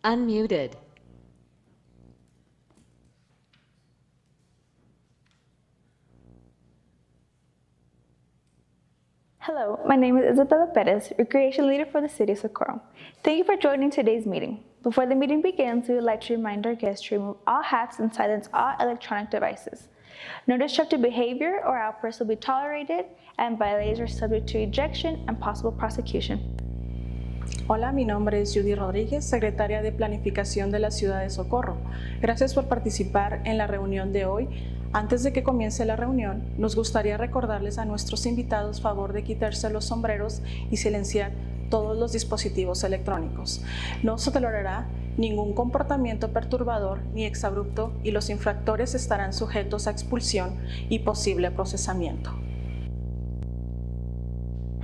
Unmuted. Hello, my name is Isabella Perez, Recreation Leader for the City of Socorro. Thank you for joining today's meeting. Before the meeting begins, we would like to remind our guests to remove all hats and silence all electronic devices. No destructive behavior or outbursts will be tolerated, and violators are subject to ejection and possible prosecution. Hola, mi nombre es Judy Rodríguez, secretaria de Planificación de la Ciudad de Socorro. Gracias por participar en la reunión de hoy. Antes de que comience la reunión, nos gustaría recordarles a nuestros invitados favor de quitarse los sombreros y silenciar todos los dispositivos electrónicos. No se tolerará ningún comportamiento perturbador ni exabrupto y los infractores estarán sujetos a expulsión y posible procesamiento.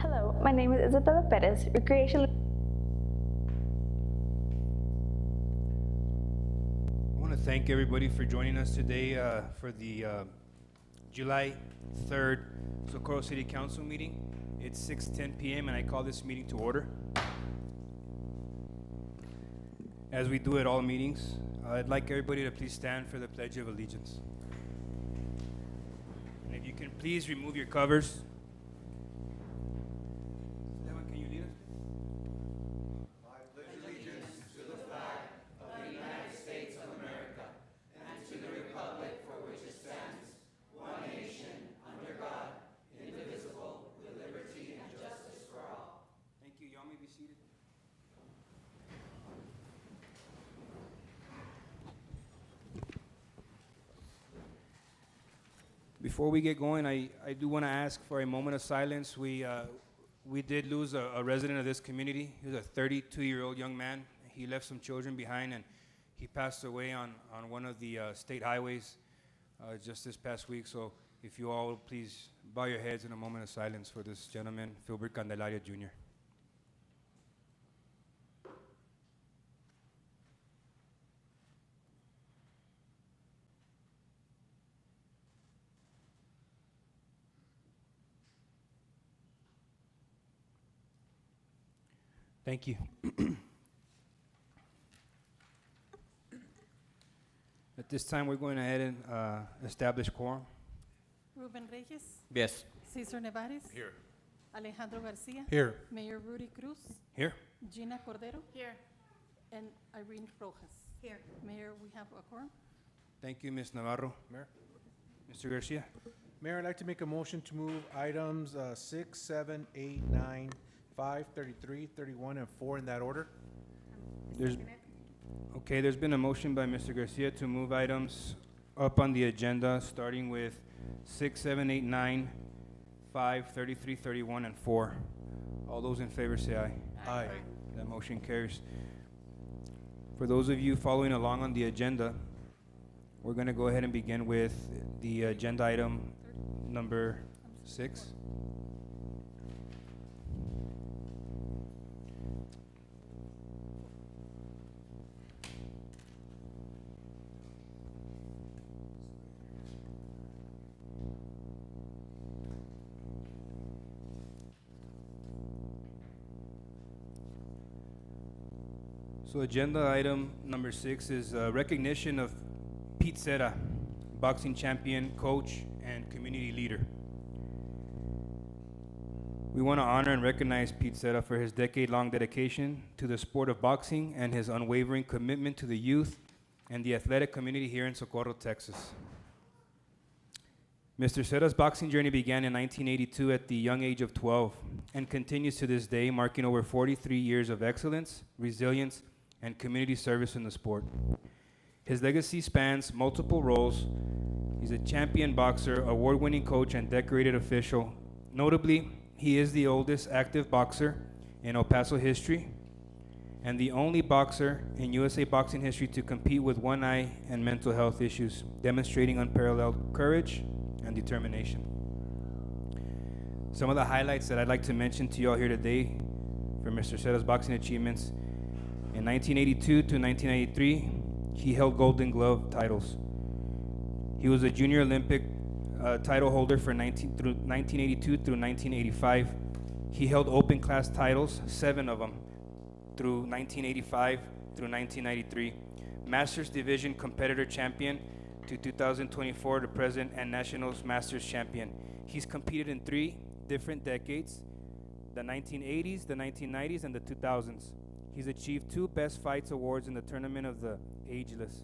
Hello, my name is Isabella Perez, Recreation Leader. I want to thank everybody for joining us today for the July 3rd Socorro City Council meeting. It's 6:10 p.m. and I call this meeting to order. As we do at all meetings, I'd like everybody to please stand for the Pledge of Allegiance. And if you can please remove your covers. Esteban, can you lead us? Thank you. Y'all may be seated. Before we get going, I do want to ask for a moment of silence. We did lose a resident of this community. He was a 32-year-old young man. He left some children behind, and he passed away on one of the state highways just this past week. So if you all would please bow your heads in a moment of silence for this gentleman, Filbert Candelaria Jr. Thank you. At this time, we're going ahead and establish quorum. Ruben Reyes, Yes. Cesar Nevares, Here. Alejandro Garcia, Here. Mayor Rudy Cruz, Here. Gina Cordero, Here. and Irene Rojas. Here. Mayor, we have a quorum. Thank you, Ms. Navarro. Mayor? Mr. Garcia. Mayor, I'd like to make a motion to move items 6, 7, 8, 9, 5, 33, 31, and 4 in that order. There's been a motion by Mr. Garcia to move items up on the agenda, starting with 6, 7, 8, 9, 5, 33, 31, and 4. All those in favor say aye. Aye. That motion carries. For those of you following along on the agenda, we're going to go ahead and begin with the agenda item number 6. So agenda item number 6 is recognition of Pete Serra, boxing champion, coach, and community leader. We want to honor and recognize Pete Serra for his decade-long dedication to the sport of boxing and his unwavering commitment to the youth and the athletic community here in Socorro, Texas. Mr. Serra's boxing journey began in 1982 at the young age of 12 and continues to this day, marking over 43 years of excellence, resilience, and community service in the sport. His legacy spans multiple roles. He's a champion boxer, award-winning coach, and decorated official. Notably, he is the oldest active boxer in El Paso history and the only boxer in USA boxing history to compete with one eye and mental health issues, demonstrating unparalleled courage and determination. Some of the highlights that I'd like to mention to you all here today for Mr. Serra's boxing achievements. In 1982 to 1993, he held Golden Glove titles. He was a junior Olympic title holder for 1982 through 1985. He held open class titles, 7 of them, through 1985 through 1993, Masters Division Competitor Champion to 2024, the President and Nationals Masters Champion. He's competed in 3 different decades, the 1980s, the 1990s, and the 2000s. He's achieved 2 Best Fights awards in the Tournament of the Ageless.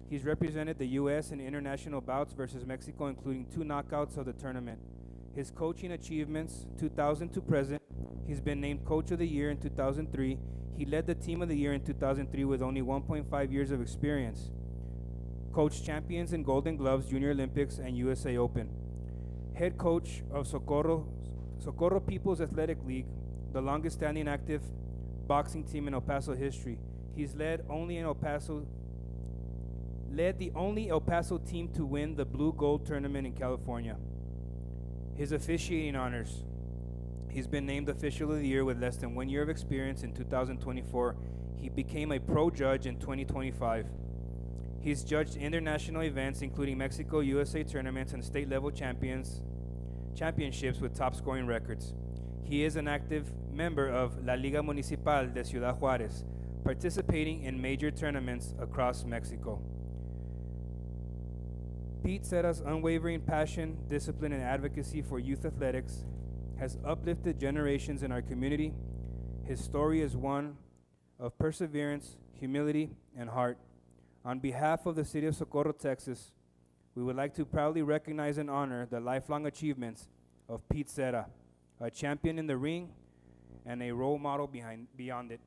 He's represented the U.S. in international bouts versus Mexico, including 2 knockouts of the tournament. His coaching achievements, 2000 to present, he's been named Coach of the Year in 2003. He led the Team of the Year in 2003 with only 1.5 years of experience. Coached champions in Golden Gloves, Junior Olympics, and USA Open. Head coach of Socorro People's Athletic League, the longest standing active boxing team in El Paso history. He's led the only El Paso team to win the Blue Gold Tournament in California. His officiating honors. He's been named Official of the Year with less than 1 year of experience in 2024. He became a pro judge in 2025. He's judged international events including Mexico, USA tournaments, and state level championships with top scoring records. He is an active member of La Liga Municipal de Ciudad Juárez, participating in major tournaments across Mexico. Pete Cera's unwavering passion, discipline, and advocacy for youth athletics has uplifted generations in our community. His story is one of perseverance, humility, and heart. On behalf of the City of Socorro, Texas, we would like to proudly recognize and honor the lifelong achievements of Pete Cera, a champion in the ring and a role model beyond it.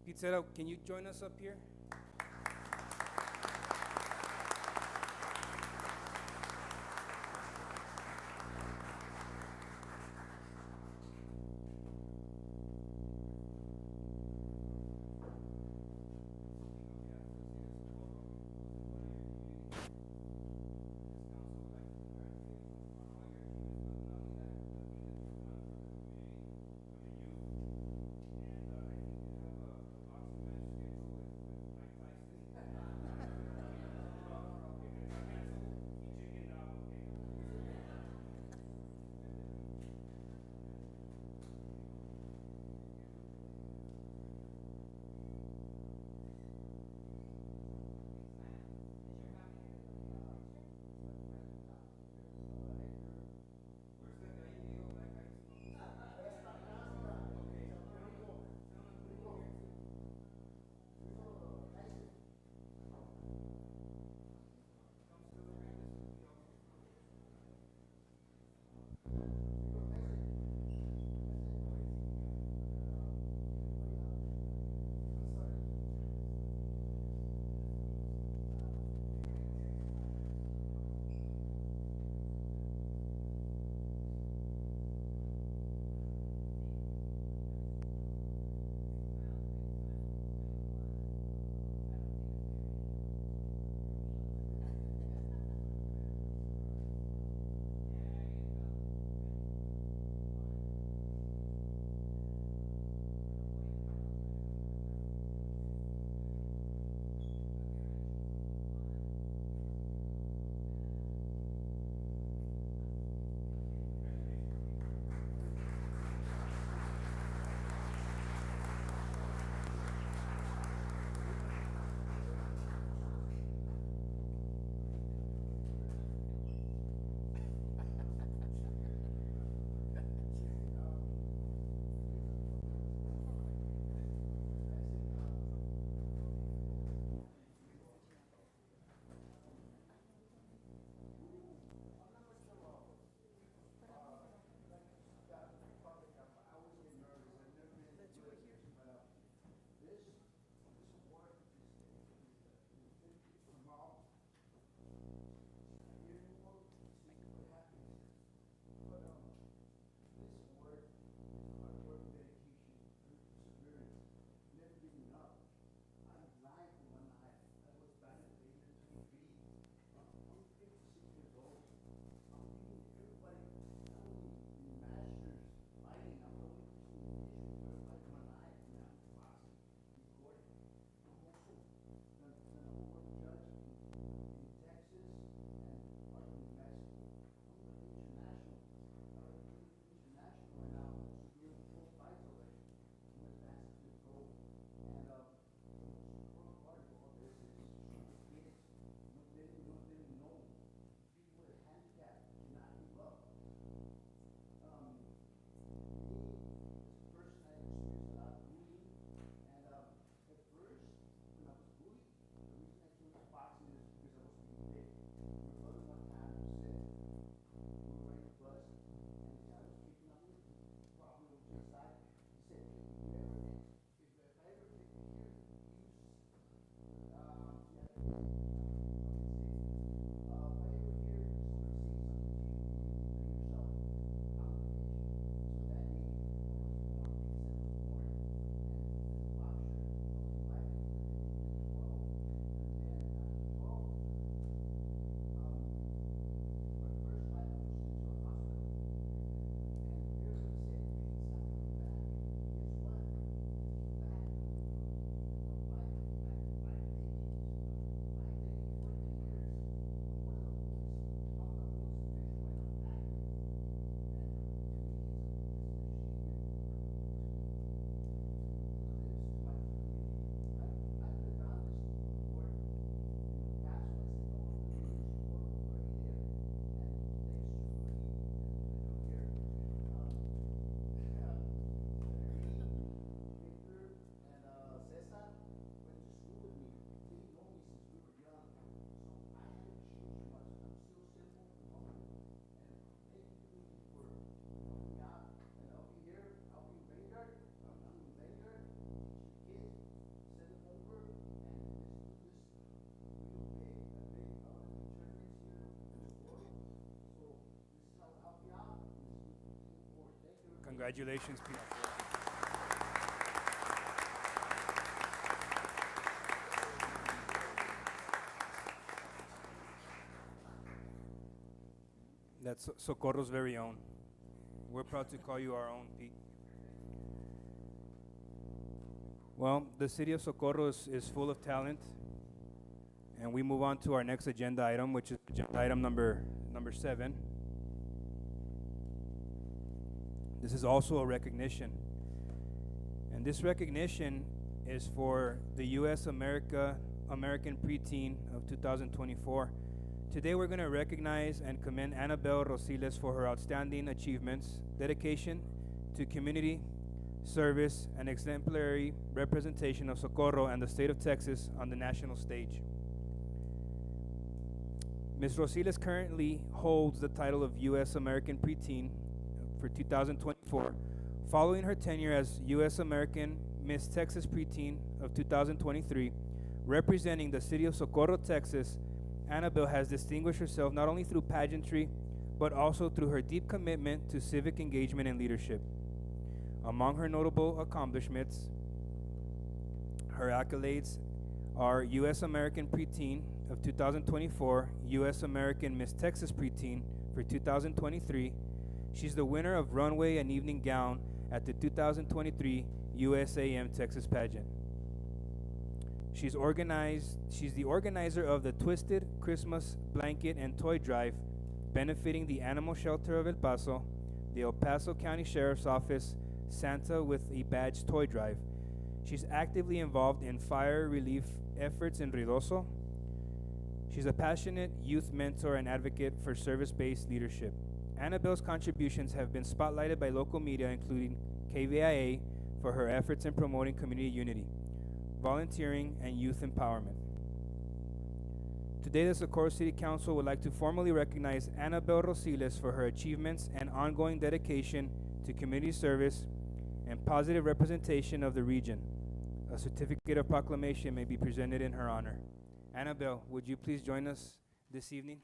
Pete Cera, can you join us up here? Congratulations, Pete. That's Socorro's very own. We're proud to call you our own, Pete. Well, the city of Socorro is full of talent, and we move on to our next agenda item, which is agenda item number 7. This is also a recognition, and this recognition is for the U.S. American Preteen of 2024. Today we're going to recognize and commend Annabelle Rosiles for her outstanding achievements, dedication to community service, and exemplary representation of Socorro and the state of Texas on the national stage. Ms. Rosiles currently holds the title of U.S. American Preteen for 2024, following her tenure as U.S. American Miss Texas Preteen of 2023. Representing the city of Socorro, Texas, Annabelle has distinguished herself not only through pageantry, but also through her deep commitment to civic engagement and leadership. Among her notable accomplishments, her accolades are U.S. American Preteen of 2024, U.S. American Miss Texas Preteen for 2023. She's the winner of Runway and Evening Gown at the 2023 USAM Texas pageant. She's the organizer of the Twisted Christmas Blanket and Toy Drive, benefiting the Animal Shelter of El Paso, the El Paso County Sheriff's Office, Santa with a Badge Toy Drive. She's actively involved in fire relief efforts in Ruidoso. She's a passionate youth mentor and advocate for service-based leadership. Annabelle's contributions have been spotlighted by local media, including KVIA, for her efforts in promoting community unity, volunteering, and youth empowerment. Today, the Socorro City Council would like to formally recognize Annabelle Rosiles for her achievements and ongoing dedication to community service and positive representation of the region. A certificate of proclamation may be presented in her honor. Annabelle, would you please join us this evening?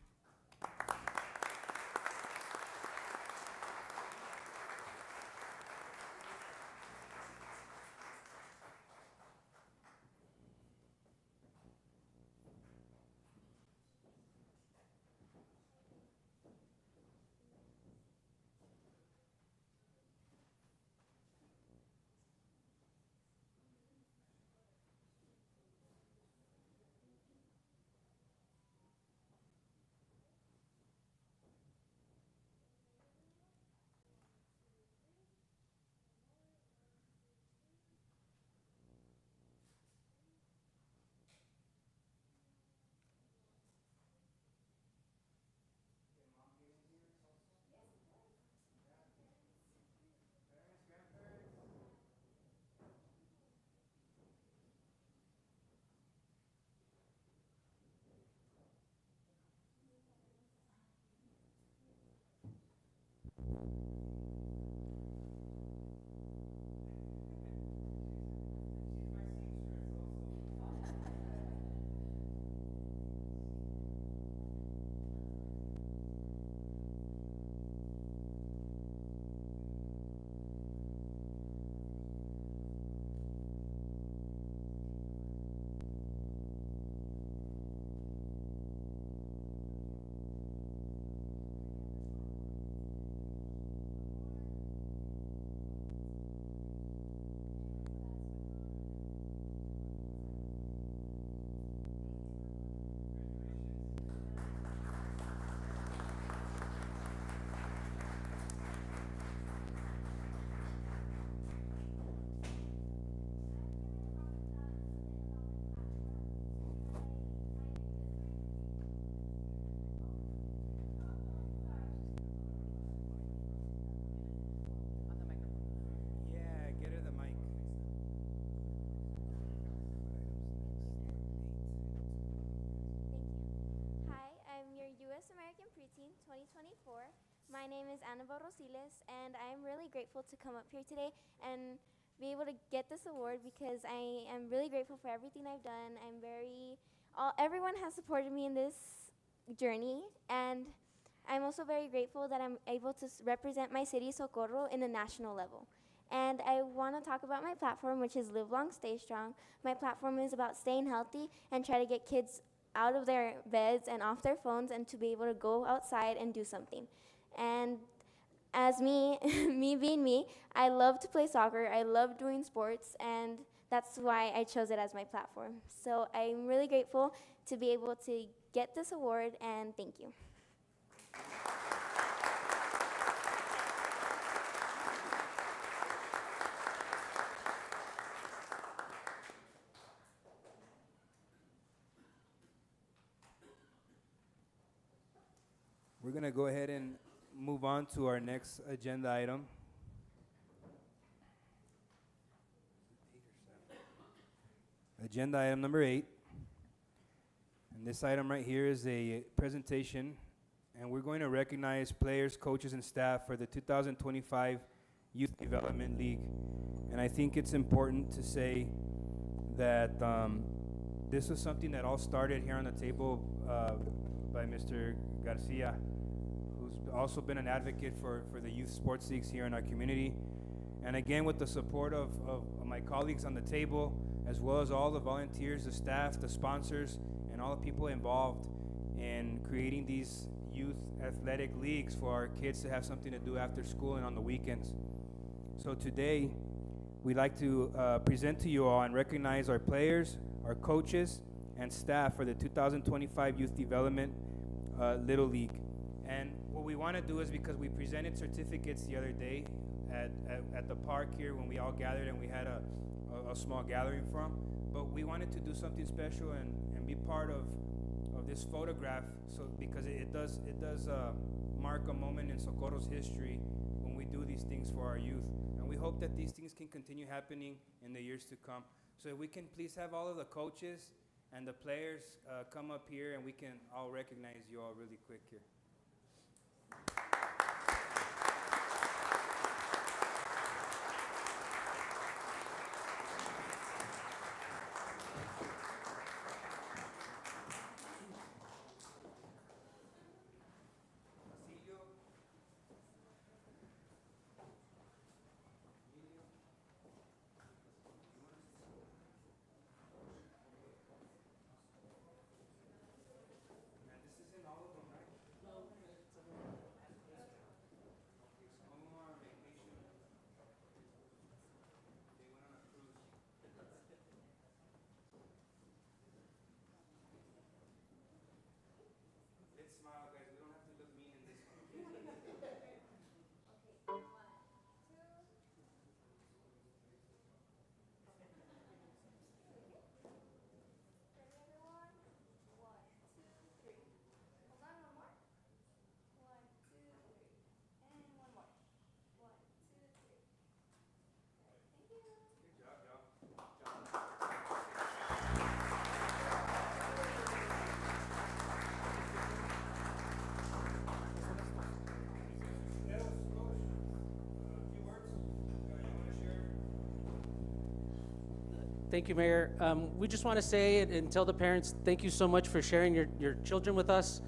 Yeah, get her the mic. Thank you. Hi, I'm your U.S. American Preteen 2024. My name is Annabelle Rosiles, and I'm really grateful to come up here today and be able to get this award because I am really grateful for everything I've done. Everyone has supported me in this journey, and I'm also very grateful that I'm able to represent my city, Socorro, in the national level. And I want to talk about my platform, which is Live Long, Stay Strong. My platform is about staying healthy and try to get kids out of their beds and off their phones and to be able to go outside and do something. And as me, me being me, I love to play soccer. I love doing sports, and that's why I chose it as my platform. So I'm really grateful to be able to get this award, and thank you. We're going to go ahead and move on to our next agenda item. Agenda item number 8. And this item right here is a presentation, and we're going to recognize players, coaches, and staff for the 2025 Youth Development League. And I think it's important to say that this was something that all started here on the table by Mr. Garcia, who's also been an advocate for the youth sports leagues here in our community. And again, with the support of my colleagues on the table, as well as all the volunteers, the staff, the sponsors, and all the people involved in creating these youth athletic leagues for our kids to have something to do after school and on the weekends. So today, we'd like to present to you all and recognize our players, our coaches, and staff for the 2025 Youth Development Little League. And what we want to do is, because we presented certificates the other day at the park here when we all gathered and we had a small gathering from, but we wanted to do something special and be part of this photograph, so because it does mark a moment in Socorro's history when we do these things for our youth. And we hope that these things can continue happening in the years to come. So if we can please have all of the coaches and the players come up here, and we can all recognize you all really quick here. Thank you, Mayor. We just want to say and tell the parents, thank you so much for sharing your children with us.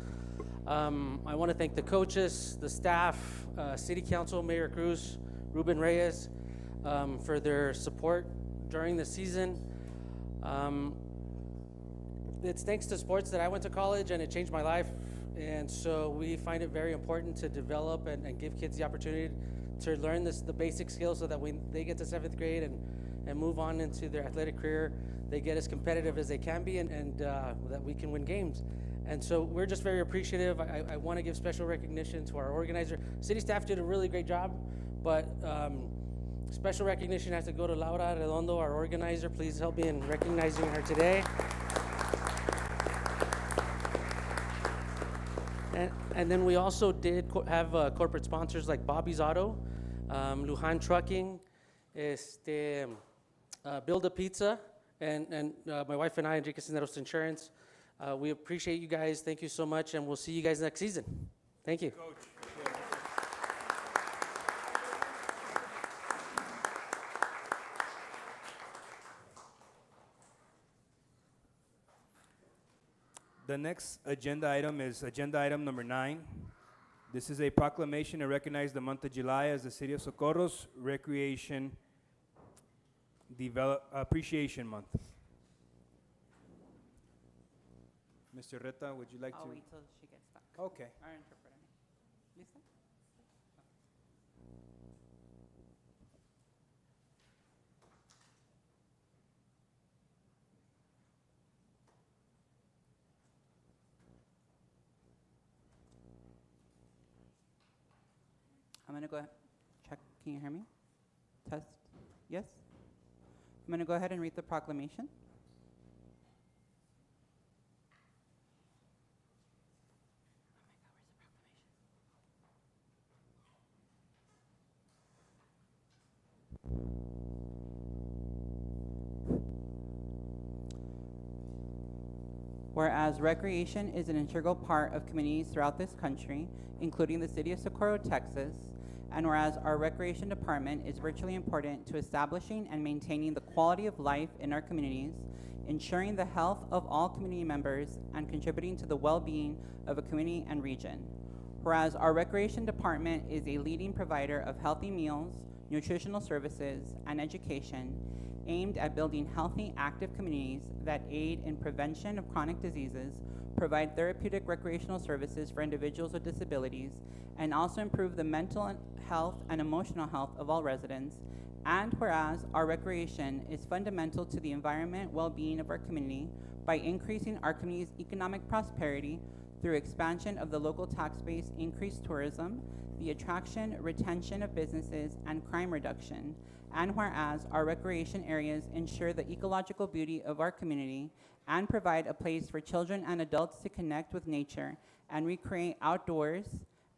I want to thank the coaches, the staff, City Council, Mayor Cruz, Ruben Reyes, for their support during the season. It's thanks to sports that I went to college, and it changed my life. And so we find it very important to develop and give kids the opportunity to learn the basic skills, so that when they get to 7th grade and move on into their athletic career, they get as competitive as they can be, and that we can win games. And so we're just very appreciative. I want to give special recognition to our organizer. City staff did a really great job, but special recognition has to go to Laura Redondo, our organizer. Please help me in recognizing her today. And then we also did have corporate sponsors like Bobby's Auto, Lujan Trucking, Build a Pizza, and my wife and I, Enrique Cisneros Insurance. We appreciate you guys. Thank you so much, and we'll see you guys next season. Thank you. Coach. The next agenda item is agenda item number 9. This is a proclamation to recognize the month of July as the City of Socorro's Recreation Appreciation Month. Mr. Reta, would you like I'll to? wait till she gets back. Okay. Our interpreter. Lisa? I'm gonna go ahead, check, can you hear me? Test, yes? I'm gonna go ahead and read the proclamation. Whereas recreation is an integral part of communities throughout this country, including the city of Socorro, Texas, and whereas our recreation department is virtually important to establishing and maintaining the quality of life in our communities, ensuring the health of all community members, and contributing to the well-being of a community and region. Whereas our recreation department is a leading provider of healthy meals, nutritional services, and education, aimed at building healthy, active communities that aid in prevention of chronic diseases, provide therapeutic recreational services for individuals with disabilities, and also improve the mental health and emotional health of all residents. And whereas our recreation is fundamental to the environment well-being of our community by increasing our community's economic prosperity through expansion of the local tax base, increased tourism, the attraction, retention of businesses, and crime reduction. And whereas our recreation areas ensure the ecological beauty of our community and provide a place for children and adults to connect with nature and recreate outdoors.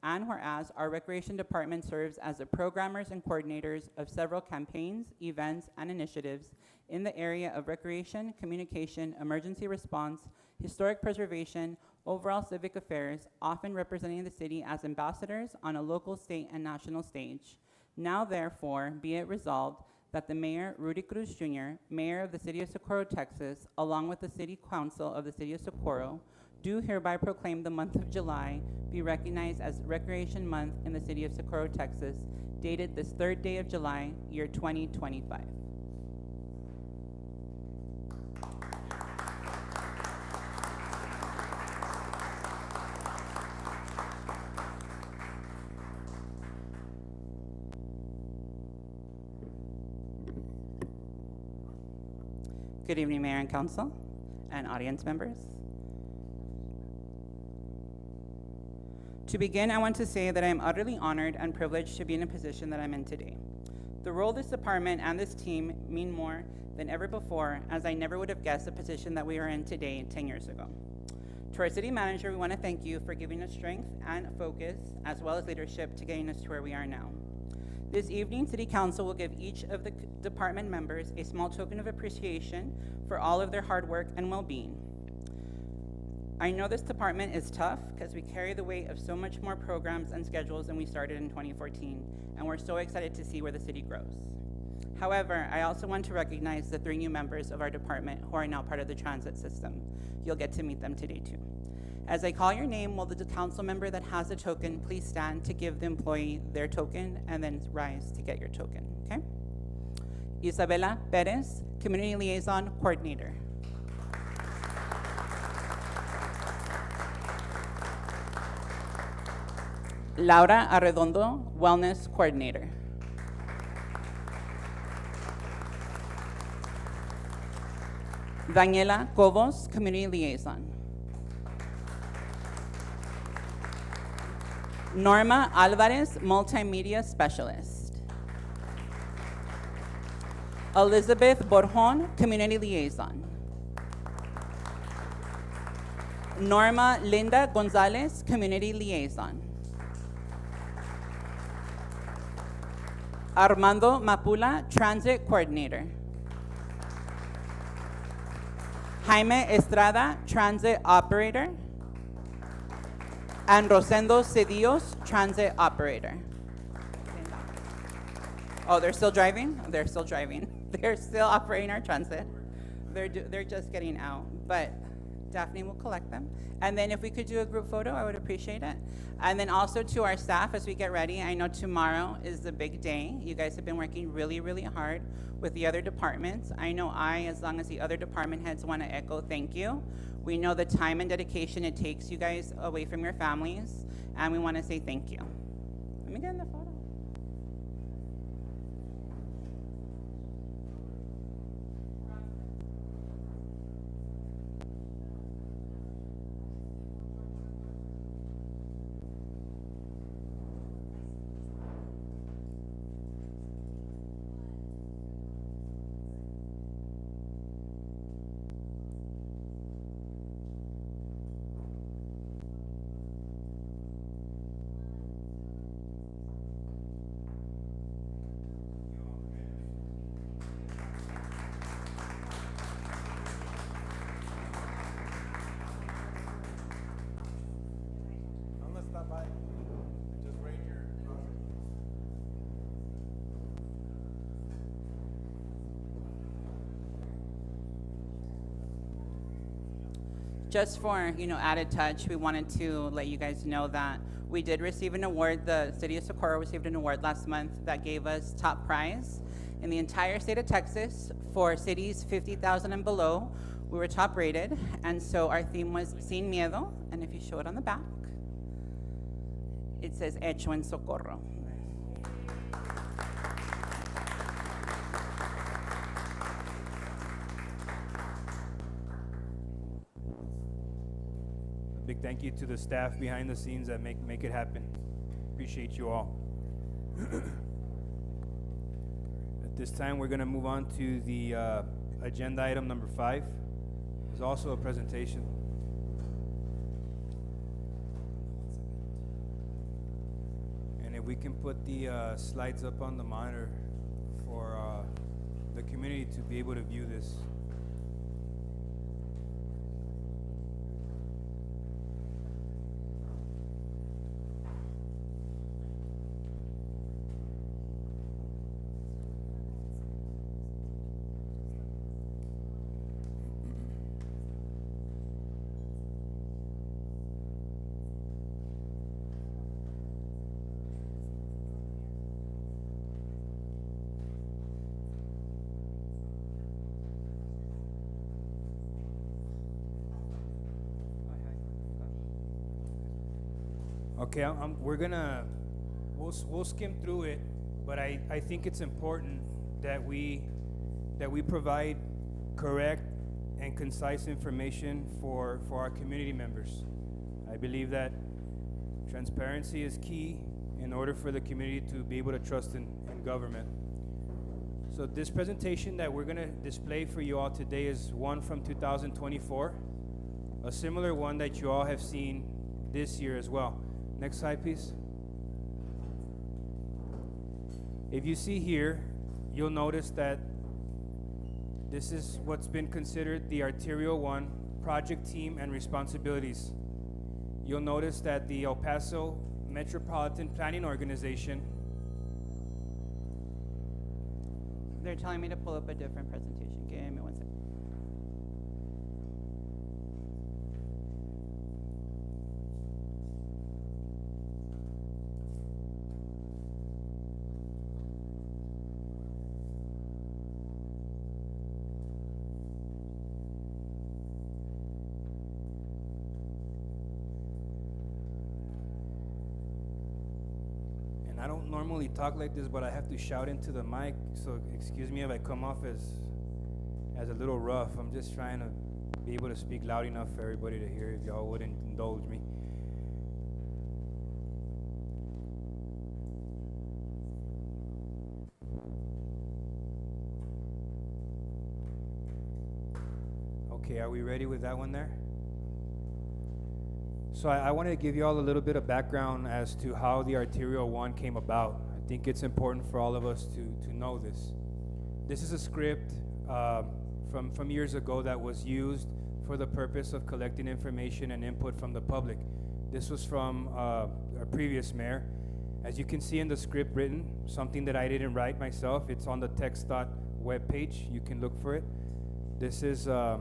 And whereas our recreation department serves as the programmers and coordinators of several campaigns, events, and initiatives in the area of recreation, communication, emergency response, historic preservation, overall civic affairs, often representing the city as ambassadors on a local, state, and national stage. Now, therefore, be it resolved that the Mayor, Rudy Cruz Jr., Mayor of the City of Socorro, Texas, along with the City Council of the City of Socorro, do hereby proclaim the month of July be recognized as Recreation Month in the City of Socorro, Texas, dated this 3rd day of July, year 2025. Good evening, Mayor and Council, and audience members. To begin, I want to say that I am utterly honored and privileged to be in a position that I'm in today. The role of this department and this team mean more than ever before, as I never would have guessed the position that we are in today 10 years ago. To our city manager, we want to thank you for giving us strength and focus, as well as leadership to getting us to where we are now. This evening, City Council will give each of the department members a small token of appreciation for all of their hard work and well-being. I know this department is tough because we carry the weight of so much more programs and schedules than we started in 2014, and we're so excited to see where the city grows. However, I also want to recognize the 3 new members of our department who are now part of the transit system. You'll get to meet them today too. As I call your name, will the council member that has a token please stand to give the employee their token and then rise to get your token, okay? Isabela Perez, Community Liaison Coordinator. Laura Arredondo, Wellness Coordinator. Daniela Cobos, Community Liaison. Norma Alvarez, Multimedia Specialist. Elizabeth Borjon, Community Liaison. Norma Linda Gonzalez, Community Liaison. Armando Mapula, Transit Coordinator. Jaime Estrada, Transit Operator. And Rosendo Cedillos, Transit Operator. Oh, they're still driving? They're still driving. They're still operating our transit. They're just getting out, but Daphne will collect them. And then if we could do a group photo, I would appreciate it. And then also to our staff as we get ready, I know tomorrow is the big day. You guys have been working really, really hard with the other departments. I know as long as the other department heads want to echo thank you. We know the time and dedication it takes you guys away from your families, and we want to say thank you. Let me get in the photo. I'm gonna stop by and just rate your concert. Just for, added touch, we wanted to let you guys know that we did receive an award. The city of Socorro received an award last month that gave us top prize in the entire state of Texas for cities 50,000 and below. We were top rated, and so our theme was Sin Miedo, and if you show it on the back, it says Hecho en Socorro. A big thank you to the staff behind the scenes that make it happen. Appreciate you all. At this time, we're going to move on to the agenda item number 5. There's also a presentation. And if we can put the slides up on the monitor for the community to be able to view this. Okay, we'll skim through it, but I think it's important that we provide correct and concise information for our community members. I believe that transparency is key in order for the community to be able to trust in government. So this presentation that we're going to display for you all today is one from 2024, a similar one that you all have seen this year as well. Next slide, please. If you see here, you'll notice that this is what's been considered the Arterial 1 project team and responsibilities. You'll notice that the El Paso Metropolitan Planning Organization. They're telling me to pull up a different presentation. Give me one second. I don't normally talk like this, but I have to shout into the mic, so excuse me if I come off as a little rough. I'm just trying to be able to speak loud enough for everybody to hear, if y'all wouldn't indulge me. Okay, are we ready with that one there? So I wanted to give you all a little bit of background as to how the Arterial 1 came about. I think it's important for all of us to know this. This is a script from years ago that was used for the purpose of collecting information and input from the public. This was from our previous mayor. As you can see in the script written, something that I didn't write myself, it's on the text.web webpage. You can look for it. This is a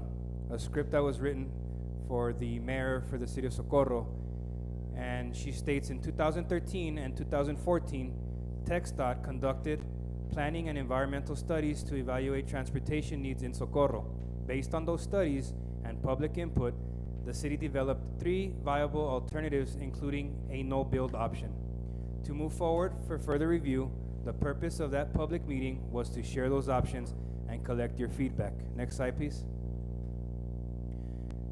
script that was written for the mayor for the city of Socorro. And she states in 2013 and 2014, TxDOT conducted planning and environmental studies to evaluate transportation needs in Socorro. Based on those studies and public input, the city developed 3 viable alternatives, including a no-build option. To move forward for further review, the purpose of that public meeting was to share those options and collect your feedback. Next slide, please.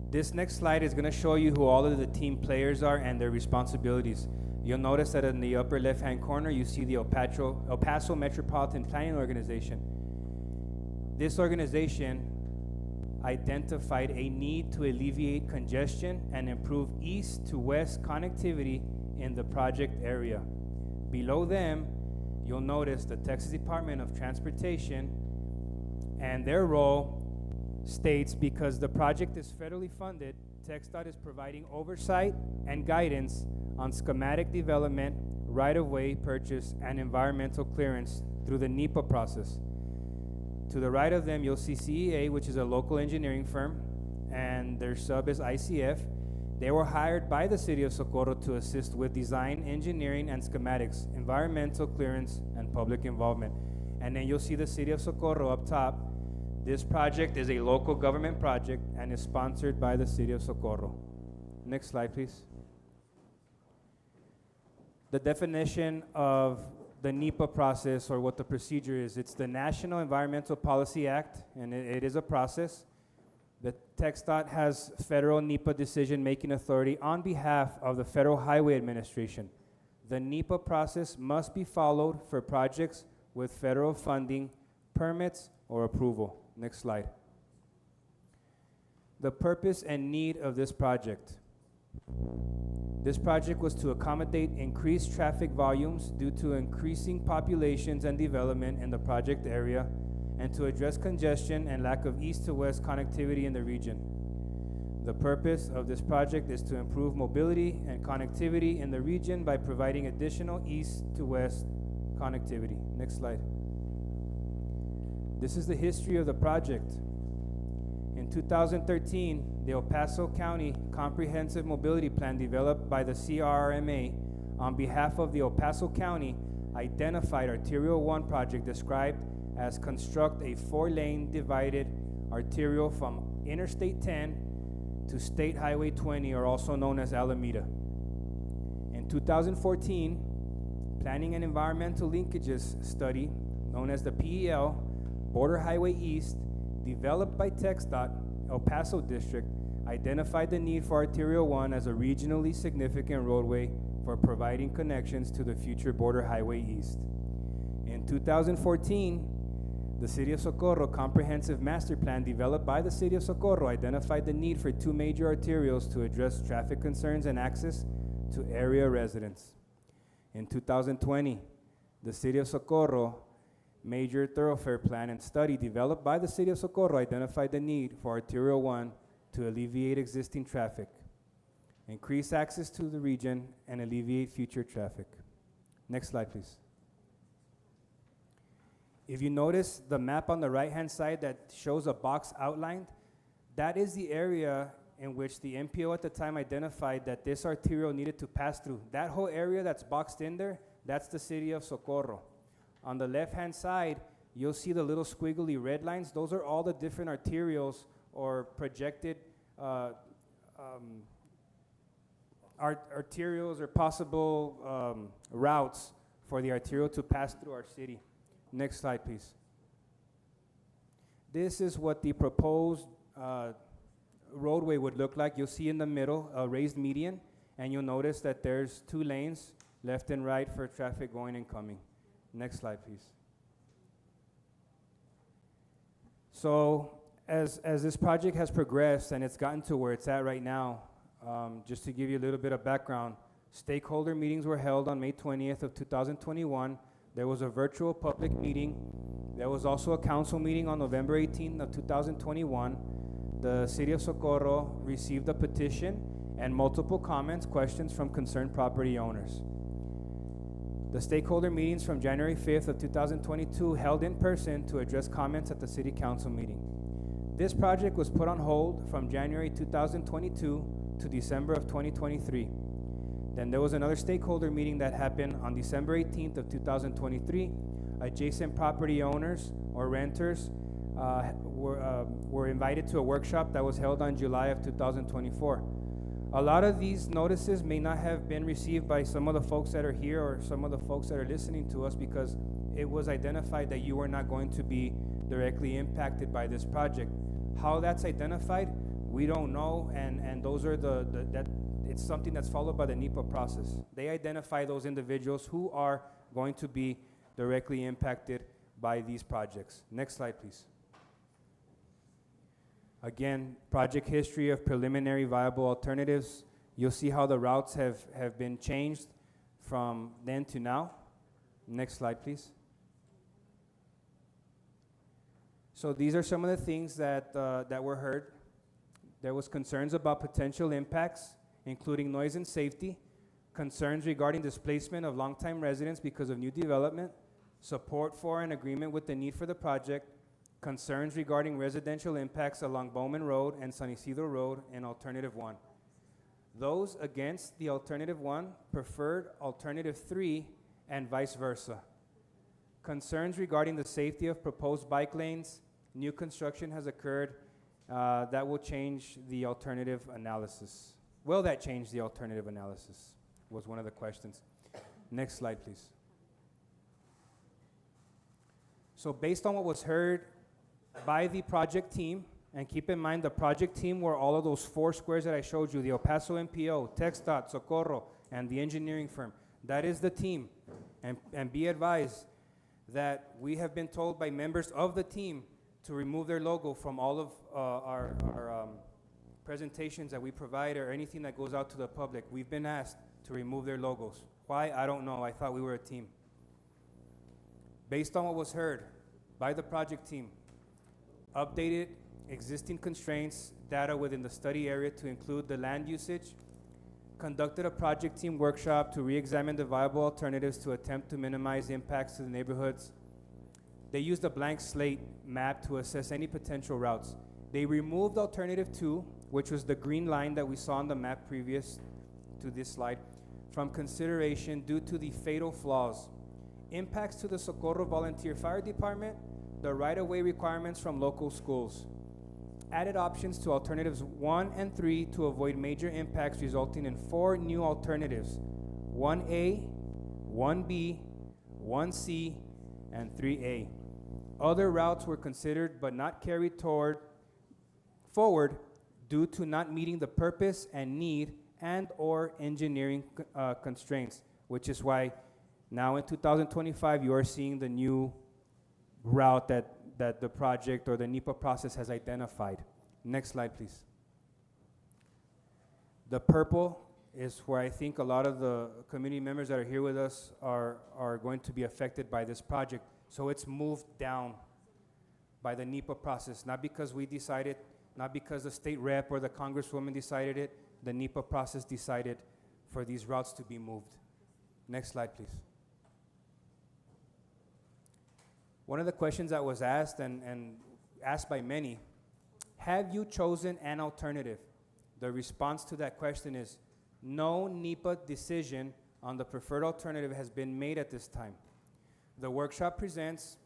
This next slide is going to show you who all of the team players are and their responsibilities. You'll notice that in the upper left-hand corner, you see the El Paso Metropolitan Planning Organization. This organization identified a need to alleviate congestion and improve east to west connectivity in the project area. Below them, you'll notice the Texas Department of Transportation, and their role states because the project is federally funded, TxDOT is providing oversight and guidance on schematic development, right-of-way purchase, and environmental clearance through the NEPA process. To the right of them, you'll see CEA, which is a local engineering firm, and their sub is ICF. They were hired by the city of Socorro to assist with design, engineering, and schematics, environmental clearance, and public involvement. And then you'll see the city of Socorro up top. This project is a local government project and is sponsored by the city of Socorro. Next slide, please. The definition of the NEPA process, or what the procedure is, it's the National Environmental Policy Act, and it is a process. The TxDOT has federal NEPA decision-making authority on behalf of the Federal Highway Administration. The NEPA process must be followed for projects with federal funding, permits, or approval. Next slide. The purpose and need of this project. This project was to accommodate increased traffic volumes due to increasing populations and development in the project area, and to address congestion and lack of east to west connectivity in the region. The purpose of this project is to improve mobility and connectivity in the region by providing additional east to west connectivity. Next slide. This is the history of the project. In 2013, the El Paso County Comprehensive Mobility Plan developed by the CRMA on behalf of the El Paso County identified Arterial 1 project described as construct a 4-lane divided arterial from Interstate 10 to State Highway 20, or also known as Alameda. In 2014, Planning and Environmental Linkages Study, known as the PEL, Border Highway East, developed by TxDOT, El Paso District, identified the need for Arterial 1 as a regionally significant roadway for providing connections to the future Border Highway East. In 2014, the City of Socorro Comprehensive Master Plan developed by the City of Socorro identified the need for 2 major arterials to address traffic concerns and access to area residents. In 2020, the City of Socorro Major Thoroughfare Plan and Study developed by the City of Socorro identified the need for Arterial 1 to alleviate existing traffic, increase access to the region, and alleviate future traffic. Next slide, please. If you notice the map on the right-hand side that shows a box outlined, that is the area in which the MPO at the time identified that this arterial needed to pass through. That whole area that's boxed in there, that's the City of Socorro. On the left-hand side, you'll see the little squiggly red lines. Those are all the different arterials or projected arterials or possible routes for the arterial to pass through our city. Next slide, please. This is what the proposed roadway would look like. You'll see in the middle a raised median, and you'll notice that there's 2 lanes, left and right, for traffic going and coming. Next slide, please. So as this project has progressed and it's gotten to where it's at right now, just to give you a little bit of background, stakeholder meetings were held on May 20th of 2021. There was a virtual public meeting. There was also a council meeting on November 18th of 2021. The City of Socorro received a petition and multiple comments, questions from concerned property owners. The stakeholder meetings from January 5th of 2022 held in person to address comments at the City Council meeting. This project was put on hold from January 2022 to December of 2023. Then there was another stakeholder meeting that happened on December 18th of 2023. Adjacent property owners or renters were invited to a workshop that was held on July of 2024. A lot of these notices may not have been received by some of the folks that are here or some of the folks that are listening to us because it was identified that you were not going to be directly impacted by this project. How that's identified, we don't know, and those are it's something that's followed by the NEPA process. They identify those individuals who are going to be directly impacted by these projects. Next slide, please. Again, project history of preliminary viable alternatives. You'll see how the routes have been changed from then to now. Next slide, please. So these are some of the things that were heard. There was concerns about potential impacts, including noise and safety, concerns regarding displacement of longtime residents because of new development, support for and agreement with the need for the project, concerns regarding residential impacts along Bowman Road and San Isidro Road in Alternative 1. Those against the Alternative 1 preferred Alternative 3 and vice versa. Concerns regarding the safety of proposed bike lanes, new construction has occurred that will change the alternative analysis. Will that change the alternative analysis? Was one of the questions. Next slide, please. So based on what was heard by the project team, and keep in mind the project team were all of those four squares that I showed you, the El Paso MPO, TxDOT, Socorro, and the engineering firm. That is the team. And be advised that we have been told by members of the team to remove their logo from all of our presentations that we provide or anything that goes out to the public. We've been asked to remove their logos. Why? I don't know. I thought we were a team. Based on what was heard by the project team, updated existing constraints data within the study area to include the land usage, conducted a project team workshop to re-examine the viable alternatives to attempt to minimize impacts to the neighborhoods. They used a blank slate map to assess any potential routes. They removed Alternative 2, which was the green line that we saw on the map previous to this slide, from consideration due to the fatal flaws. Impacts to the Socorro Volunteer Fire Department, the right-of-way requirements from local schools. Added options to Alternatives 1 and 3 to avoid major impacts, resulting in 4 new alternatives: 1A, 1B, 1C, and 3A. Other routes were considered but not carried forward due to not meeting the purpose and need and or engineering constraints, which is why now in 2025 you are seeing the new route that the project or the NEPA process has identified. Next slide, please. The purple is where I think a lot of the community members that are here with us are going to be affected by this project. So it's moved down by the NEPA process, not because we decided, not because the state rep or the congresswoman decided it. The NEPA process decided for these routes to be moved. Next slide, please. One of the questions that was asked and asked by many, have you chosen an alternative? The response to that question is no NEPA decision on the preferred alternative has been made at this time. The workshop presents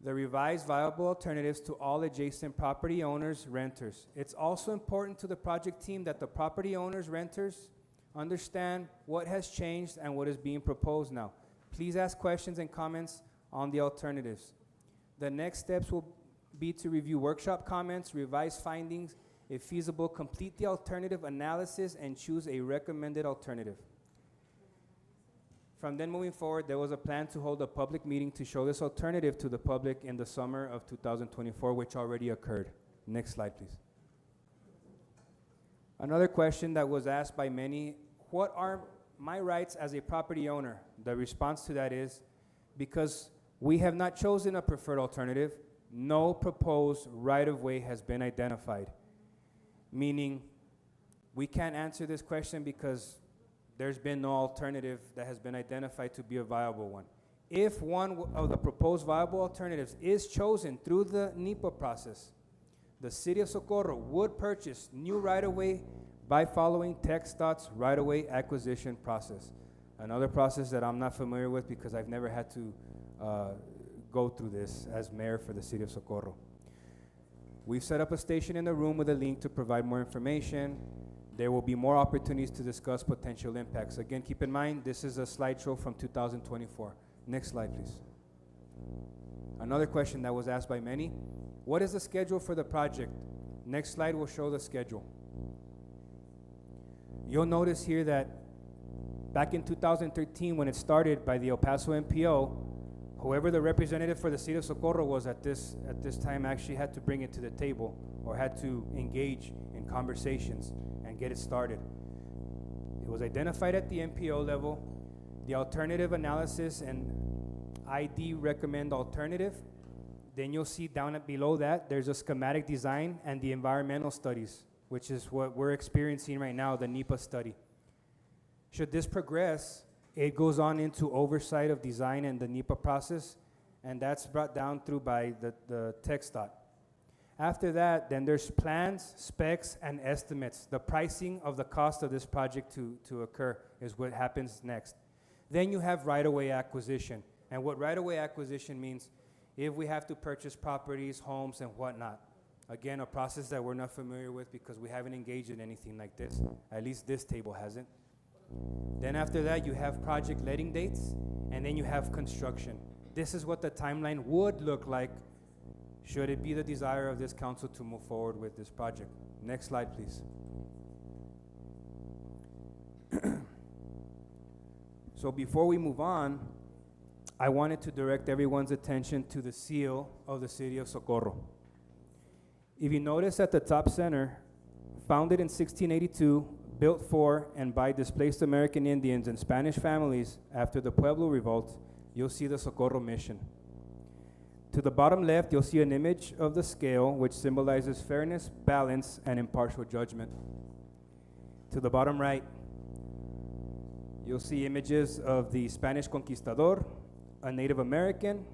the revised viable alternatives to all adjacent property owners, renters. It's also important to the project team that the property owners, renters understand what has changed and what is being proposed now. Please ask questions and comments on the alternatives. The next steps will be to review workshop comments, revise findings, if feasible, complete the alternative analysis, and choose a recommended alternative. From then moving forward, there was a plan to hold a public meeting to show this alternative to the public in the summer of 2024, which already occurred. Next slide, please. Another question that was asked by many, what are my rights as a property owner? The response to that is, because we have not chosen a preferred alternative, no proposed right-of-way has been identified. Meaning, we can't answer this question because there's been no alternative that has been identified to be a viable one. If one of the proposed viable alternatives is chosen through the NEPA process, the City of Socorro would purchase new right-of-way by following TxDOT's right-of-way acquisition process. Another process that I'm not familiar with because I've never had to go through this as mayor for the City of Socorro. We've set up a station in the room with a link to provide more information. There will be more opportunities to discuss potential impacts. Again, keep in mind, this is a slideshow from 2024. Next slide, please. Another question that was asked by many, what is the schedule for the project? Next slide will show the schedule. You'll notice here that back in 2013, when it started by the El Paso MPO, whoever the representative for the City of Socorro was at this time actually had to bring it to the table or had to engage in conversations and get it started. It was identified at the MPO level. The alternative analysis and ID recommend alternative. Then you'll see down below that, there's a schematic design and the environmental studies, which is what we're experiencing right now, the NEPA study. Should this progress, it goes on into oversight of design and the NEPA process, and that's brought down through by the TxDOT. After that, then there's plans, specs, and estimates. The pricing of the cost of this project to occur is what happens next. Then you have right-of-way acquisition. And what right-of-way acquisition means, if we have to purchase properties, homes, and whatnot. Again, a process that we're not familiar with because we haven't engaged in anything like this. At least this table hasn't. Then after that, you have project letting dates, and then you have construction. This is what the timeline would look like should it be the desire of this council to move forward with this project. Next slide, please. So before we move on, I wanted to direct everyone's attention to the seal of the City of Socorro. If you notice at the top center, founded in 1682, built for and by displaced American Indians and Spanish families after the Pueblo Revolt, you'll see the Socorro mission. To the bottom left, you'll see an image of the scale, which symbolizes fairness, balance, and impartial judgment. To the bottom right, you'll see images of the Spanish conquistador, a Native American,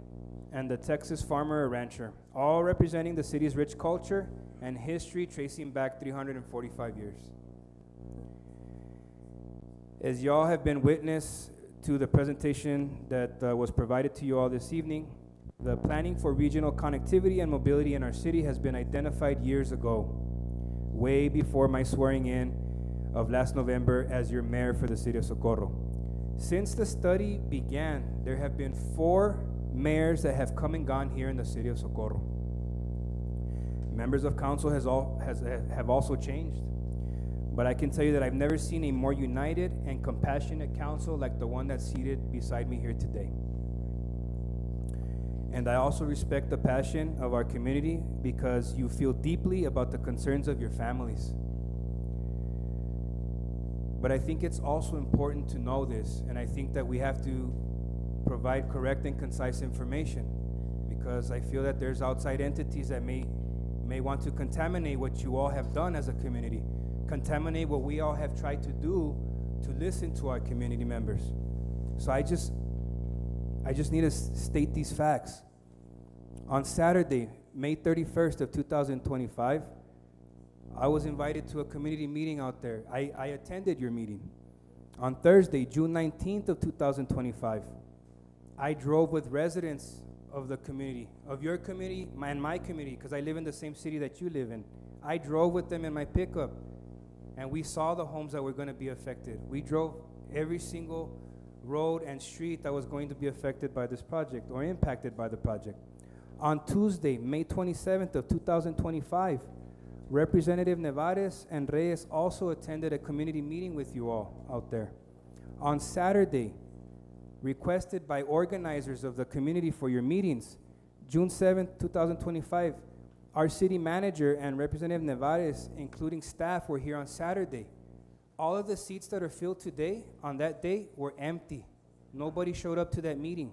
and the Texas farmer or rancher, all representing the city's rich culture and history tracing back 345 years. As y'all have been witness to the presentation that was provided to you all this evening, the planning for regional connectivity and mobility in our city has been identified years ago, way before my swearing in of last November as your mayor for the City of Socorro. Since the study began, there have been 4 mayors that have come and gone here in the City of Socorro. Members of council have also changed. But I can tell you that I've never seen a more united and compassionate council like the one that's seated beside me here today. And I also respect the passion of our community because you feel deeply about the concerns of your families. But I think it's also important to know this, and I think that we have to provide correct and concise information because I feel that there's outside entities that may want to contaminate what you all have done as a community, contaminate what we all have tried to do to listen to our community members. So I just need to state these facts. On Saturday, May 31st of 2025, I was invited to a community meeting out there. I attended your meeting. On Thursday, June 19th of 2025, I drove with residents of the community, of your community and my community, because I live in the same city that you live in. I drove with them in my pickup, and we saw the homes that were going to be affected. We drove every single road and street that was going to be affected by this project or impacted by the project. On Tuesday, May 27th of 2025, Representative Nevares and Reyes also attended a community meeting with you all out there. On Saturday, requested by organizers of the community for your meetings, June 7th, 2025, our city manager and Representative Nevares, including staff, were here on Saturday. All of the seats that are filled today, on that day, were empty. Nobody showed up to that meeting.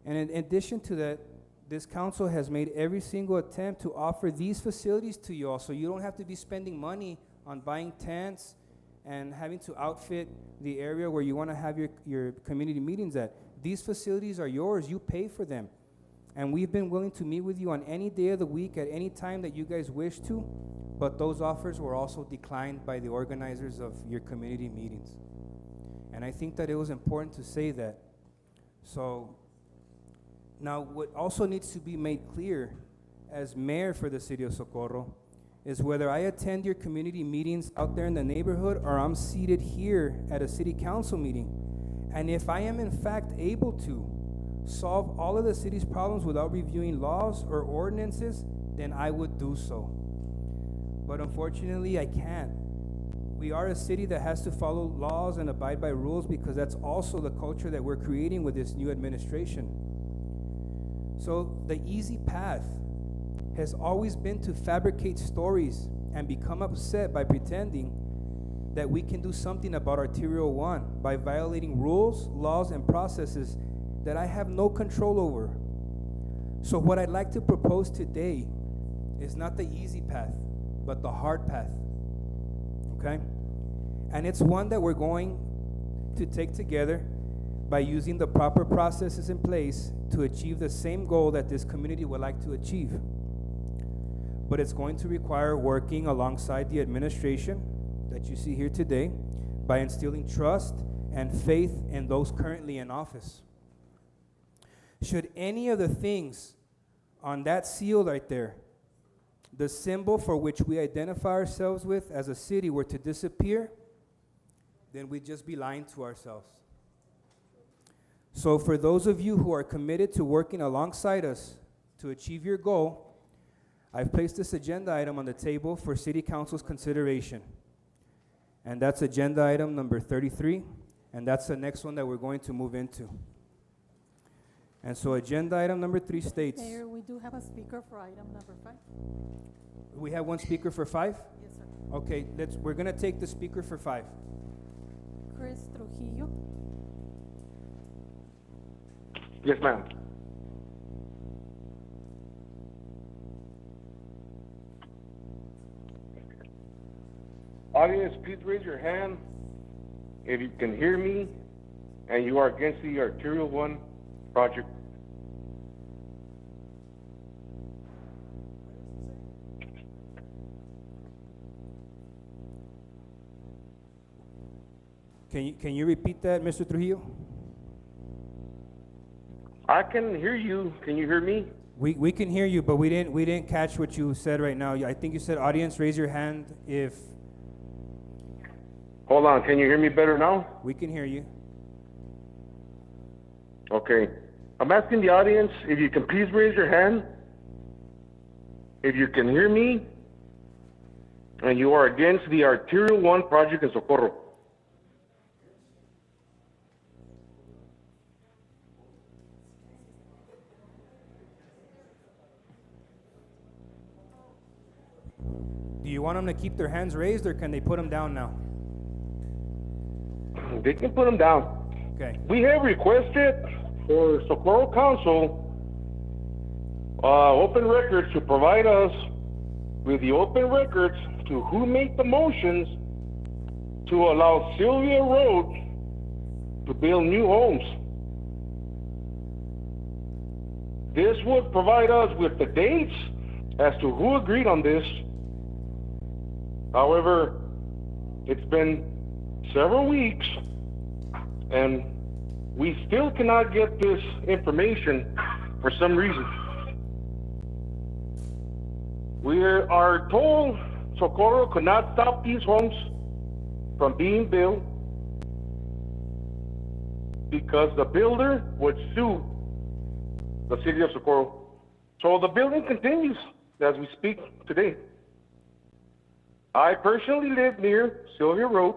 And in addition to that, this council has made every single attempt to offer these facilities to you all, so you don't have to be spending money on buying tents and having to outfit the area where you want to have your community meetings at. These facilities are yours. You pay for them. And we've been willing to meet with you on any day of the week at any time that you guys wish to, but those offers were also declined by the organizers of your community meetings. And I think that it was important to say that. So now what also needs to be made clear as mayor for the city of Socorro is whether I attend your community meetings out there in the neighborhood or I'm seated here at a city council meeting. And if I am in fact able to solve all of the city's problems without reviewing laws or ordinances, then I would do so. But unfortunately, I can't. We are a city that has to follow laws and abide by rules because that's also the culture that we're creating with this new administration. So the easy path has always been to fabricate stories and become upset by pretending that we can do something about Arterial 1 by violating rules, laws, and processes that I have no control over. So what I'd like to propose today is not the easy path, but the hard path, okay? And it's one that we're going to take together by using the proper processes in place to achieve the same goal that this community would like to achieve. But it's going to require working alongside the administration that you see here today by instilling trust and faith in those currently in office. Should any of the things on that seal right there, the symbol for which we identify ourselves with as a city, were to disappear, then we'd just be lying to ourselves. So for those of you who are committed to working alongside us to achieve your goal, I've placed this agenda item on the table for City Council's consideration. And that's agenda item number 33, and that's the next one that we're going to move into. And so agenda item number 3 states, Mayor, we do have a speaker for item number 5. we have one speaker for 5? Yes, sir. Okay, we're gonna take the speaker for 5. Chris Trujillo. Yes, ma'am. Audience, please raise your hand if you can hear me and you are against the Arterial 1 project. Can you repeat that, Mr. Trujillo? I can hear you. Can you hear me? We can hear you, but we didn't catch what you said right now. I think you said, audience, raise your hand if... Hold on. Can you hear me better now? We can hear you. Okay. I'm asking the audience if you can please raise your hand if you can hear me and you are against the Arterial 1 project in Socorro. Do you want them to keep their hands raised, or can they put them down now? They can put them down. Okay. We have requested for Socorro Council open records to provide us with the open records to who made the motions to allow Sylvia Road to build new homes. This would provide us with the dates as to who agreed on this. However, it's been several weeks and we still cannot get this information for some reason. We are told Socorro could not stop these homes from being built because the builder would sue the city of Socorro. So the building continues as we speak today. I personally live near Sylvia Road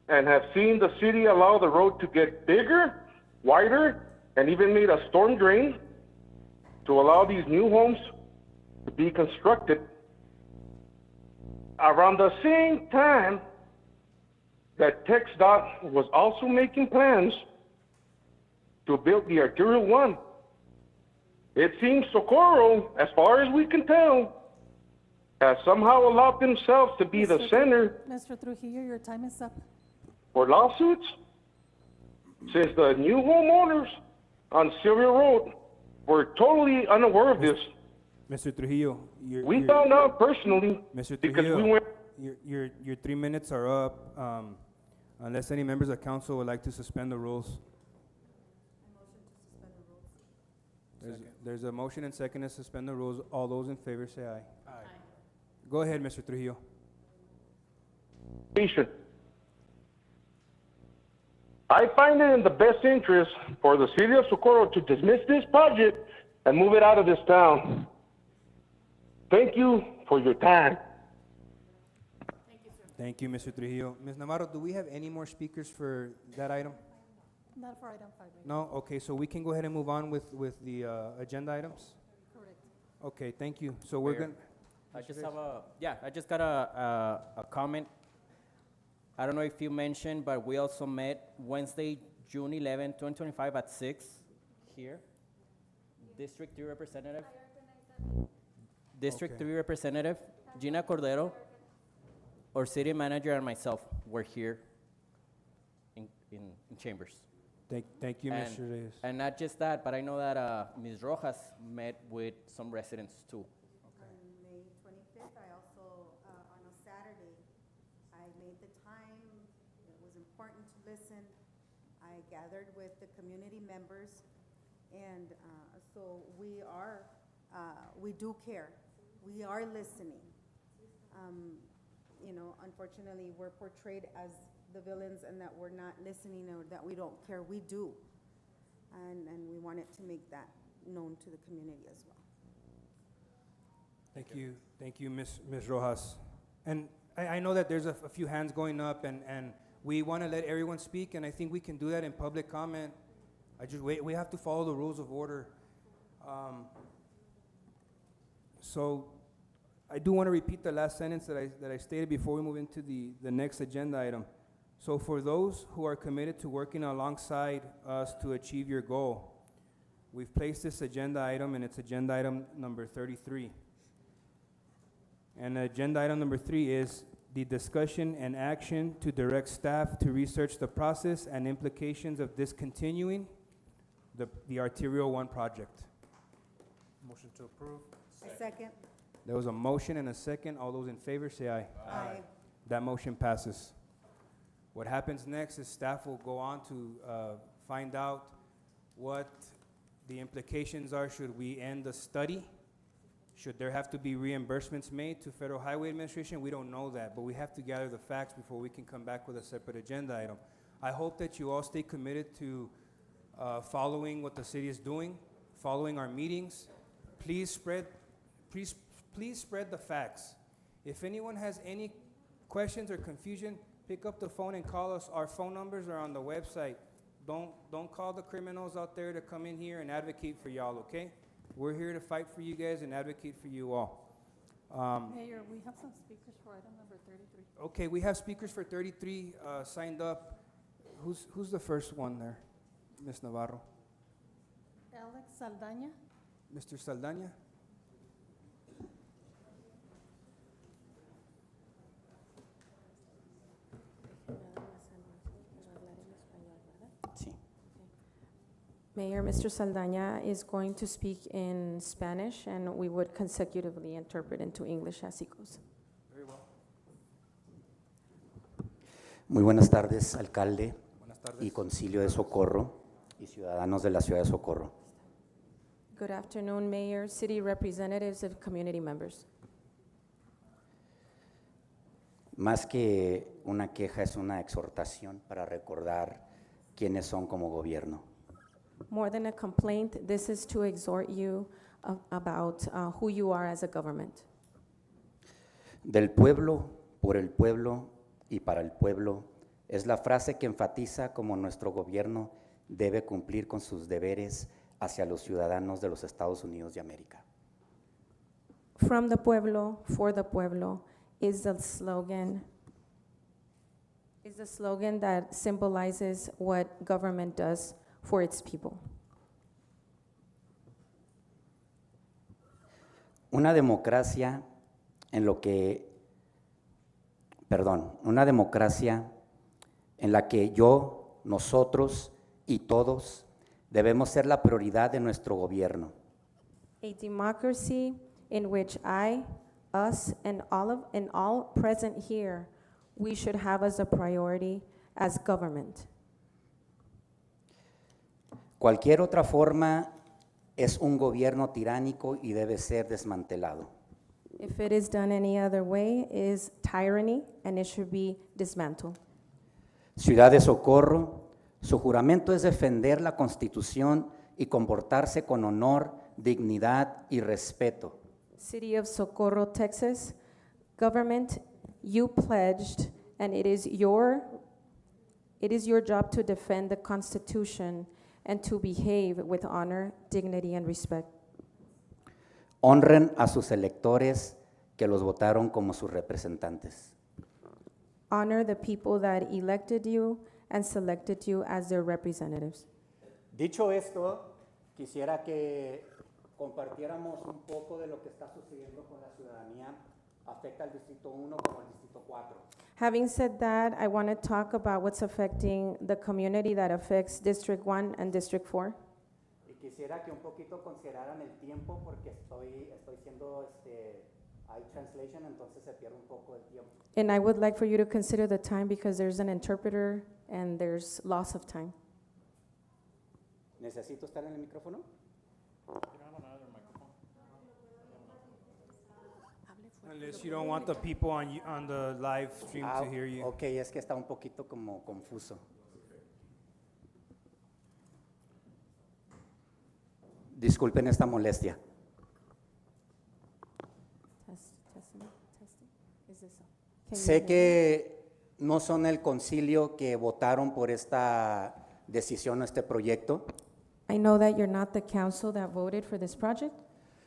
and have seen the city allow the road to get bigger, wider, and even made a storm drain to allow these new homes to be constructed. Around the same time that TxDOT was also making plans to build the Arterial 1. It seems Socorro, as far as we can tell, has somehow allowed themselves to be the center Mr. Trujillo, your time is up. for lawsuits, since the new homeowners on Sylvia Road were totally unaware of this. Mr. Trujillo, We found out personally Mr. because we Trujillo, went. your 3 minutes are up. Unless any members of council would like to suspend the rules. There's a motion and second to suspend the rules. All those in favor say aye. Aye. Go ahead, Mr. Trujillo. I find it in the best interest for the city of Socorro to dismiss this project and move it out of this town. Thank you for your time. Thank you, Mr. Trujillo. Ms. Navarro, do we have any more speakers for that item? Not for item 5, Mayor. No? Okay, so we can go ahead and move on with the agenda items? Correct. Okay, thank you. So we're Mayor, going I just got a comment. I don't know if you mentioned, but we also met Wednesday, June 11, 2025 at 6 here. District 3 Representative. District Okay. 3 Representative Gina Cordero, our city manager, and myself were here in chambers. Thank you, And- Mr. Reyes. And not just that, but I know that Ms. Rojas met with some residents too. On May 25th, I also, on a Saturday, I made the time. It was important to listen. I gathered with the community members, and so we do care. We are listening. You know, unfortunately, we're portrayed as the villains and that we're not listening or that we don't care. We do. And we wanted to make that known to the community as well. Thank you, Ms. Rojas. And I know that there's a few hands going up, and we want to let everyone speak, and I think we can do that in public comment. We have to follow the rules of order. So I do want to repeat the last sentence that I stated before we move into the next agenda item. So for those who are committed to working alongside us to achieve your goal, we've placed this agenda item, and it's agenda item number 33. And agenda item number 3 is the discussion and action to direct staff to research the process and implications of discontinuing the Arterial 1 project. Motion to approve. A second? There was a motion and a second. All those in favor say aye. Aye. That motion passes. What happens next is staff will go on to find out what the implications are should we end the study. Should there have to be reimbursements made to Federal Highway Administration? We don't know that, but we have to gather the facts before we can come back with a separate agenda item. I hope that you all stay committed to following what the city is doing, following our meetings. Please spread the facts. If anyone has any questions or confusion, pick up the phone and call us. Our phone numbers are on the website. Don't call the criminals out there to come in here and advocate for y'all, okay? We're here to fight for you guys and advocate for you all. Mayor, we have some speakers for item number 33. Okay, we have speakers for 33 signed up. Who's the first one there? Ms. Navarro. Alex Saldaña. Mr. Saldaña? Sí. Mayor, Mr. Saldaña is going to speak in Spanish, and we would consecutively interpret into English as he goes. Very well. Muy buenas tardes, alcalde Buenas tardes. y concilio de Socorro y ciudadanos de la ciudad de Socorro. Good afternoon, Mayor, city representatives, and community members. Más que una queja, es una exhortación para recordar quiénes son como gobierno. More than a complaint, this is to exhort you about who you are as a government. Del pueblo, por el pueblo y para el pueblo es la frase que enfatiza cómo nuestro gobierno debe cumplir con sus deberes hacia los ciudadanos de los Estados Unidos de América. From the pueblo, for the pueblo is the slogan that symbolizes what government does for its people. Una democracia en la que yo, nosotros y todos Debemos ser la prioridad de nuestro gobierno. A democracy in which I, us, and all present here, we should have as a priority as government. Cualquier otra forma es un gobierno tiránico y debe ser desmantelado. If it is done any other way, it is tyranny and it should be dismantled. Ciudad de Socorro, su juramento es defender la Constitución y comportarse con honor, dignidad y respeto. City of Socorro, Texas, government, you pledged, and it is your job to defend the Constitution and to behave with honor, dignity, and respect. Honren a sus electores que los votaron como sus representantes. Honor the people that elected you and selected you as their representatives. Dicho esto, quisiera que compartiéramos un poco de lo que está sucediendo con la ciudadanía, afecta al Distrito 1 como al Distrito 4. Having said that, I want to talk about what's affecting the community that affects District 1 and District 4. Y quisiera que un poquito consideraran el tiempo porque estoy siendo, hay translation, entonces se pierde un poco el tiempo. And I would like for you to consider the time because there's an interpreter and there's loss of time. ¿Necesito estar en el micrófono? Unless you don't want the people on the live stream to hear you. Ok, es que está un poquito como confuso. Disculpen esta molestia. Testing. Is this on? Can you Sé hear me? que no son el concilio que votaron por esta decisión o este proyecto, I know that you're not the council that voted for this project,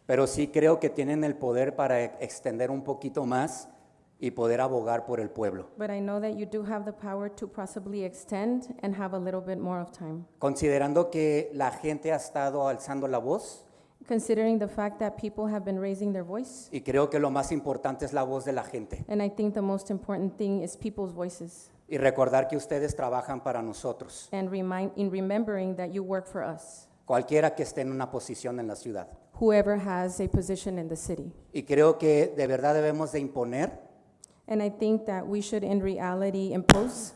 pero sí creo que tienen el poder para extender un poquito más y poder abogar por el pueblo. but I know that you do have the power to possibly extend and have a little bit more of time. Considerando que la gente ha estado alzando la voz, Considering the fact that people have been raising their voice, y creo que lo más importante es la voz de la gente. and I think the most important thing is people's voices, Y recordar que ustedes trabajan para nosotros, and remembering that you work for us, cualquiera que esté en una posición en la ciudad. whoever has a position in the city. Y creo que de verdad debemos de imponer And I think that we should in reality impose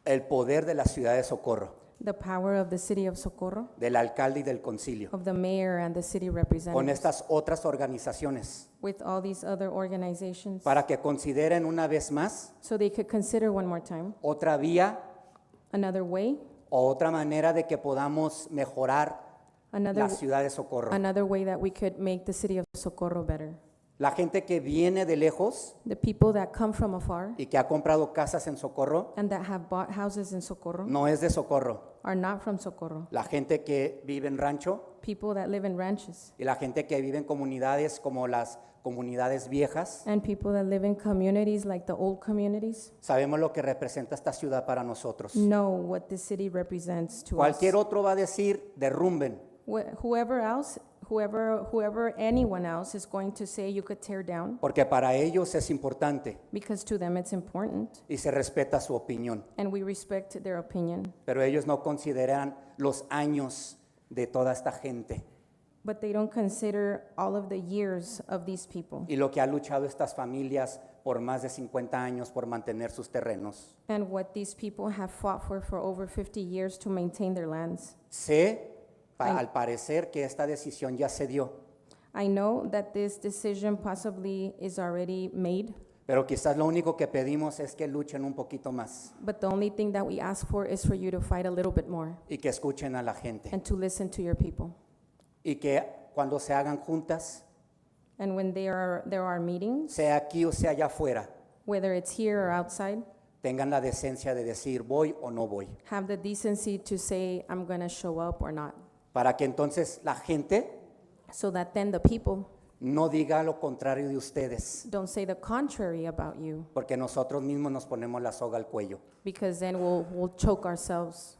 el poder de la ciudad de Socorro, the power of the city of Socorro, del alcalde y del concilio, of the mayor and the city con representatives, estas otras organizaciones, with all these other organizations, para que consideren una vez más so they could consider one more time otra vía another way, o otra manera de que podamos mejorar another, la ciudad de Socorro. another way that we could make the city of Socorro better. La gente que viene de lejos The people that come from afar y que ha comprado casas en Socorro and that have bought houses in Socorro no es de Socorro. are not from Socorro. La gente que vive en rancho People that live in ranches y la gente que vive en comunidades como las comunidades viejas, and people that live in communities like the old communities sabemos lo que representa esta ciudad para nosotros. know what the city represents to Cualquier us. otro va a decir derrumben, Whoever anyone else is going to say you could tear down, porque para ellos es importante because to them it's important y se respeta su opinión, and we respect their opinion, pero ellos no consideran los años de toda esta gente but they don't consider all of the years of these people y lo que ha luchado estas familias por más de 50 años por mantener sus terrenos. and what these people have fought for over 50 years to maintain their lands. Sé, al parecer, que esta decisión ya se dio, I know that this decision possibly is already made, pero quizás lo único que pedimos es que luchen un poquito más but the only thing that we ask for is for you to fight a little bit more y que escuchen a la gente and to listen to your people. y que cuando se hagan juntas, And when there are meetings, sea aquí o sea allá afuera, whether it's here or outside, tengan la decencia de decir voy o no voy, have the decency to say, I'm going to show up or not, para que entonces la gente so that then the people no diga lo contrario de ustedes, don't say the contrary about you, porque nosotros mismos nos ponemos la soga al cuello. because then we'll choke ourselves.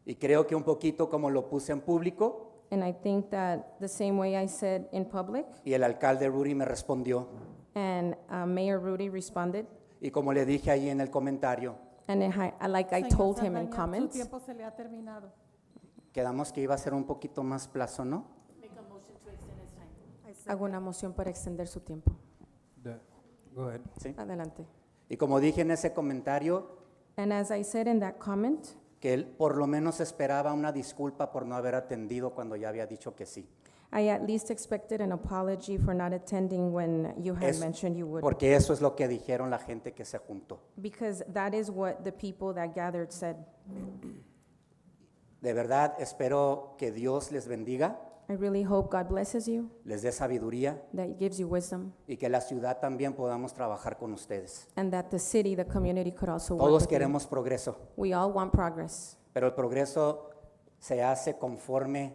Y creo que un poquito como lo puse en público And I think that the same way I said in public, y el alcalde Rudy me respondió, and Mayor Rudy responded, y como le dije ahí en el comentario, and like I Señor told him in Saldaña, comments, Su tiempo se le ha terminado. Quedamos que iba a ser un poquito más plazo, ¿no? Hago una moción para extender su tiempo. Go ahead. Sí. Adelante. Y como dije en ese comentario, And as I said in that comment, que él por lo menos esperaba una disculpa por no haber atendido cuando ya había dicho que sí. I at least expected an apology for not attending when you had Es- mentioned you would. Porque eso es lo que dijeron la gente que se juntó. Because that is what the people that gathered said. De verdad, espero que Dios les bendiga, I really hope God blesses you, les dé sabiduría that He gives you wisdom, y que la ciudad también podamos trabajar con ustedes. and that the city, the community could also work Todos with you. queremos progreso, We all want progress, pero el progreso se hace conforme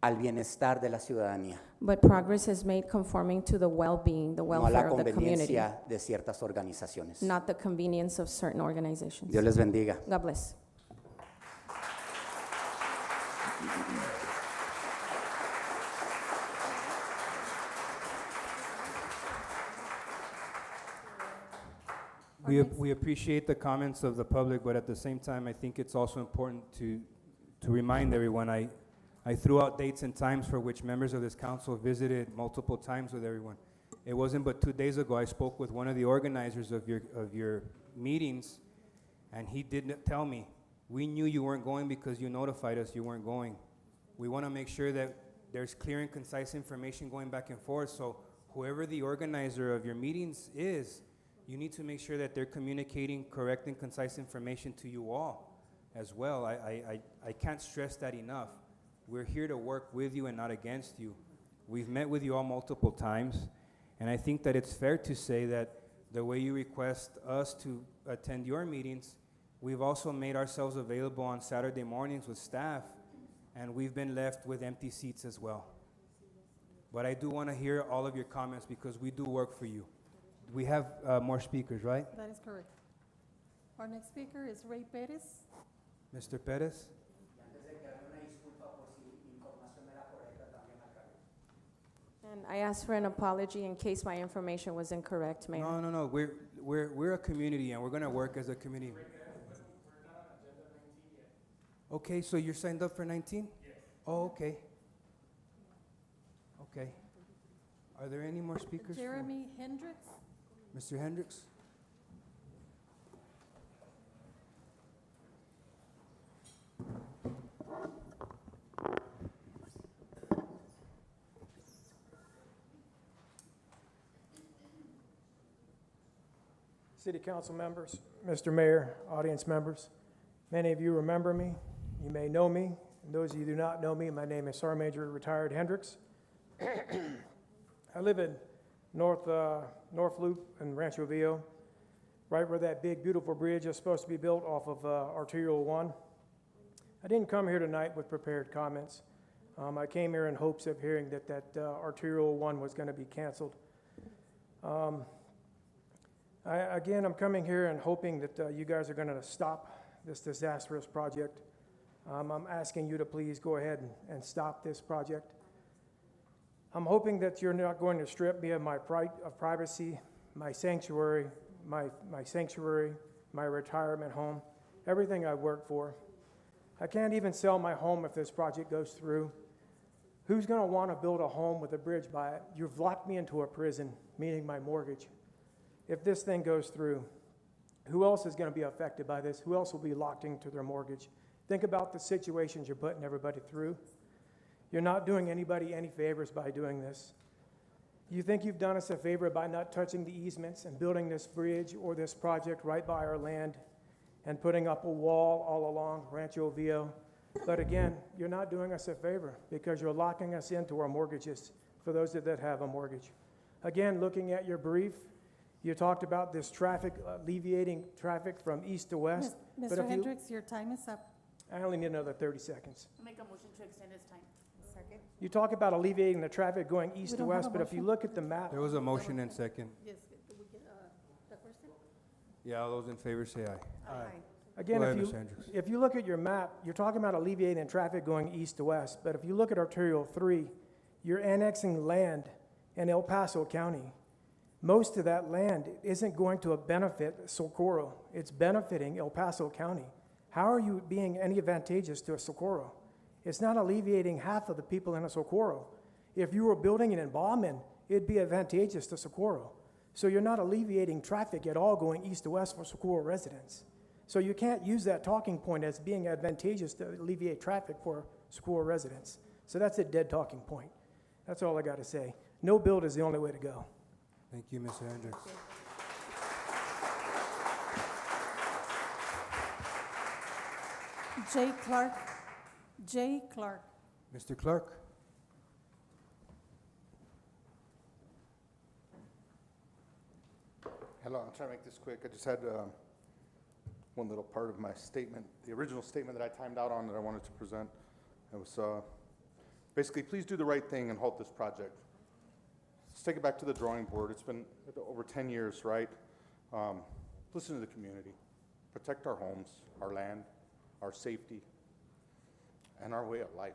al bienestar de la ciudadanía, but progress is made conforming to the well-being, the no a welfare la of the community, conveniencia de ciertas organizaciones. not the convenience of certain organizations. Dios les bendiga. God bless. We appreciate the comments of the public, but at the same time, I think it's also important to remind everyone, I threw out dates and times for which members of this council visited multiple times with everyone. It wasn't but 2 days ago, I spoke with one of the organizers of your meetings, and he didn't tell me, we knew you weren't going because you notified us you weren't going. We want to make sure that there's clear and concise information going back and forth, so whoever the organizer of your meetings is, you need to make sure that they're communicating correct and concise information to you all as well. I can't stress that enough. We're here to work with you and not against you. We've met with you all multiple times, and I think that it's fair to say that the way you request us to attend your meetings, we've also made ourselves available on Saturday mornings with staff, and we've been left with empty seats as well. But I do want to hear all of your comments because we do work for you. We have more speakers, right? That is correct. Our next speaker is Ray Perez. Mr. Perez? And I ask for an apology in case my information was incorrect, Mayor. No. We're a community, and we're going to work as a community. Okay, so you're signed up for 19? Yes. Oh, okay. Okay. Are there any more speakers? Jeremy Hendricks. Mr. Hendricks? City Council members, Mr. Mayor, audience members, many of you remember me. You may know me. And those of you who do not know me, my name is Sergeant Major Retired Hendricks. I live in North Loop in Rancho Villa, right where that big, beautiful bridge is supposed to be built off of Arterial 1. I didn't come here tonight with prepared comments. I came here in hopes of hearing that Arterial 1 was going to be canceled. I'm coming here and hoping that you guys are going to stop this disastrous project. I'm asking you to please go ahead and stop this project. I'm hoping that you're not going to strip me of my privacy, my sanctuary, my retirement home, everything I worked for. I can't even sell my home if this project goes through. Who's going to want to build a home with a bridge by it? You've locked me into a prison, meaning my mortgage. If this thing goes through, who else is going to be affected by this? Who else will be locked into their mortgage? Think about the situations you're putting everybody through. You're not doing anybody any favors by doing this. You think you've done us a favor by not touching the easements and building this bridge or this project right by our land and putting up a wall all along Rancho Villa. But again, you're not doing us a favor because you're locking us into our mortgages for those that have a mortgage. Again, looking at your brief, you talked about this traffic, alleviating traffic from east to west. But Mr. Hendricks, your time is up. I only need another 30 seconds. Make a motion to extend his time. Second. You talk about alleviating the traffic going east We to don't have west, a but if you motion. look at the map, There was a motion and second. Yes, did we get the question? Yeah, all those in favor say aye. Aye. again, Go ahead, if Ms. you, Hendricks. if you look at your map, you're talking about alleviating traffic going east to west, but if you look at Arterial 3, you're annexing land in El Paso County. Most of that land isn't going to benefit Socorro. It's benefiting El Paso County. How are you being any advantageous to Socorro? It's not alleviating half of the people in Socorro. If you were building it in Bauman, it'd be advantageous to Socorro. So you're not alleviating traffic at all going east to west for Socorro residents. So you can't use that talking point as being advantageous to alleviate traffic for Socorro residents. So that's a dead talking point. That's all I got to say. No build is the only way to go. Thank you, Mr. Hendricks. Jay Clark. Jay Clark. Mr. Clark? Hello, I'm trying to make this quick. I just had one little part of my statement, the original statement that I timed out on that I wanted to present. It was basically, please do the right thing and halt this project. Let's take it back to the drawing board. It's been over 10 years, right? Listen to the community. Protect our homes, our land, our safety, and our way of life.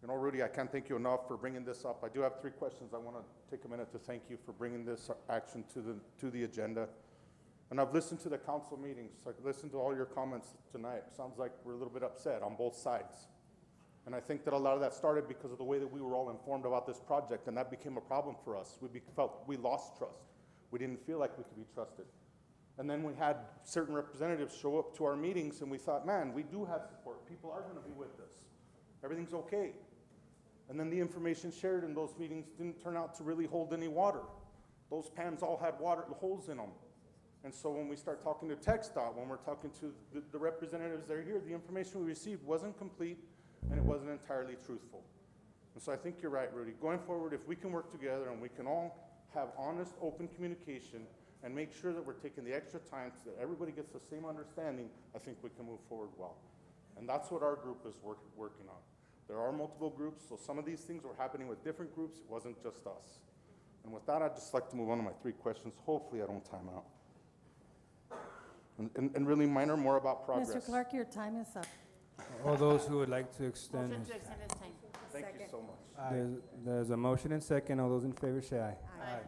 You know, Rudy, I can't thank you enough for bringing this up. I do have 3 questions. I want to take a minute to thank you for bringing this action to the agenda. And I've listened to the council meetings. I've listened to all your comments tonight. Sounds like we're a little bit upset on both sides. And I think that a lot of that started because of the way that we were all informed about this project, and that became a problem for us. Felt we lost trust. We didn't feel like we could be trusted. And then we had certain representatives show up to our meetings, and we thought, man, we do have support. People are going to be with us. Everything's okay. And then the information shared in those meetings didn't turn out to really hold any water. Those pans all had water holes in them. And so when we start talking to TxDOT, when we're talking to the representatives that are here, the information we received wasn't complete and it wasn't entirely truthful. And so I think you're right, Rudy. Going forward, if we can work together and we can all have honest, open communication and make sure that we're taking the extra time so that everybody gets the same understanding, I think we can move forward well. And that's what our group is working on. There are multiple groups, so some of these things were happening with different groups. It wasn't just us. And with that, I'd just like to move on to my 3 questions. Hopefully I don't time out. And really mine are more about progress. Mr. Clark, your time is up. All those who would like to extend. Motion to extend his time. Thank you so much. There's a motion and second. All those in favor say aye. Aye.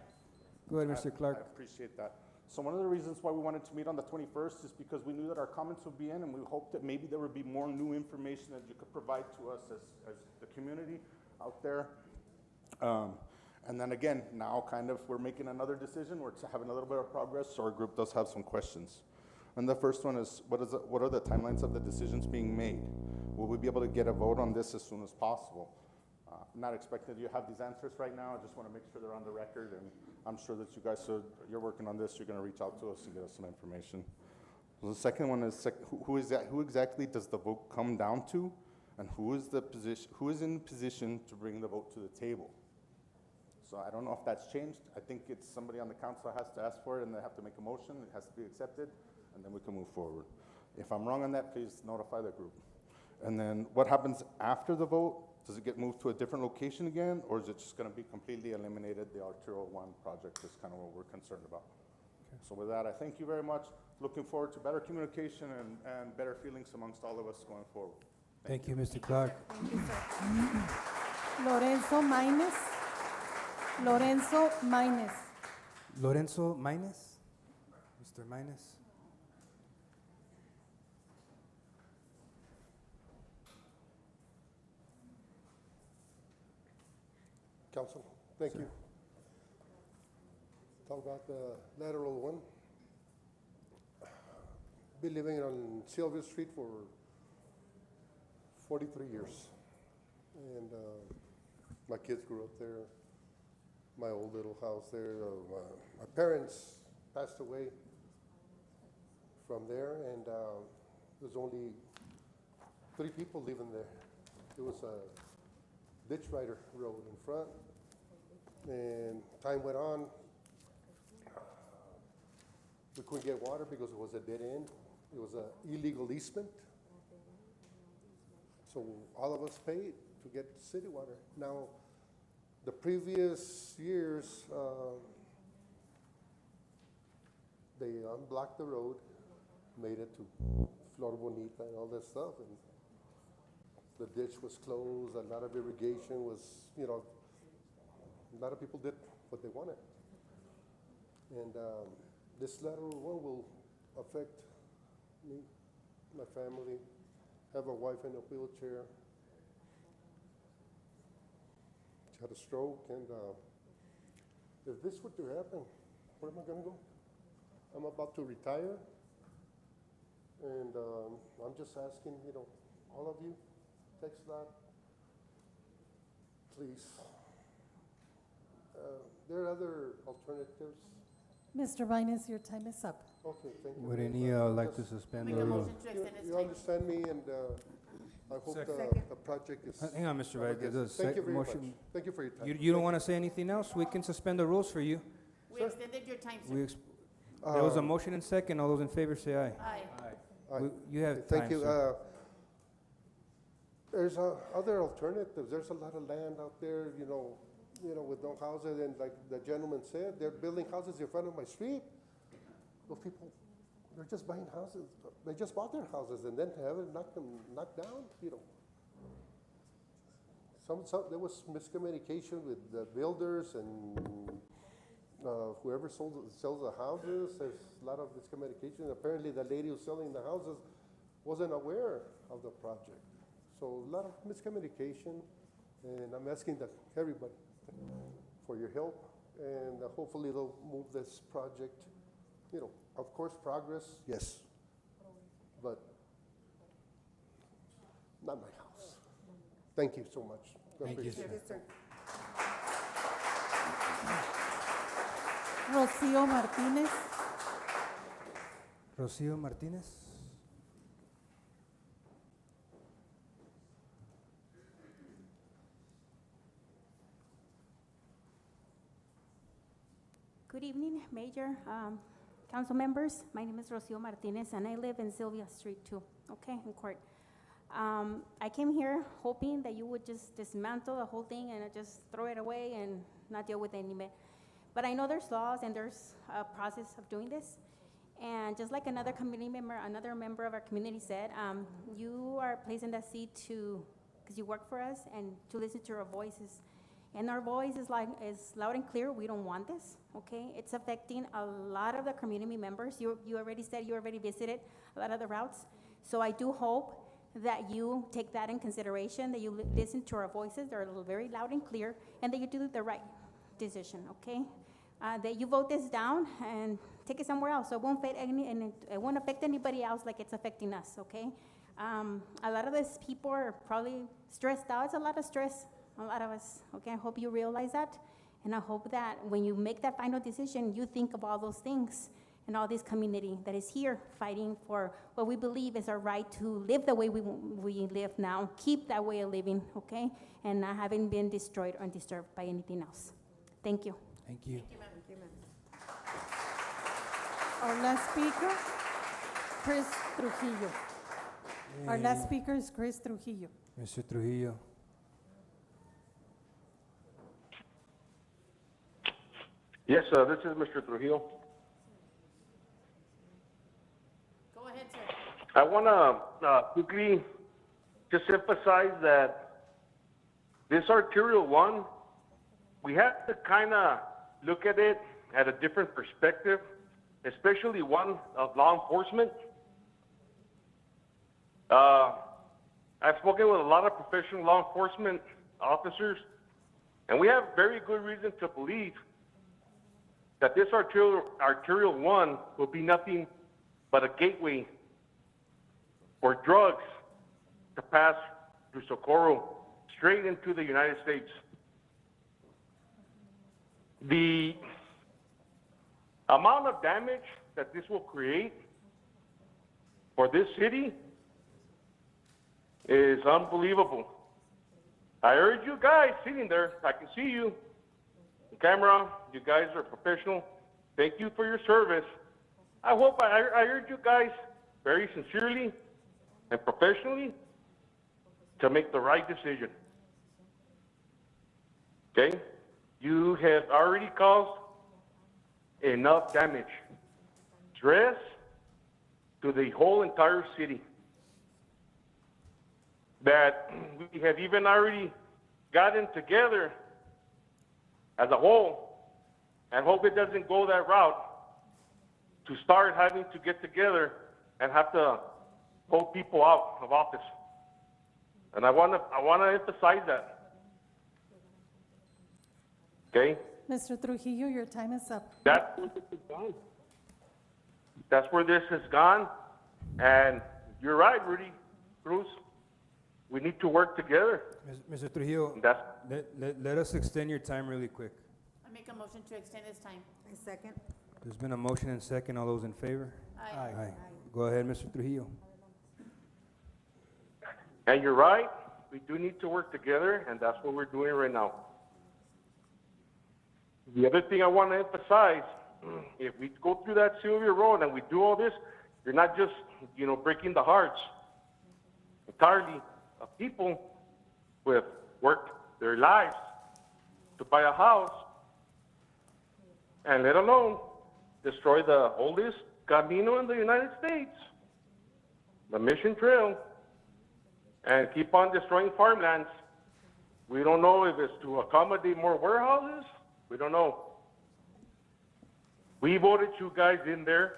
Go ahead, Mr. Clark. I appreciate that. So one of the reasons why we wanted to meet on the 21st is because we knew that our comments would be in, and we hoped that maybe there would be more new information that you could provide to us as the community out there. And then again, now kind of we're making another decision. We're having a little bit of progress, so our group does have some questions. And the first one is, what are the timelines of the decisions being made? Will we be able to get a vote on this as soon as possible? I'm not expecting you have these answers right now. I just want to make sure they're on the record, and I'm sure that you guys, you're working on this, you're going to reach out to us and get us some information. So the second one is, who exactly does the vote come down to, and who is in position to bring the vote to the table? So I don't know if that's changed. I think it's somebody on the council that has to ask for it, and they have to make a motion. It has to be accepted, and then we can move forward. If I'm wrong on that, please notify the group. And then what happens after the vote? Does it get moved to a different location again, or is it just going to be completely eliminated? The Arturo 1 project is kind of what we're concerned about. Okay. So with that, I thank you very much. Looking forward to better communication and better feelings amongst all of us going forward. Thank you, Mr. Clark. Thank you, sir. Lorenzo Maines. Lorenzo Maines. Lorenzo Maines? Mr. Maines? Council, thank you. Talk about the lateral one. Been living on Sylvia Street for 43 years. And my kids grew up there, my old little house there. My parents passed away from there, and there's only 3 people living there. It was a ditch rider road in front, and time went on. We couldn't get water because it was a dead end. It was an illegal easement. So all of us paid to get city water. Now, the previous years, they unblocked the road, made it to Flor Bonita and all that stuff, and the ditch was closed. A lot of irrigation was, a lot of people did what they wanted. And this lateral one will affect me, my family, have a wife in a wheelchair. She had a stroke, and if this were to happen, where am I gonna go? I'm about to retire, and I'm just asking, all of you, text that, please. There are other alternatives. Mr. Vines, your time is up. Okay, thank you. Would very any much. like to Just- suspend Make the a rules? motion to extend his You time. understand me, and I hope the project is. Hang on, Mr. Wright, there's a Thank you very much. motion. Thank you for your time. You don't want to say anything else? We can suspend the rules for you. We extended your time, sir. We ex- There was a motion and second. All those in favor say aye. Aye. Aye. You have Thank time, you. sir. There's other alternatives. There's a lot of land out there, with no houses, and like the gentleman said, they're building houses in front of my street. Those people, they're just buying houses. They just bought their houses, and then to have it knocked down, there was miscommunication with the builders and whoever sells the houses. There's a lot of miscommunication. Apparently, the lady who's selling the houses wasn't aware of the project. So a lot of miscommunication, and I'm asking everybody for your help, and hopefully they'll move this project. Of course, progress, yes, but not my house. Thank you so much. I Thank you, appreciate it. sir. Rocío Martínez. Rocío Martínez. Good evening, Mayor, council members. My name is Rocio Martinez, and I live in Sylvia Street too, okay, in Court. I came here hoping that you would just dismantle the whole thing and just throw it away and not deal with any. But I know there's laws and there's a process of doing this. And just like another member of our community said, you are placed in that seat because you work for us and to listen to our voices. And our voice is loud and clear. We don't want this, okay? It's affecting a lot of the community members. You already said you already visited a lot of the routes. So I do hope that you take that in consideration, that you listen to our voices. They're very loud and clear, and that you do the right decision, okay? That you vote this down and take it somewhere else, so it won't affect anybody else like it's affecting us, okay? A lot of these people are probably stressed out. It's a lot of stress. A lot of us, okay? I hope you realize that, and I hope that when you make that final decision, you think of all those things and all this community that is here fighting for what we believe is our right to live the way we live now, keep that way of living, okay? And not having been destroyed or disturbed by anything else. Thank you. Thank you. Thank you, ma'am. Thank you, ma'am. Our last speaker, Chris Trujillo. Our last speaker is Chris Trujillo. Mr. Trujillo. Yes, this is Mr. Trujillo. Go ahead, sir. I want to quickly just emphasize that this arterial one, we have to kind of look at it at a different perspective, especially one of law enforcement. I've spoken with a lot of professional law enforcement officers, and we have very good reason to believe that this arterial one will be nothing but a gateway for drugs to pass through Socorro straight into the United States. The amount of damage that this will create for this city is unbelievable. I urge you guys sitting there, I can see you, on camera, you guys are professional. Thank you for your service. I urge you guys very sincerely and professionally to make the right decision. Okay? You have already caused enough damage. Stress to the whole entire city. That we have even already gotten together as a whole, and hope it doesn't go that route to start having to get together and have to vote people out of office. And I want to emphasize that. Okay? Mr. Trujillo, your time is up. That's where this has gone. That's where this has gone. And you're right, Rudy Cruz. We need to work together. Mr. Trujillo, let us extend your time really quick. I make a motion to extend this time. I second. There's been a motion and second. All those in favor? Aye. Go ahead, Mr. Trujillo. And you're right. We do need to work together, and that's what we're doing right now. The other thing I want to emphasize, if we go through that Sylvia Road and we do all this, you're not just, breaking the hearts entirely of people who have worked their lives to buy a house, and let alone destroy the oldest Camino in the United States, the Mission Trail, and keep on destroying farmlands. We don't know if it's to accommodate more warehouses. We don't know. We voted you guys in there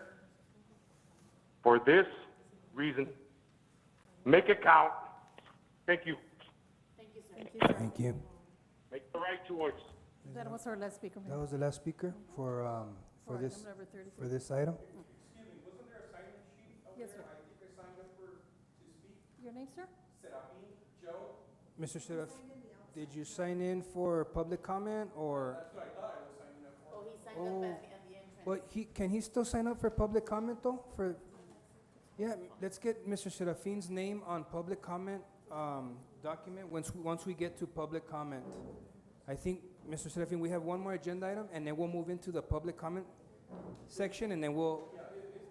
for this reason. Make it count. Thank you. Thank you, sir. Thank you, sir. Thank you. Make the right choice. That was our last speaker. That was the last speaker for For this item number 33. for this item. Excuse me, wasn't there a sign-in sheet up Yes, there? sir. I think I signed up to speak. Your name, sir? Serafin Joe. Mr. Seraf, did you sign in for public comment or? That's what I thought I was signing up for. Oh, he signed up at the entrance. Well, can he still sign up for public comment though? Yeah, let's get Mr. Serafin's name on public comment document once we get to public comment. I think, Mr. Serafin, we have one more agenda item, and then we'll move into the public comment section, and then we'll. Yeah,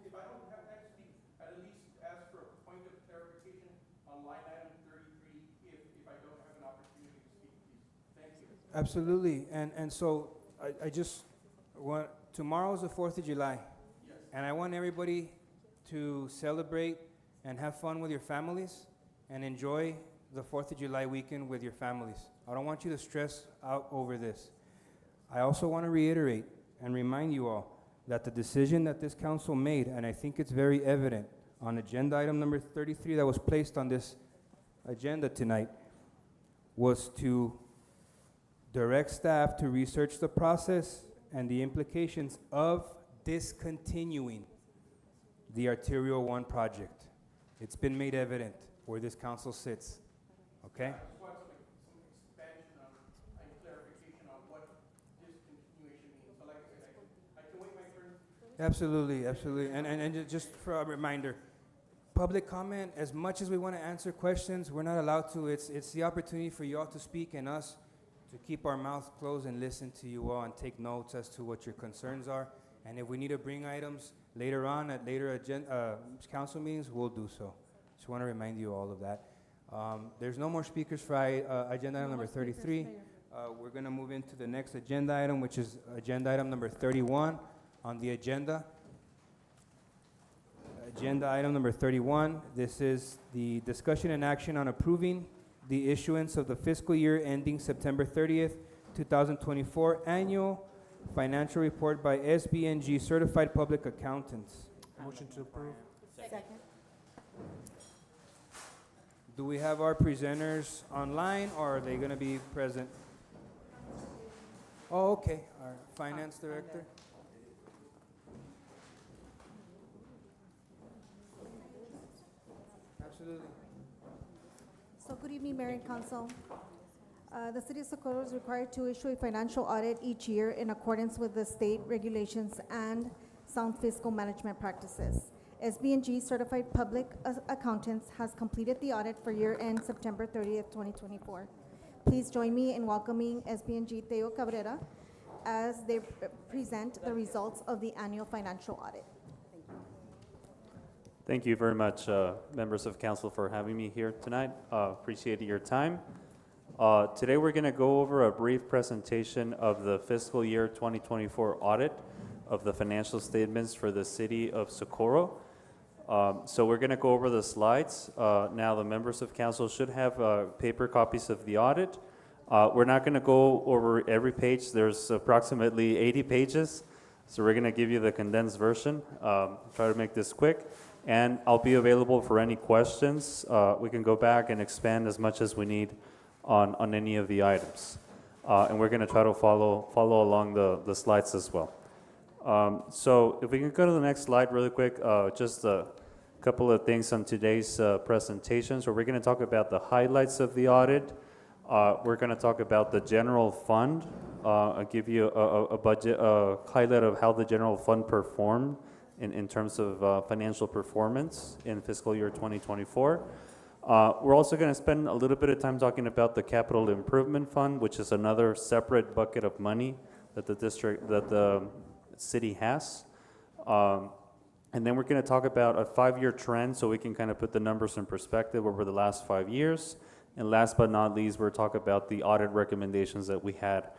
if I don't have to speak, I'd at least ask for a point of clarification on line item 33 if I don't have an opportunity to speak, please. Thank you. Absolutely, and so I just want, tomorrow's the 4th of July. Yes. And I want everybody to celebrate and have fun with your families and enjoy the 4th of July weekend with your families. I don't want you to stress out over this. I also want to reiterate and remind you all that the decision that this council made, and I think it's very evident on agenda item number 33 that was placed on this agenda tonight, was to direct staff to research the process and the implications of discontinuing the Arterial 1 project. It's been made evident where this council sits, okay? I just want some expansion on and clarification on what discontinuation means. So like I said, I can wait my turn. Absolutely, absolutely. And just for a reminder, public comment, as much as we want to answer questions, we're not allowed to. It's the opportunity for you all to speak and us to keep our mouth closed and listen to you all and take notes as to what your concerns are. And if we need to bring items later on at later council meetings, we'll do so. Just want to remind you all of that. There's no more speakers for agenda item number 33. We're going to move into the next agenda item, which is agenda item number 31 on the agenda. Agenda item number 31. This is the discussion and action on approving the issuance of the fiscal year ending September 30th, 2024 annual financial report by SBNG Certified Public Accountants. Motion to approve. Second. Do we have our presenters online, or are they going to be present? Oh, okay. Our finance director. Absolutely. So good evening, Mayor and Council. The City of Socorro is required to issue a financial audit each year in accordance with the state regulations and sound fiscal management practices. SBNG Certified Public Accountants has completed the audit for year end September 30th, 2024. Please join me in welcoming SBNG Theo Cabrera as they present the results of the annual financial audit. Thank you very much, members of council, for having me here tonight. Appreciate your time. Today we're going to go over a brief presentation of the fiscal year 2024 audit of the financial statements for the city of Socorro. So we're going to go over the slides. Now the members of council should have paper copies of the audit. We're not going to go over every page. There's approximately 80 pages. So we're going to give you the condensed version. Try to make this quick. And I'll be available for any questions. We can go back and expand as much as we need on any of the items. And we're going to try to follow along the slides as well. So if we can go to the next slide really quick, just a couple of things on today's presentation. So we're going to talk about the highlights of the audit. We're going to talk about the general fund. I'll give you a budget, a highlight of how the general fund performed in terms of financial performance in fiscal year 2024. We're also going to spend a little bit of time talking about the capital improvement fund, which is another separate bucket of money that the city has. And then we're going to talk about a 5-year trend so we can kind of put the numbers in perspective over the last 5 years. And last but not least, we'll talk about the audit recommendations that we had.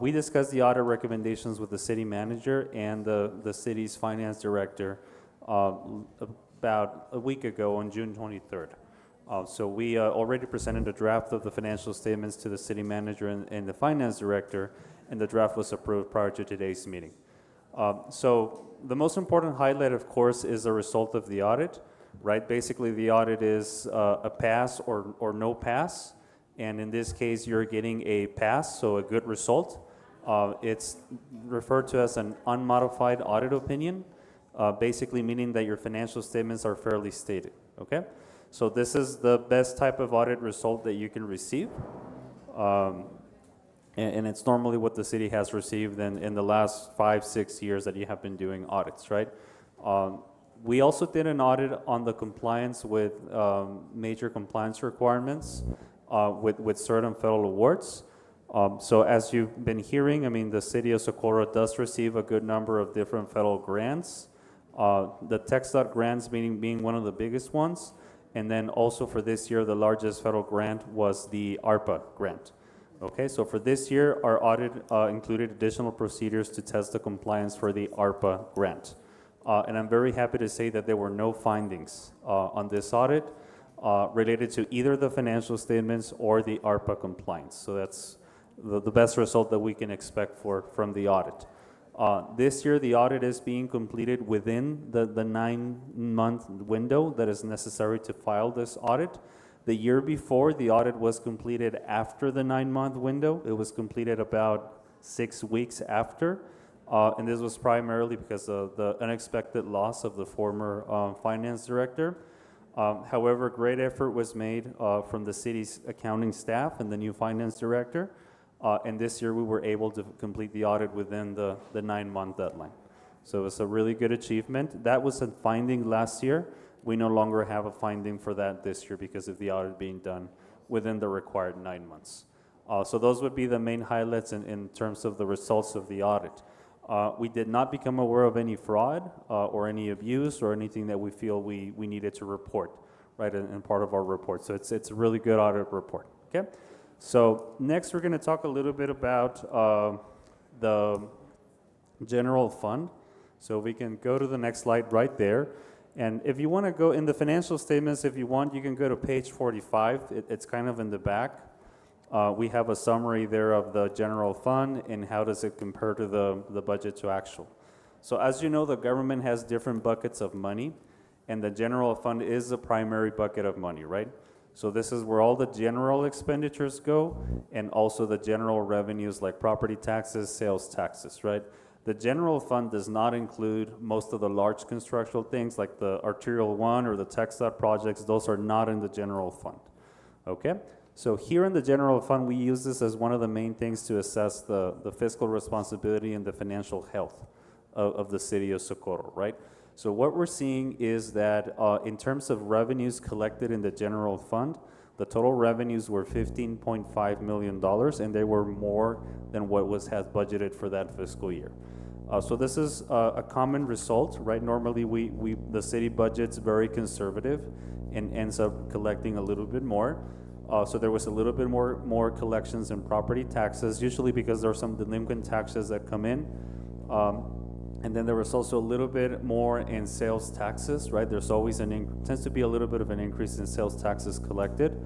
We discussed the audit recommendations with the city manager and the city's finance director about a week ago on June 23rd. So we already presented a draft of the financial statements to the city manager and the finance director, and the draft was approved prior to today's meeting. So the most important highlight, of course, is the result of the audit, right? Basically, the audit is a pass or no pass, and in this case, you're getting a pass, so a good result. It's referred to as an unmodified audit opinion, basically meaning that your financial statements are fairly stated, okay? So this is the best type of audit result that you can receive. And it's normally what the city has received in the last 5-6 years that you have been doing audits, right? We also did an audit on the compliance with major compliance requirements with certain federal awards. So as you've been hearing, I mean, the city of Socorro does receive a good number of different federal grants. The TxDOT grants being one of the biggest ones. And then also for this year, the largest federal grant was the ARPA grant. Okay, so for this year, our audit included additional procedures to test the compliance for the ARPA grant. And I'm very happy to say that there were no findings on this audit related to either the financial statements or the ARPA compliance. So that's the best result that we can expect from the audit. This year, the audit is being completed within the 9-month window that is necessary to file this audit. The year before, the audit was completed after the 9-month window. It was completed about 6 weeks after. And this was primarily because of the unexpected loss of the former finance director. However, great effort was made from the city's accounting staff and the new finance director. And this year we were able to complete the audit within the 9-month deadline. So it's a really good achievement. That was a finding last year. We no longer have a finding for that this year because of the audit being done within the required 9 months. So those would be the main highlights in terms of the results of the audit. We did not become aware of any fraud or any abuse or anything that we feel we needed to report, right, in part of our report. So it's a really good audit report, okay? So next we're gonna talk a little bit about the general fund. So we can go to the next slide right there. And if you wanna go in the financial statements, if you want, you can go to page 45. It's kind of in the back. We have a summary there of the general fund and how does it compare to the budget to actual. So as you know, the government has different buckets of money, and the general fund is the primary bucket of money, right? So this is where all the general expenditures go, and also the general revenues like property taxes, sales taxes, right? The general fund does not include most of the large constructional things like the Arterial 1 or the TxDOT projects. Those are not in the general fund, okay? So here in the general fund, we use this as one of the main things to assess the fiscal responsibility and the financial health of the city of Socorro, right? So what we're seeing is that in terms of revenues collected in the general fund, the total revenues were $15.5 million, and they were more than what had budgeted for that fiscal year. So this is a common result, right? Normally, the city budget's very conservative and ends up collecting a little bit more. So there was a little bit more collections in property taxes, usually because there are some delinquent taxes that come in. And then there was also a little bit more in sales taxes, right? There's always tends to be a little bit of an increase in sales taxes collected.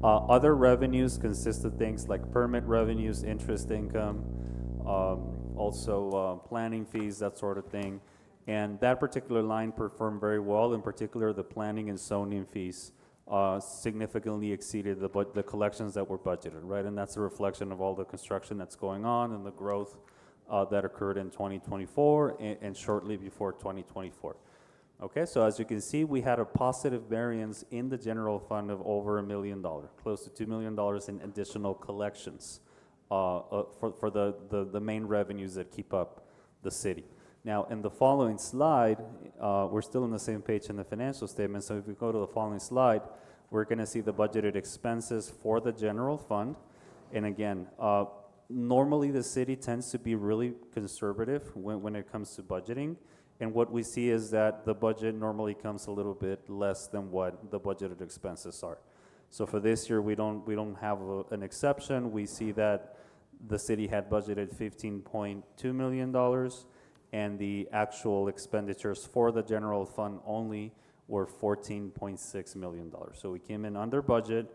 Other revenues consist of things like permit revenues, interest income, also planning fees, that sort of thing. And that particular line performed very well. In particular, the planning and zoning fees significantly exceeded the collections that were budgeted, right? And that's a reflection of all the construction that's going on and the growth that occurred in 2024 and shortly before 2024. Okay, so as you can see, we had a positive variance in the general fund of over $1 million, close to $2 million in additional collections for the main revenues that keep up the city. Now, in the following slide, we're still on the same page in the financial statement, so if we go to the following slide, we're going to see the budgeted expenses for the general fund. And again, normally the city tends to be really conservative when it comes to budgeting. And what we see is that the budget normally comes a little bit less than what the budgeted expenses are. So for this year, we don't have an exception. We see that the city had budgeted $15.2 million, and the actual expenditures for the general fund only were $14.6 million. So we came in under budget,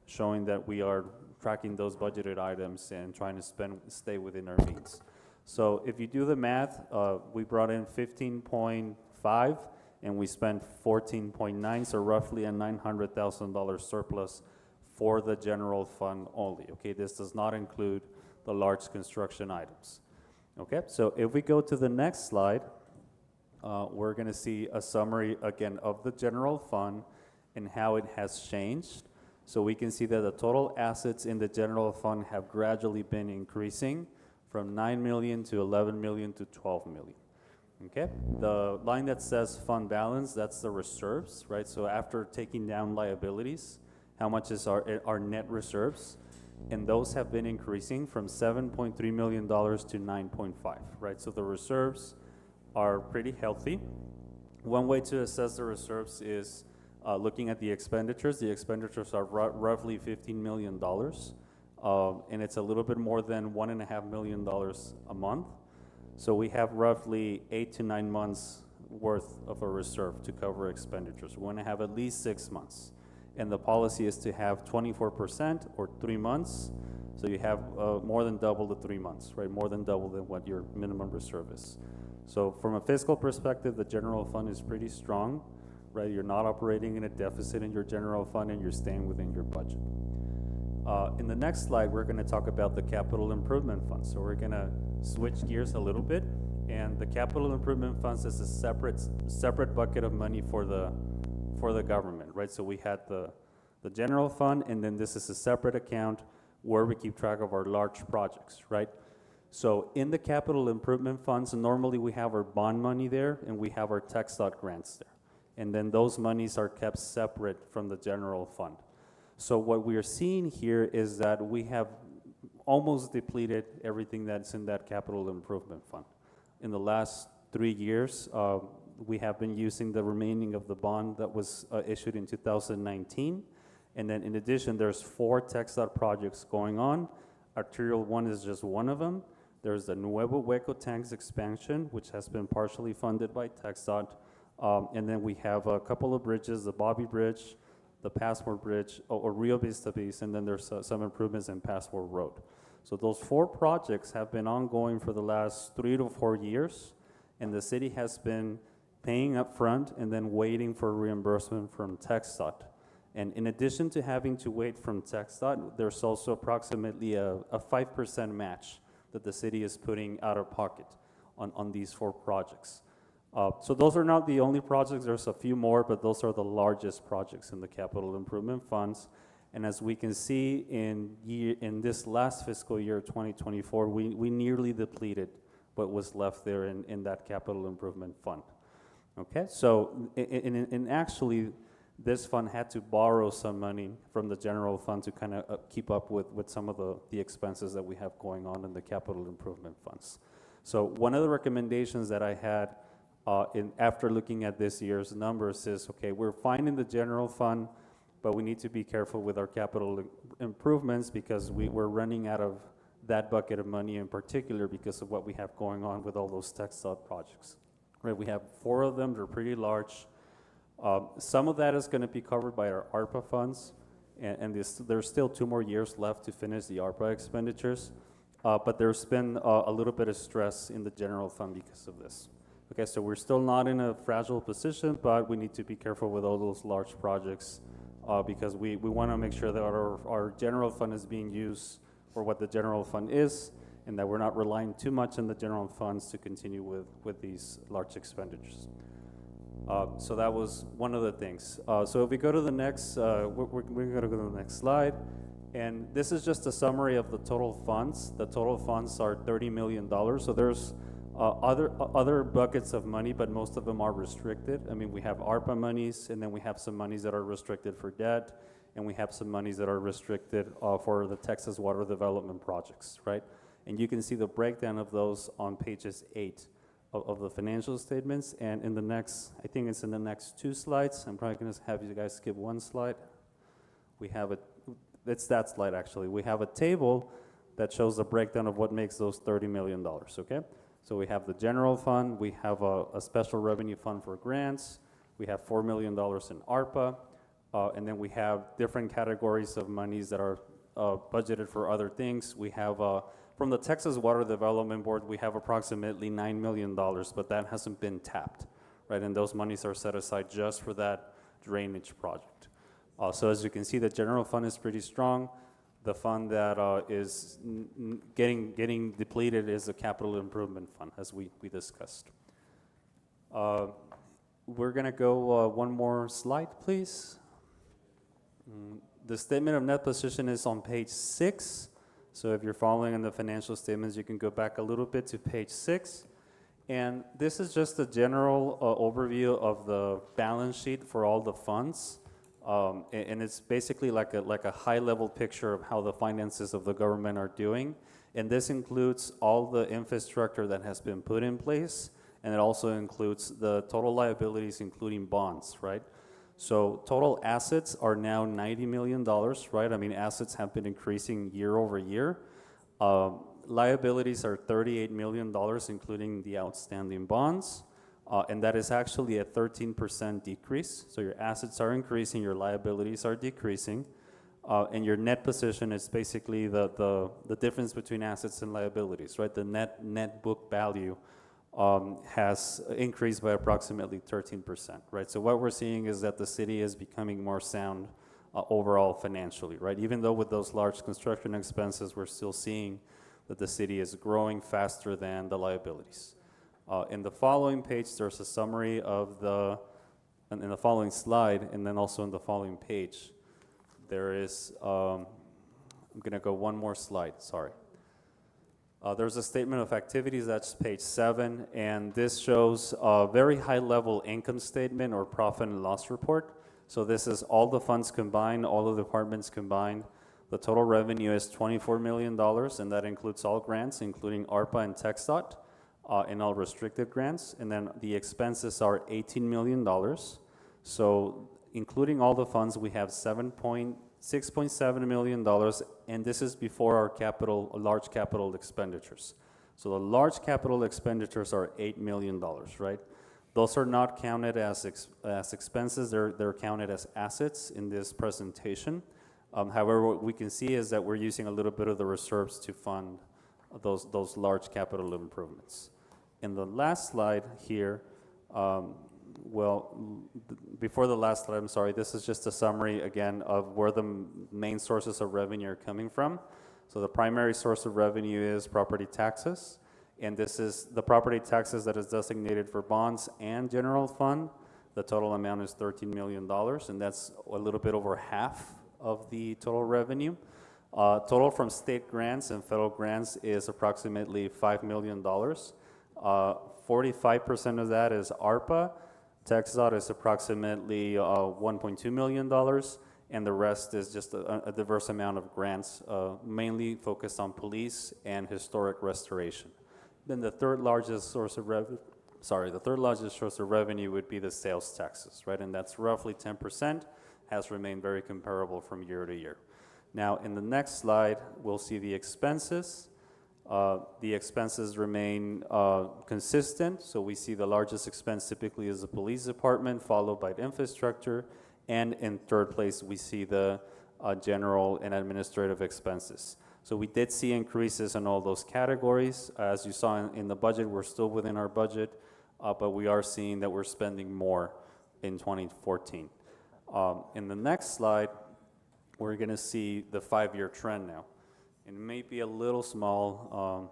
showing that we are tracking those budgeted items and trying to stay within our means. So if you do the math, we brought in 15.5 and we spent 14.9, so roughly a $900,000 surplus for the general fund only. Okay, this does not include the large construction items. Okay, so if we go to the next slide, we're going to see a summary again of the general fund and how it has changed. So we can see that the total assets in the general fund have gradually been increasing from 9 million to 11 million to 12 million. Okay, the line that says fund balance, that's the reserves, right? So after taking down liabilities, how much is our net reserves? And those have been increasing from $7.3 million to 9.5, right? So the reserves are pretty healthy. One way to assess the reserves is looking at the expenditures. The expenditures are roughly $15 million. And it's a little bit more than $1.5 million a month. So we have roughly 8 to 9 months worth of a reserve to cover expenditures. We want to have at least 6 months. And the policy is to have 24% or 3 months. So you have more than double the 3 months, right? More than double than what your minimum reserve is. So from a fiscal perspective, the general fund is pretty strong, right? You're not operating in a deficit in your general fund and you're staying within your budget. In the next slide, we're going to talk about the capital improvement fund. So we're going to switch gears a little bit. And the capital improvement funds is a separate bucket of money for the government, right? So we had the general fund, and then this is a separate account where we keep track of our large projects, right? So in the capital improvement funds, normally we have our bond money there, and we have our TxDOT grants there. And then those monies are kept separate from the general fund. So what we are seeing here is that we have almost depleted everything that's in that capital improvement fund. In the last 3 years, we have been using the remaining of the bond that was issued in 2019. And then in addition, there's 4 TxDOT projects going on. Arterial 1 is just one of them. There's the Nuevo Hueco tanks expansion, which has been partially funded by TxDOT. And then we have a couple of bridges, the Bobby Bridge, the Passport Bridge, or Rio Vista Beach, and then there's some improvements in Passport Road. So those 4 projects have been ongoing for the last 3 to 4 years, and the city has been paying up front and then waiting for reimbursement from TxDOT. And in addition to having to wait from TxDOT, there's also approximately a 5% match that the city is putting out of pocket on these 4 projects. So those are not the only projects. There's a few more, but those are the largest projects in the capital improvement funds. And as we can see in this last fiscal year, 2024, we nearly depleted what was left there in that capital improvement fund. Okay, so and actually, this fund had to borrow some money from the general fund to kind of keep up with some of the expenses that we have going on in the capital improvement funds. So one of the recommendations that I had after looking at this year's numbers is, okay, we're fine in the general fund, but we need to be careful with our capital improvements because we're running out of that bucket of money in particular because of what we have going on with all those TxDOT projects. Right, we have 4 of them, they're pretty large. Some of that is going to be covered by our ARPA funds, and there's still 2 more years left to finish the ARPA expenditures, but there's been a little bit of stress in the general fund because of this. Okay, so we're still not in a fragile position, but we need to be careful with all those large projects because we want to make sure that our general fund is being used for what the general fund is, and that we're not relying too much on the general funds to continue with these large expenditures. So that was one of the things. So if we go to the next, we're going to go to the next slide. And this is just a summary of the total funds. The total funds are $30 million. So there's other buckets of money, but most of them are restricted. I mean, we have ARPA monies, and then we have some monies that are restricted for debt, and we have some monies that are restricted for the Texas water development projects, right? And you can see the breakdown of those on pages 8 of the financial statements. And in the next, I think it's in the next 2 slides. I'm probably going to have you guys skip 1 slide. We have it's that slide actually. We have a table that shows the breakdown of what makes those $30 million, okay? So we have the general fund, we have a special revenue fund for grants, we have $4 million in ARPA, and then we have different categories of monies that are budgeted for other things. We have, from the Texas Water Development Board, we have approximately $9 million, but that hasn't been tapped, right? And those monies are set aside just for that drainage project. So as you can see, the general fund is pretty strong. The fund that is getting depleted is the capital improvement fund, as we discussed. We're gonna go 1 more slide, please. The statement of net position is on page 6. So if you're following in the financial statements, you can go back a little bit to page 6. And this is just a general overview of the balance sheet for all the funds. And it's basically like a high-level picture of how the finances of the government are doing. And this includes all the infrastructure that has been put in place, and it also includes the total liabilities, including bonds, right? So total assets are now $90 million, right? I mean, assets have been increasing year over year. Liabilities are $38 million, including the outstanding bonds. And that is actually a 13% decrease. So your assets are increasing, your liabilities are decreasing, and your net position is basically the difference between assets and liabilities, right? The net book value has increased by approximately 13%, right? So what we're seeing is that the city is becoming more sound overall financially, right? Even though with those large construction expenses, we're still seeing that the city is growing faster than the liabilities. In the following page, there's a summary of in the following slide, and then also in the following page, there is, I'm gonna go 1 more slide, sorry. There's a statement of activities, that's page 7, and this shows a very high-level income statement or profit and loss report. So this is all the funds combined, all the departments combined. The total revenue is $24 million, and that includes all grants, including ARPA and TxDOT. And all restricted grants, and then the expenses are $18 million. So including all the funds, we have $6.7 million, and this is before our large capital expenditures. So the large capital expenditures are $8 million, right? Those are not counted as expenses, they're counted as assets in this presentation. However, what we can see is that we're using a little bit of the reserves to fund those large capital improvements. In the last slide here, before the last slide, I'm sorry, this is just a summary again of where the main sources of revenue are coming from. So the primary source of revenue is property taxes, and this is the property taxes that is designated for bonds and general fund. The total amount is $13 million, and that's a little bit over half of the total revenue. Total from state grants and federal grants is approximately $5 million. 45% of that is ARPA. TxDOT is approximately $1.2 million, and the rest is just a diverse amount of grants, mainly focused on police and historic restoration. Then the third largest source of revenue would be the sales taxes, right? And that's roughly 10%, has remained very comparable from year to year. Now, in the next slide, we'll see the expenses. The expenses remain consistent, so we see the largest expense typically is the police department, followed by the infrastructure, and in third place, we see the general and administrative expenses. So we did see increases in all those categories. As you saw in the budget, we're still within our budget. but we are seeing that we're spending more in 2014. In the next slide, we're going to see the 5-year trend now. It may be a little small.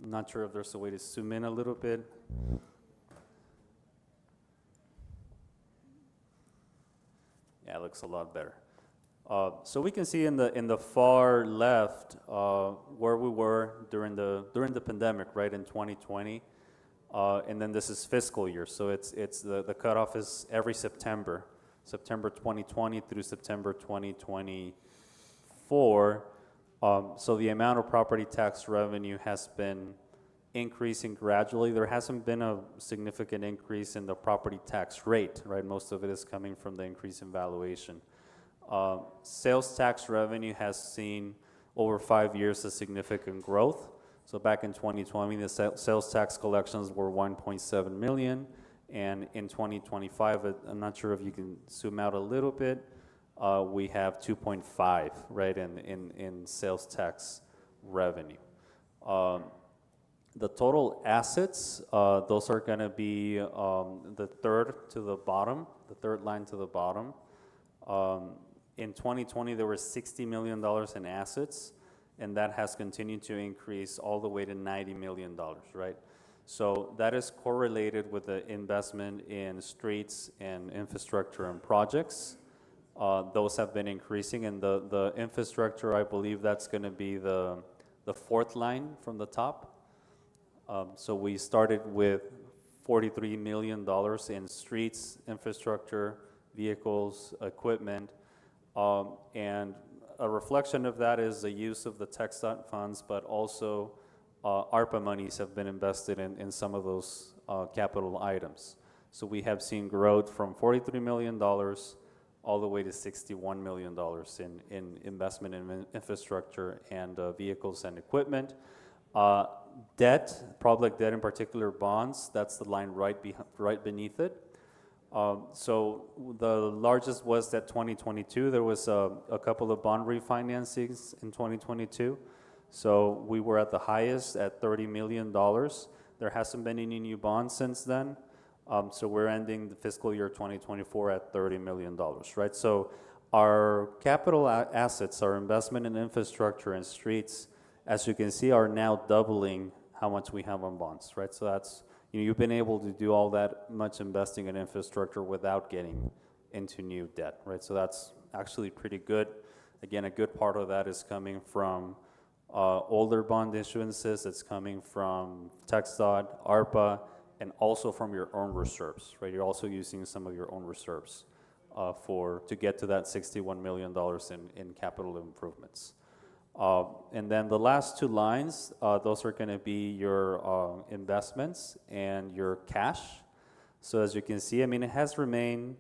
I'm not sure if there's a way to zoom in a little bit. Yeah, it looks a lot better. So we can see in the far left where we were during the pandemic, right, in 2020, and then this is fiscal year. So it's the cutoff is every September 2020 through September 2024. So the amount of property tax revenue has been increasing gradually. There hasn't been a significant increase in the property tax rate, right? Most of it is coming from the increase in valuation. Sales tax revenue has seen over 5 years a significant growth. So back in 2020, the sales tax collections were 1.7 million, and in 2025, I'm not sure if you can zoom out a little bit, we have 2.5, right, in sales tax revenue. The total assets, those are going to be the third line to the bottom. In 2020, there was $60 million in assets, and that has continued to increase all the way to $90 million, right? So that is correlated with the investment in streets and infrastructure and projects. Those have been increasing, and the infrastructure, I believe that's going to be the fourth line from the top. So we started with $43 million in streets, infrastructure, vehicles, equipment, and a reflection of that is the use of the TxDOT funds, but also ARPA monies have been invested in some of those capital items. So we have seen growth from $43 million all the way to $61 million in investment in infrastructure and vehicles and equipment. Debt, public debt in particular, bonds, that's the line right beneath it. So the largest was that 2022. There was a couple of bond refinancings in 2022. So we were at the highest at $30 million. There hasn't been any new bonds since then. So we're ending the fiscal year 2024 at $30 million, right? So our capital assets, our investment in infrastructure and streets, as you can see, are now doubling how much we have on bonds, right? So that's, you've been able to do all that much investing in infrastructure without getting into new debt, right? So that's actually pretty good. Again, a good part of that is coming from older bond issuances. It's coming from TxDOT, ARPA, and also from your own reserves, right? You're also using some of your own reserves to get to that $61 million in capital improvements. And then the last two lines, those are going to be your investments and your cash. So as you can see, I mean, it has remained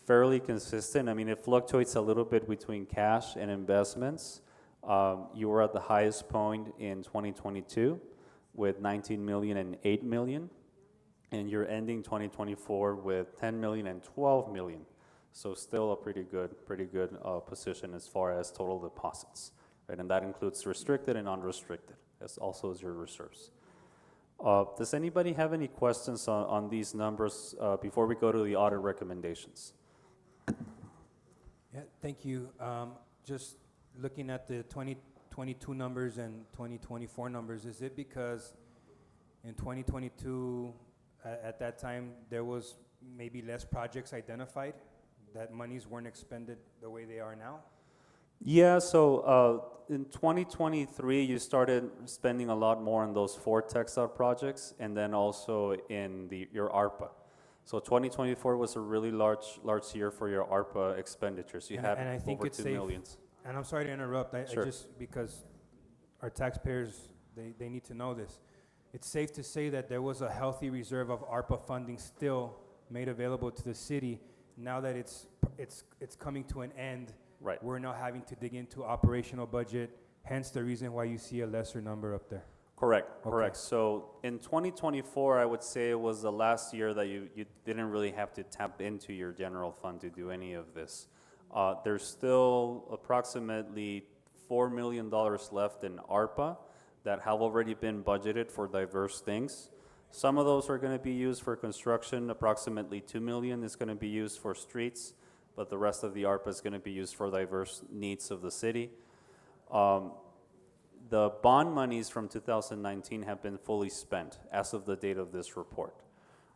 fairly consistent. I mean, it fluctuates a little bit between cash and investments. You were at the highest point in 2022 with 19 million and 8 million, and you're ending 2024 with 10 million and 12 million. So still a pretty good position as far as total deposits, right? And that includes restricted and unrestricted, as also as your reserves. Does anybody have any questions on these numbers before we go to the audit recommendations? Yeah, thank you. Just looking at the 2022 numbers and 2024 numbers, is it because in 2022, at that time, there was maybe less projects identified, that monies weren't expended the way they are now? Yeah, so in 2023, you started spending a lot more on those 4 TxDOT projects, and then also in your ARPA. So 2024 was a really large year for your ARPA expenditures. You had and I think over it's 2 safe, million. And I'm sorry to interrupt, Sure. I just, because our taxpayers, they need to know this. It's safe to say that there was a healthy reserve of ARPA funding still made available to the city. Now that it's coming to an end, right, we're now having to dig into operational budget, hence the reason why you see a lesser number up there. Correct. So in 2024, I would say it was the last year that you didn't really have to tap into your general fund to do any of this. There's still approximately $4 million left in ARPA that have already been budgeted for diverse things. Some of those are going to be used for construction. Approximately 2 million is going to be used for streets, but the rest of the ARPA is going to be used for diverse needs of the city. The bond monies from 2019 have been fully spent as of the date of this report,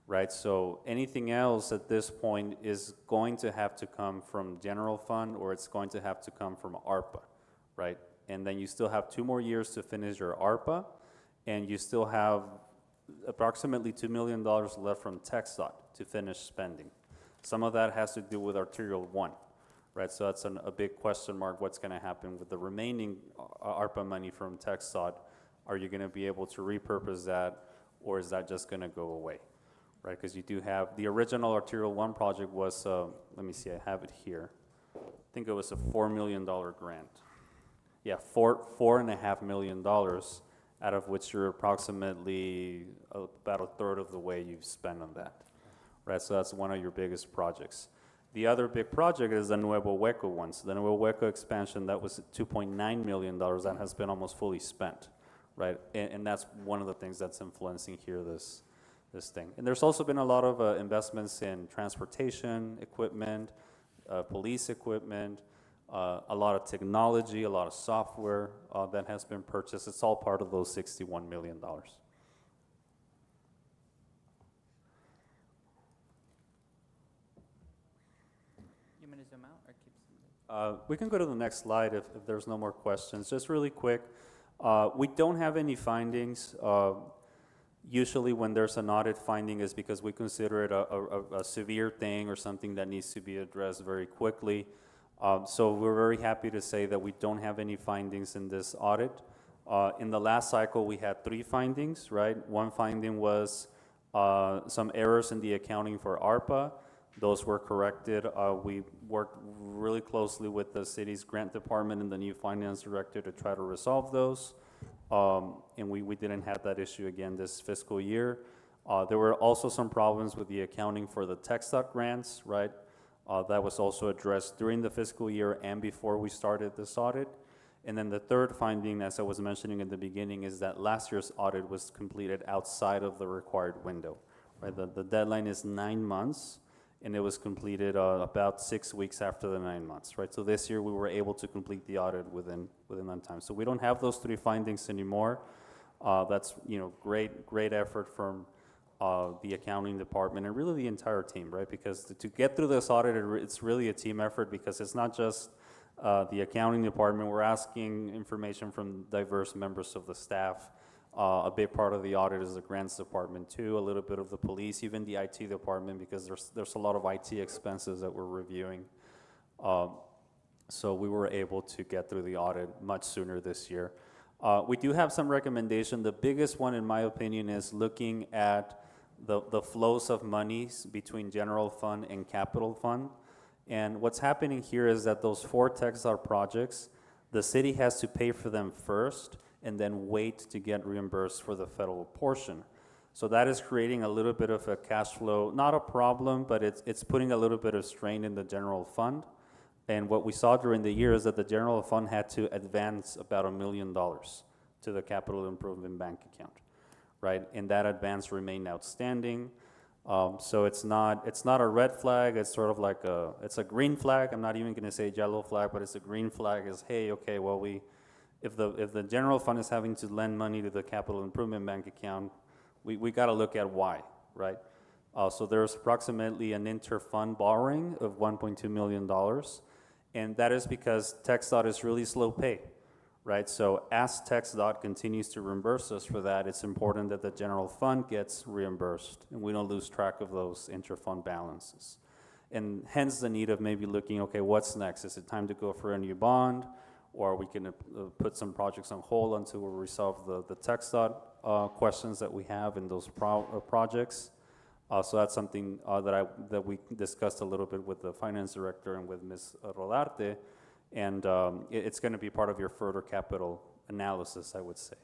right? So anything else at this point is going to have to come from general fund, or it's going to have to come from ARPA, right? And then you still have 2 more years to finish your ARPA, and you still have approximately $2 million left from TxDOT to finish spending. Some of that has to do with Arterial 1, right? So that's a big question mark, what's gonna happen with the remaining ARPA money from TxDOT? Are you gonna be able to repurpose that, or is that just gonna go away, right? Because you do have, the original Arterial 1 project was, let me see, I have it here. I think it was a $4 million grant. Yeah, $4.5 million, out of which you're approximately about a third of the way you've spent on that, right? So that's one of your biggest projects. The other big project is the Nuevo Hueco one. So the Nuevo Hueco expansion, that was $2.9 million, that has been almost fully spent, right? And that's one of the things that's influencing here this thing. And there's also been a lot of investments in transportation equipment, police equipment, a lot of technology, a lot of software that has been purchased. It's all part of those $61 million. You want me to zoom out or keep? We can go to the next slide if there's no more questions. Just really quick, we don't have any findings. Usually when there's an audit finding is because we consider it a severe thing or something that needs to be addressed very quickly. So we're very happy to say that we don't have any findings in this audit. In the last cycle, we had 3 findings, right? One finding was some errors in the accounting for ARPA. Those were corrected. We worked really closely with the city's grant department and the new finance director to try to resolve those. And we didn't have that issue again this fiscal year. There were also some problems with the accounting for the TxDOT grants, right? That was also addressed during the fiscal year and before we started this audit. And then the third finding, as I was mentioning in the beginning, is that last year's audit was completed outside of the required window, right? The deadline is 9 months, and it was completed about 6 weeks after the 9 months, right? So this year we were able to complete the audit within that time. So we don't have those 3 findings anymore. That's, great effort from the accounting department and really the entire team, right? Because to get through this audit, it's really a team effort, because it's not just the accounting department. We're asking information from diverse members of the staff. A big part of the audit is the grants department too, a little bit of the police, even the IT department, because there's a lot of IT expenses that we're reviewing. So we were able to get through the audit much sooner this year. We do have some recommendation. The biggest one, in my opinion, is looking at the flows of monies between general fund and capital fund. And what's happening here is that those 4 TxDOT projects, the city has to pay for them first and then wait to get reimbursed for the federal portion. So that is creating a little bit of a cash flow, not a problem, but it's putting a little bit of strain in the general fund. And what we saw during the year is that the general fund had to advance about $1 million to the capital improvement bank account, right? And that advance remained outstanding. So it's not a red flag. It's sort of like it's a green flag. I'm not even going to say yellow flag, but it's a green flag. Is, hey, okay, well, if the general fund is having to lend money to the capital improvement bank account, we got to look at why, right? So there's approximately an inter-fund borrowing of $1.2 million, and that is because TxDOT is really slow pay, right? So as TxDOT continues to reimburse us for that, it's important that the general fund gets reimbursed and we don't lose track of those inter-fund balances. And hence the need of maybe looking, okay, what's next? Is it time to go for a new bond, or we can put some projects on hold until we resolve the TxDOT questions that we have in those projects? So that's something that we discussed a little bit with the finance director and with Ms. Rodarte, and it's going to be part of your further capital analysis, I would say.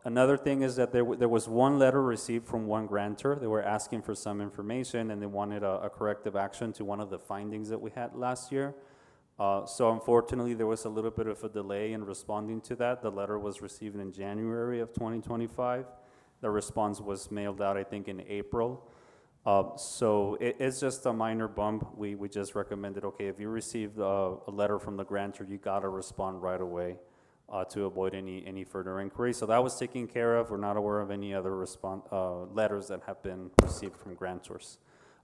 Another thing is that there was one letter received from one grantor. They were asking for some information, and they wanted a corrective action to one of the findings that we had last year. So unfortunately, there was a little bit of a delay in responding to that. The letter was received in January of 2025, The response was mailed out, I think, in April. So it's just a minor bump. We just recommended, okay, if you received a letter from the grantor, you gotta respond right away to avoid any further inquiry. So that was taken care of. We're not aware of any other letters that have been received from grantors.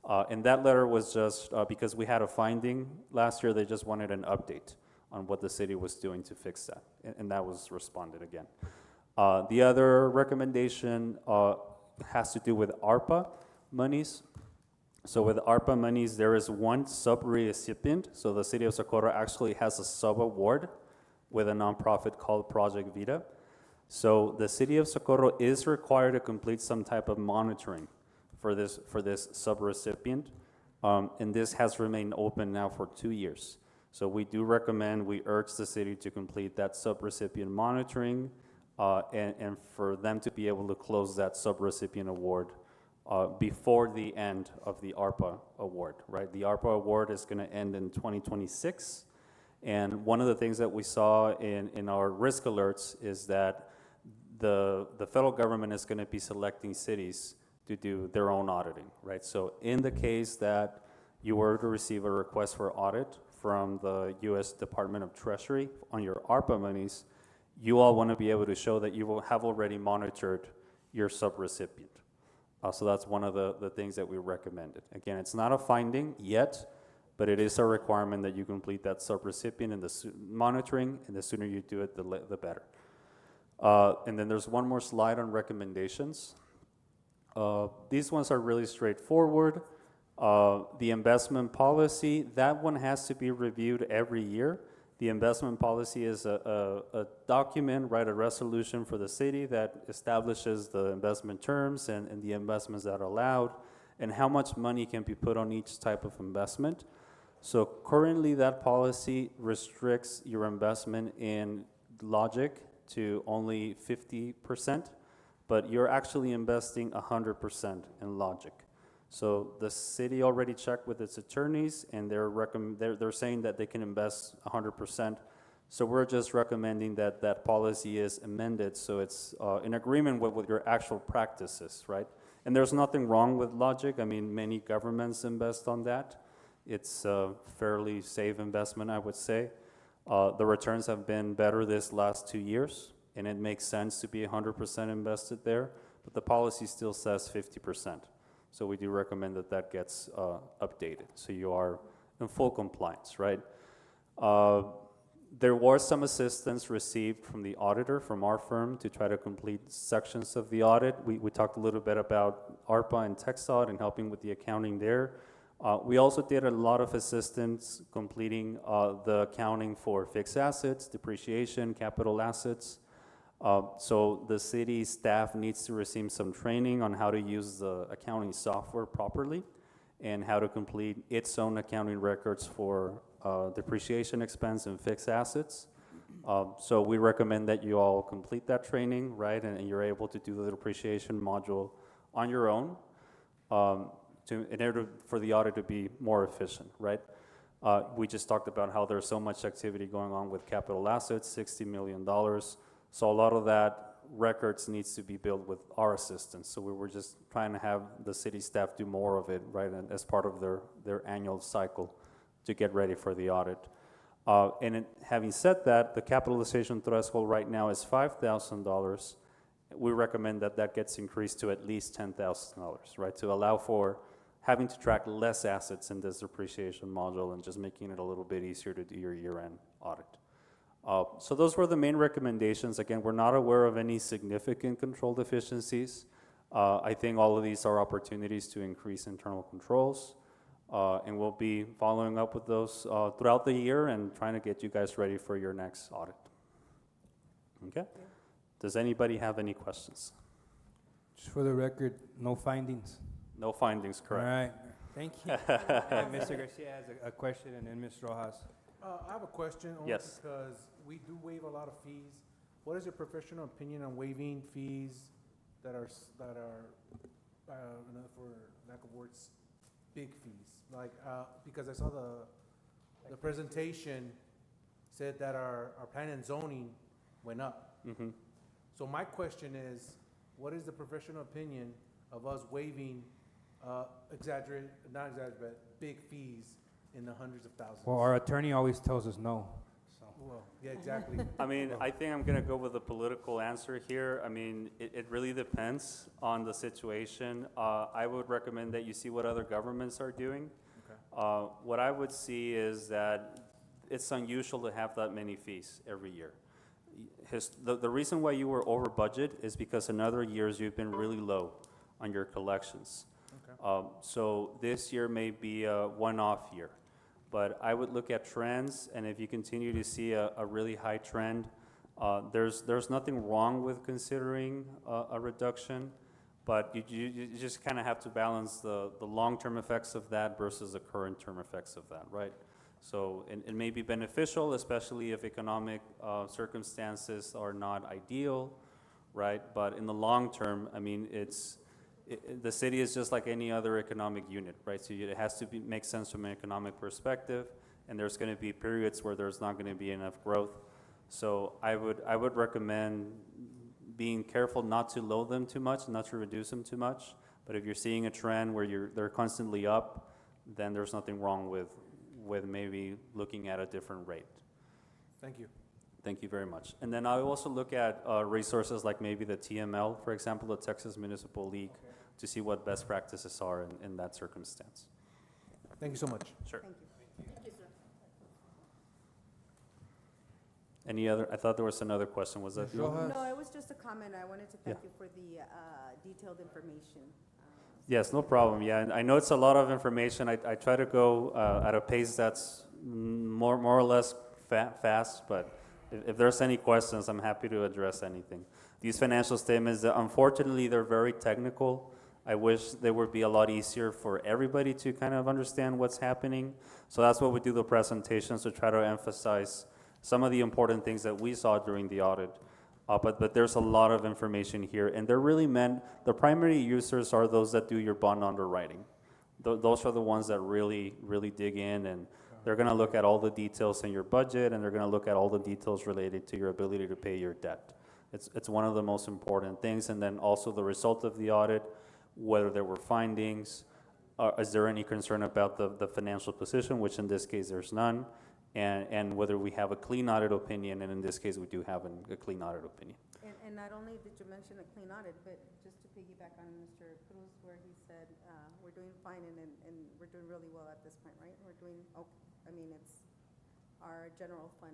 And that letter was just because we had a finding last year, they just wanted an update on what the city was doing to fix that. And that was responded again. The other recommendation has to do with ARPA monies. So with ARPA monies, there is one sub-recipient. So the city of Socorro actually has a sub-award with a nonprofit called Project Vita. So the city of Socorro is required to complete some type of monitoring for this sub-recipient. And this has remained open now for 2 years. So we do recommend, we urge the city to complete that sub-recipient monitoring and for them to be able to close that sub-recipient award before the end of the ARPA award, right? The ARPA award is gonna end in 2026. And one of the things that we saw in our risk alerts is that the federal government is gonna be selecting cities to do their own auditing, right? So in the case that you were to receive a request for audit from the US Department of Treasury on your ARPA monies, you all wanna be able to show that you will have already monitored your sub-recipient. So that's one of the things that we recommended. Again, it's not a finding yet, but it is a requirement that you complete that sub-recipient and the monitoring, and the sooner you do it, the better. And then there's one more slide on recommendations. These ones are really straightforward. The investment policy, that one has to be reviewed every year. The investment policy is a document, right, a resolution for the city that establishes the investment terms and the investments that are allowed and how much money can be put on each type of investment. So currently that policy restricts your investment in logic to only 50%, but you're actually investing 100% in logic. So the city already checked with its attorneys, and they're saying that they can invest 100%. So we're just recommending that that policy is amended so it's in agreement with your actual practices, right? And there's nothing wrong with logic. I mean, many governments invest on that. It's a fairly safe investment, I would say. The returns have been better this last 2 years, and it makes sense to be 100% invested there, but the policy still says 50%. So we do recommend that that gets updated, so you are in full compliance, right? There was some assistance received from the auditor, from our firm, to try to complete sections of the audit. We talked a little bit about ARPA and TechSaud and helping with the accounting there. We also did a lot of assistance completing the accounting for fixed assets, depreciation, capital assets. So the city staff needs to receive some training on how to use the accounting software properly and how to complete its own accounting records for depreciation expense and fixed assets. So we recommend that you all complete that training, right? And you're able to do the depreciation module on your own in order for the audit to be more efficient, right? We just talked about how there's so much activity going on with capital assets, $60 million. So a lot of that records needs to be built with our assistance. So we were just trying to have the city staff do more of it, right, and as part of their annual cycle to get ready for the audit. Having said that, the capitalization threshold right now is $5,000. We recommend that that gets increased to at least $10,000, right, to allow for having to track less assets in this depreciation module and just making it a little bit easier to do your year-end audit. So those were the main recommendations. Again, we're not aware of any significant control deficiencies. I think all of these are opportunities to increase internal controls, and we'll be following up with those throughout the year and trying to get you guys ready for your next audit. Okay? Does anybody have any questions? Just for the record, no findings. No findings, correct. All right, thank you. And Mr. Garcia has a question, and then Ms. Rojas. I have a question only Yes. because we do waive a lot of fees. What is your professional opinion on waiving fees that are for lack of words, big fees? Like because I saw the presentation said that our plan and zoning went up. Mm-hmm. So my question is, what is the professional opinion of us waiving, not exaggerate, but big fees in the hundreds of thousands? Well, our attorney always tells us no. So. Well, yeah, exactly. I mean, I think I'm gonna go with a political answer here. I mean, it really depends on the situation. I would recommend that you see what other governments are doing. Okay. What I would see is that it's unusual to have that many fees every year. The reason why you were over budget is because in other years you've been really low on your collections. Okay. So this year may be a one-off year. But I would look at trends, and if you continue to see a really high trend, there's nothing wrong with considering a reduction, but you just kind of have to balance the long-term effects of that versus the current term effects of that, right? So it may be beneficial, especially if economic circumstances are not ideal, right? But in the long term, I mean, the city is just like any other economic unit, right? So it has to make sense from an economic perspective, and there's going to be periods where there's not going to be enough growth. So I would recommend being careful not to load them too much, not to reduce them too much. But if you're seeing a trend where they're constantly up, then there's nothing wrong with maybe looking at a different rate. Thank you. Thank you very much. And then I also look at resources like maybe the TML, for example, the Texas Municipal League, to see what best practices are in that circumstance. Thank you so much. Sure. Thank you. Thank you, sir. Any other, I thought there was another question, was that you? No, it was just a comment. I wanted to thank Yeah. you for the detailed information. Yes, no problem, yeah, and I know it's a lot of information. I try to go at a pace that's more or less fast, but if there's any questions, I'm happy to address anything. These financial statements, unfortunately, they're very technical. I wish they would be a lot easier for everybody to kind of understand what's happening. So that's what we do the presentations, to try to emphasize some of the important things that we saw during the audit. But there's a lot of information here, and they're really meant, the primary users are those that do your bond underwriting. Those are the ones that really dig in, and they're gonna look at all the details in your budget, and they're gonna look at all the details related to your ability to pay your debt. It's one of the most important things, and then also the result of the audit, whether there were findings, is there any concern about the financial position, which in this case there's none, and whether we have a clean audit opinion, and in this case we do have a clean audit opinion. And not only did you mention a clean audit, but just to piggyback on Mr. Cruz, where he said, we're doing fine and we're doing really well at this point, right? We're doing, I mean, it's our general fund.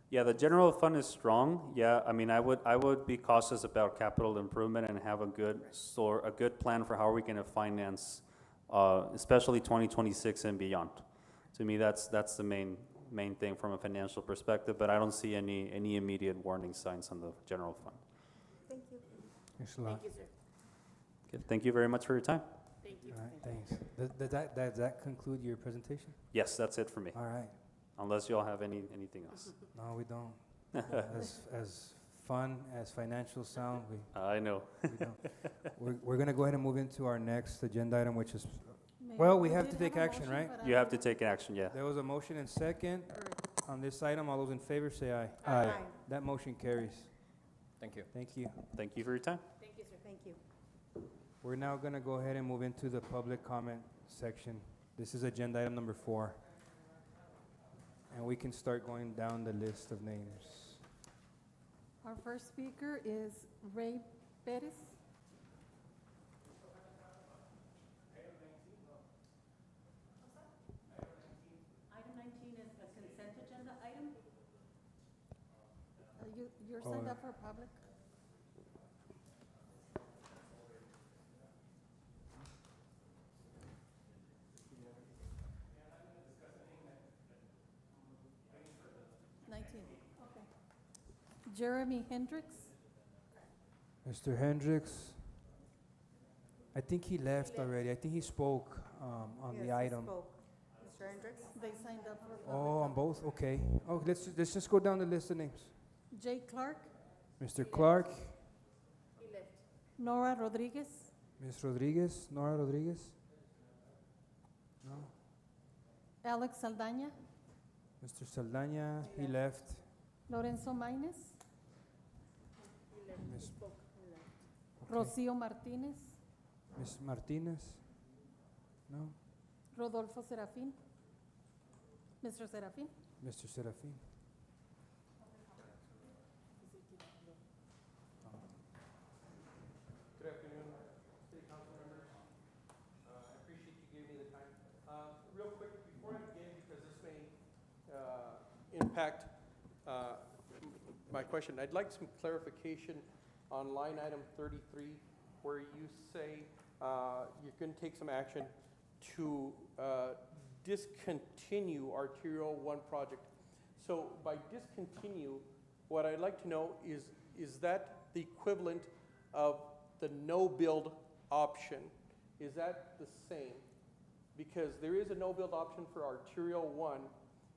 Yeah, the general fund is strong. Yeah, I mean, I would be cautious about capital improvement and have a good plan for how we're going to finance, especially 2026 and beyond. To me, that's the main thing from a financial perspective. But I don't see any immediate warning signs on the general fund. Thank you. Thanks a lot. Thank you, sir. Okay, thank you very much for your time. Thank you. All right, thanks. Does that conclude your presentation? Yes, that's it for me. All right. Unless you all have anything else. No, we don't. As fun as financial sound, I know. we don't. We're going to go ahead and move into our next agenda item, which is, Mayor, well, we have to did take a action, motion, right? but I You have to don't- take action, yeah. There was a motion and second on this item. All those in favor say aye. Aye. That motion carries. Thank you. Thank you. Thank you for your time. Thank you, sir. Thank you. We're now going to go ahead and move into the public comment section. This is agenda item number 4. And we can start going down the list of names. Our first speaker is Ray Perez. Item 19 is a consent agenda item. You're Oh, signed yeah. up for public? Okay. Jeremy Hendricks. Mr. Hendricks, I think he left already. I think he spoke on Yes, the he item. spoke. Mr. Hendricks? They signed up for public. Oh, on both? Okay. Oh, let's just go down the list of names. Jay Clark, Mr. Clark, He left. Nora Rodriguez, Ms. Rodriguez, Nora Rodriguez? No. Alex Saldaña, Mr. Saldaña, he left. Lorenzo Maines, He left. He Miss- spoke. He left. Rocío Martínez, Ms. Martinez? No? Rodolfo Serafín, Mr. Serafín. Mr. Serafin? Good afternoon, City Council members. I appreciate you giving me the time. Real quick, before I begin, because this may impact my question, I'd like some clarification on line item 33, where you say you're going to take some action to discontinue Arterial 1 project. So by discontinue, what I'd like to know is that the equivalent of the no-build option? Is that the same? Because there is a no-build option for Arterial 1,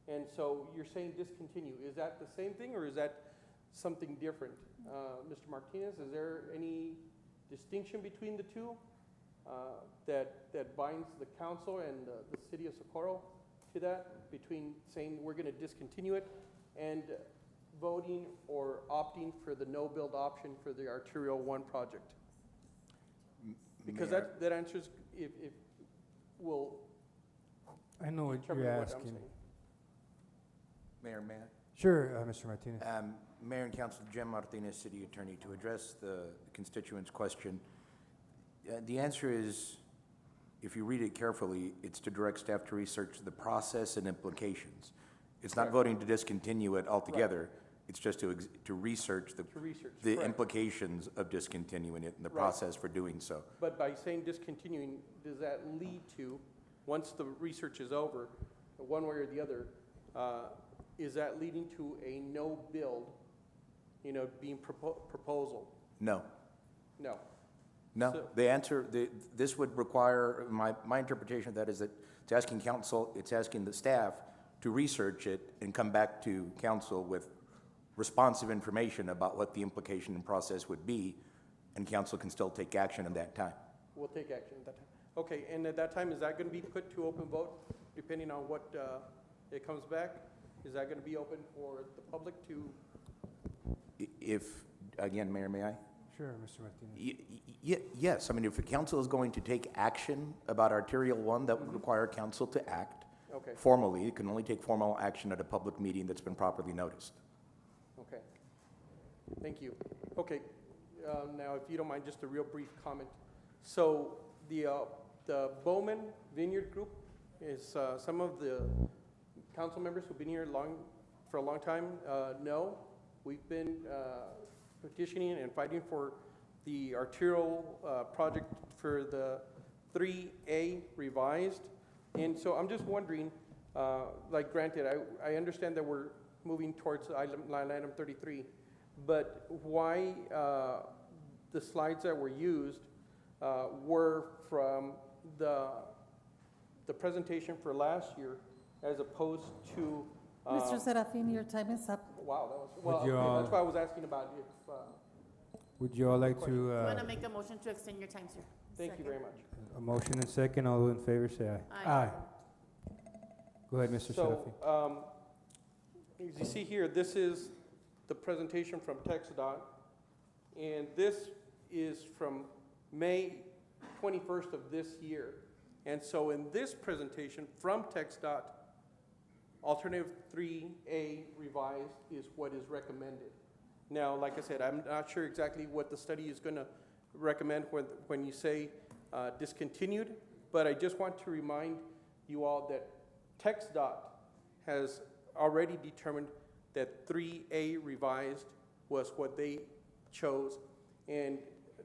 and so you're saying discontinue. Is that the same thing, or is that something different? Mr. Martinez, is there any distinction between the two that binds the council and the city of Socorro to that, between saying we're going to discontinue it and voting or opting for the no-build option for the Arterial 1 project? Because that answers, if will I know what determine you're what I'm asking. saying. Mayor, may I? Sure, Mr. Martinez. Mayor and Council, Jim Martinez, City Attorney, to address the constituent's question. The answer is, if you read it carefully, it's to direct staff to research the process and implications. It's not Correct. voting to discontinue it altogether. It's just to research the correct. implications of discontinuing it and the Right. process for doing so. But by saying discontinuing, does that lead to, once the research is over, one way or the other, is that leading to a no build, being proposal? No. No. No, So- the answer, this would require, my interpretation of that is that it's asking council, it's asking the staff to research it and come back to council with responsive information about what the implication and process would be, and council can still take action at that time. We'll take action at that time. Okay, and at that time, is that going to be put to open vote, depending on what it comes back? Is that going to be open for the public to? If, again, Mayor, may I? Sure, Mr. Martinez. Yes, I mean, if the council is going to take action about Arterial 1, that would require council to act. Okay. Formally. It can only take formal action at a public meeting that's been properly noticed. Okay. Thank you. Okay, now, if you don't mind, just a real brief comment. So the Bowman Vineyard Group is some of the council members who've been here for a long time know. We've been petitioning and fighting for the Arterial project for the 3A revised. And so I'm just wondering, like granted, I understand that we're moving towards line item 33, but why the slides that were used were from the presentation for last year as opposed to Mr. Serafin, your time is up. wow, that was, well, you okay, all- that's why I was asking about if, Would you all like to, You want to make a motion to extend your time, sir? thank you very much. a motion and second, all those in favor say aye. Aye. Go ahead, Mr. Serafin. So, as you see here, this is the presentation from TxDOT, and this is from May 21st of this year. And so in this presentation from TxDOT, alternative 3A revised is what is recommended. Now, like I said, I'm not sure exactly what the study is going to recommend when you say discontinued, but I just want to remind you all that TxDOT has already determined that 3A revised was what they chose, and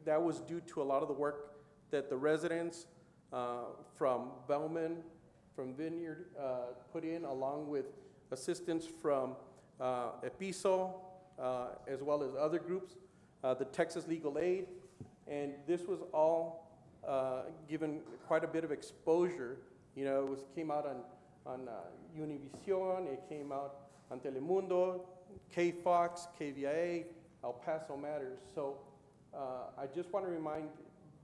that was due to a lot of the work that the residents from Bellman, from Vineyard put in, along with assistance from EPISO, as well as other groups, the Texas Legal Aid, and this was all given quite a bit of exposure. You know, it came out on Univision, it came out on Telemundo, KFOX, KVIA, El Paso Matters. So I just want to remind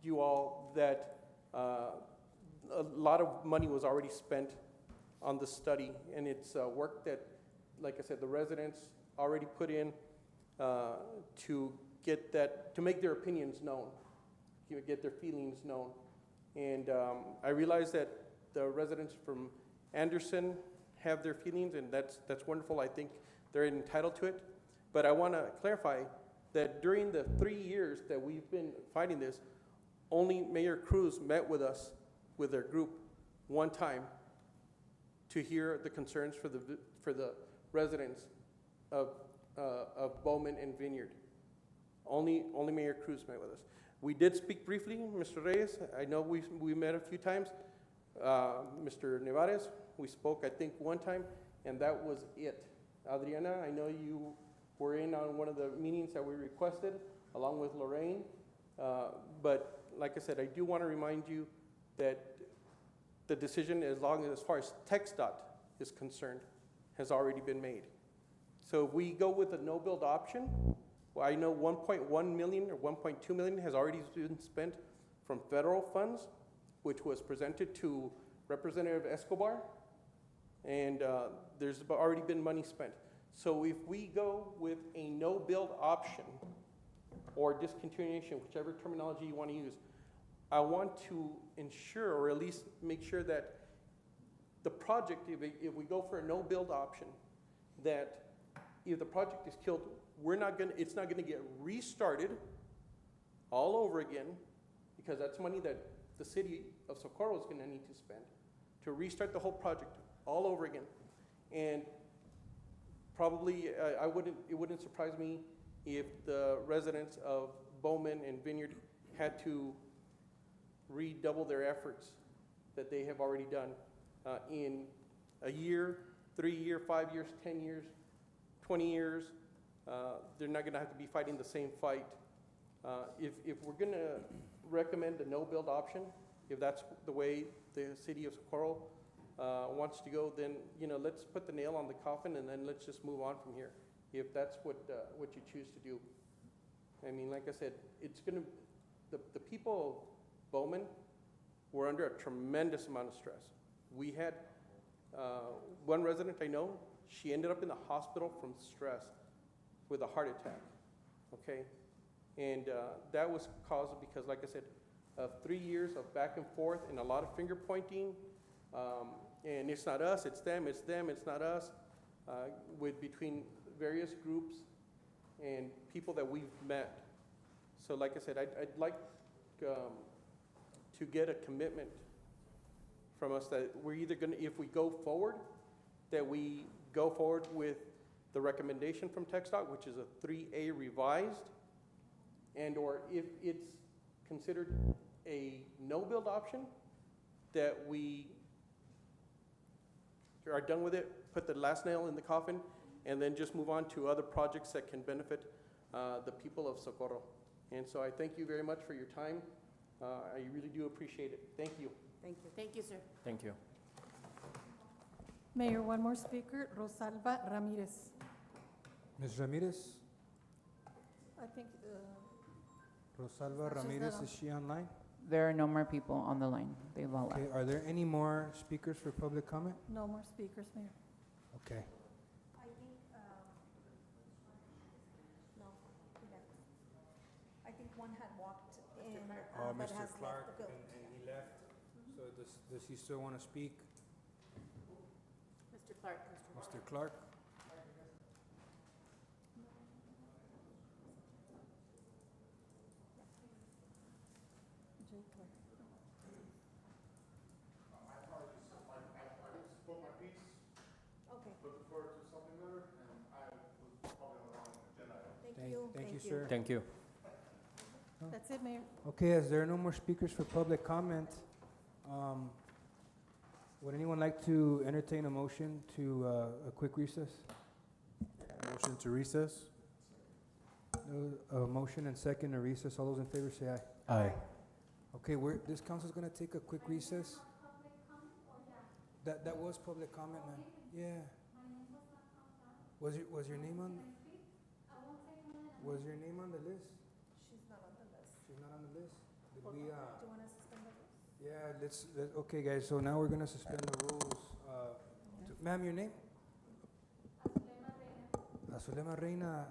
you all that a lot of money was already spent on the study, and it's work that, like I said, the residents already put in to get that, to make their opinions known. get their feelings known. And I realize that the residents from Anderson have their feelings, and that's wonderful. I think they're entitled to it. But I want to clarify that during the 3 years that we've been fighting this, only Mayor Cruz met with us, with their group, one time to hear the concerns for the residents of Bowman and Vineyard. Only Mayor Cruz met with us. We did speak briefly, Mr. Reyes. I know we met a few times. Mr. Nevarez, we spoke, I think, one time, and that was it. Adriana, I know you were in on one of the meetings that we requested, along with Lorraine. But like I said, I do want to remind you that the decision, as far as TxDOT is concerned, has already been made. So if we go with a no-build option, well, I know 1.1 million or 1.2 million has already been spent from federal funds, which was presented to Representative Escobar, and there's already been money spent. So if we go with a no-build option or discontinuation, whichever terminology you want to use, I want to ensure, or at least make sure that the project, if we go for a no-build option, that if the project is killed, it's not gonna get restarted all over again, because that's money that the city of Socorro is gonna need to spend to restart the whole project all over again. And probably, it wouldn't surprise me if the residents of Bowman and Vineyard had to redouble their efforts that they have already done in a year, 3 years, 5 years, 10 years, 20 years. They're not going to have to be fighting the same fight. If we're going to recommend a no-build option, if that's the way the city of Socorro wants to go, then let's put the nail on the coffin and then let's just move on from here. If that's what you choose to do. I mean, like I said, it's going to the people of Bowman were under a tremendous amount of stress. We had one resident I know, she ended up in the hospital from stress with a heart attack, okay? And that was caused because, like I said, of 3 years of back and forth and a lot of finger pointing, and it's not us, it's them, it's them, it's not us, between various groups and people that we've met. So like I said, I'd like to get a commitment from us that we're either going to, if we go forward, that we go forward with the recommendation from TxDOT, which is a 3A revised, and or if it's considered a no-build option, that we are done with it, put the last nail in the coffin, and then just move on to other projects that can benefit the people of Socorro. And so I thank you very much for your time. I really do appreciate it. Thank you. Thank you. Thank you, sir. Thank you. Mayor, one more speaker, Rosalba Ramirez. Ms. Ramirez? I think, Rosalba She's Ramirez, not on. is she online? There are no more people on the line. They've all left. Okay, are there any more speakers for public comment? no more speakers, Mayor. Okay. I think, no, he left. I think one had walked in, but Mr. has Clark, left the building. and he left. So does he still want to speak? Mr. Clark. Mr. Clark? Jay Clark. Spoke my piece. Okay, Looking forward to something better, and I was probably on the wrong agenda item. thank you. Thank you, sir. Thank you. That's it, Mayor. Okay, as there are no more speakers for public comment, would anyone like to entertain a motion to a quick recess? Motion to recess? A motion and second to recess. All those in favor say aye. Aye. Okay, this council's gonna take a quick recess. That was public comment, man. Yeah. Was your name on? Was your name on the list? She's not on the list. She's not on the list? Did Do we, you want to suspend the rules? yeah, okay, guys, so now we're gonna suspend the rules. Ma'am, your name? Azulema Reina.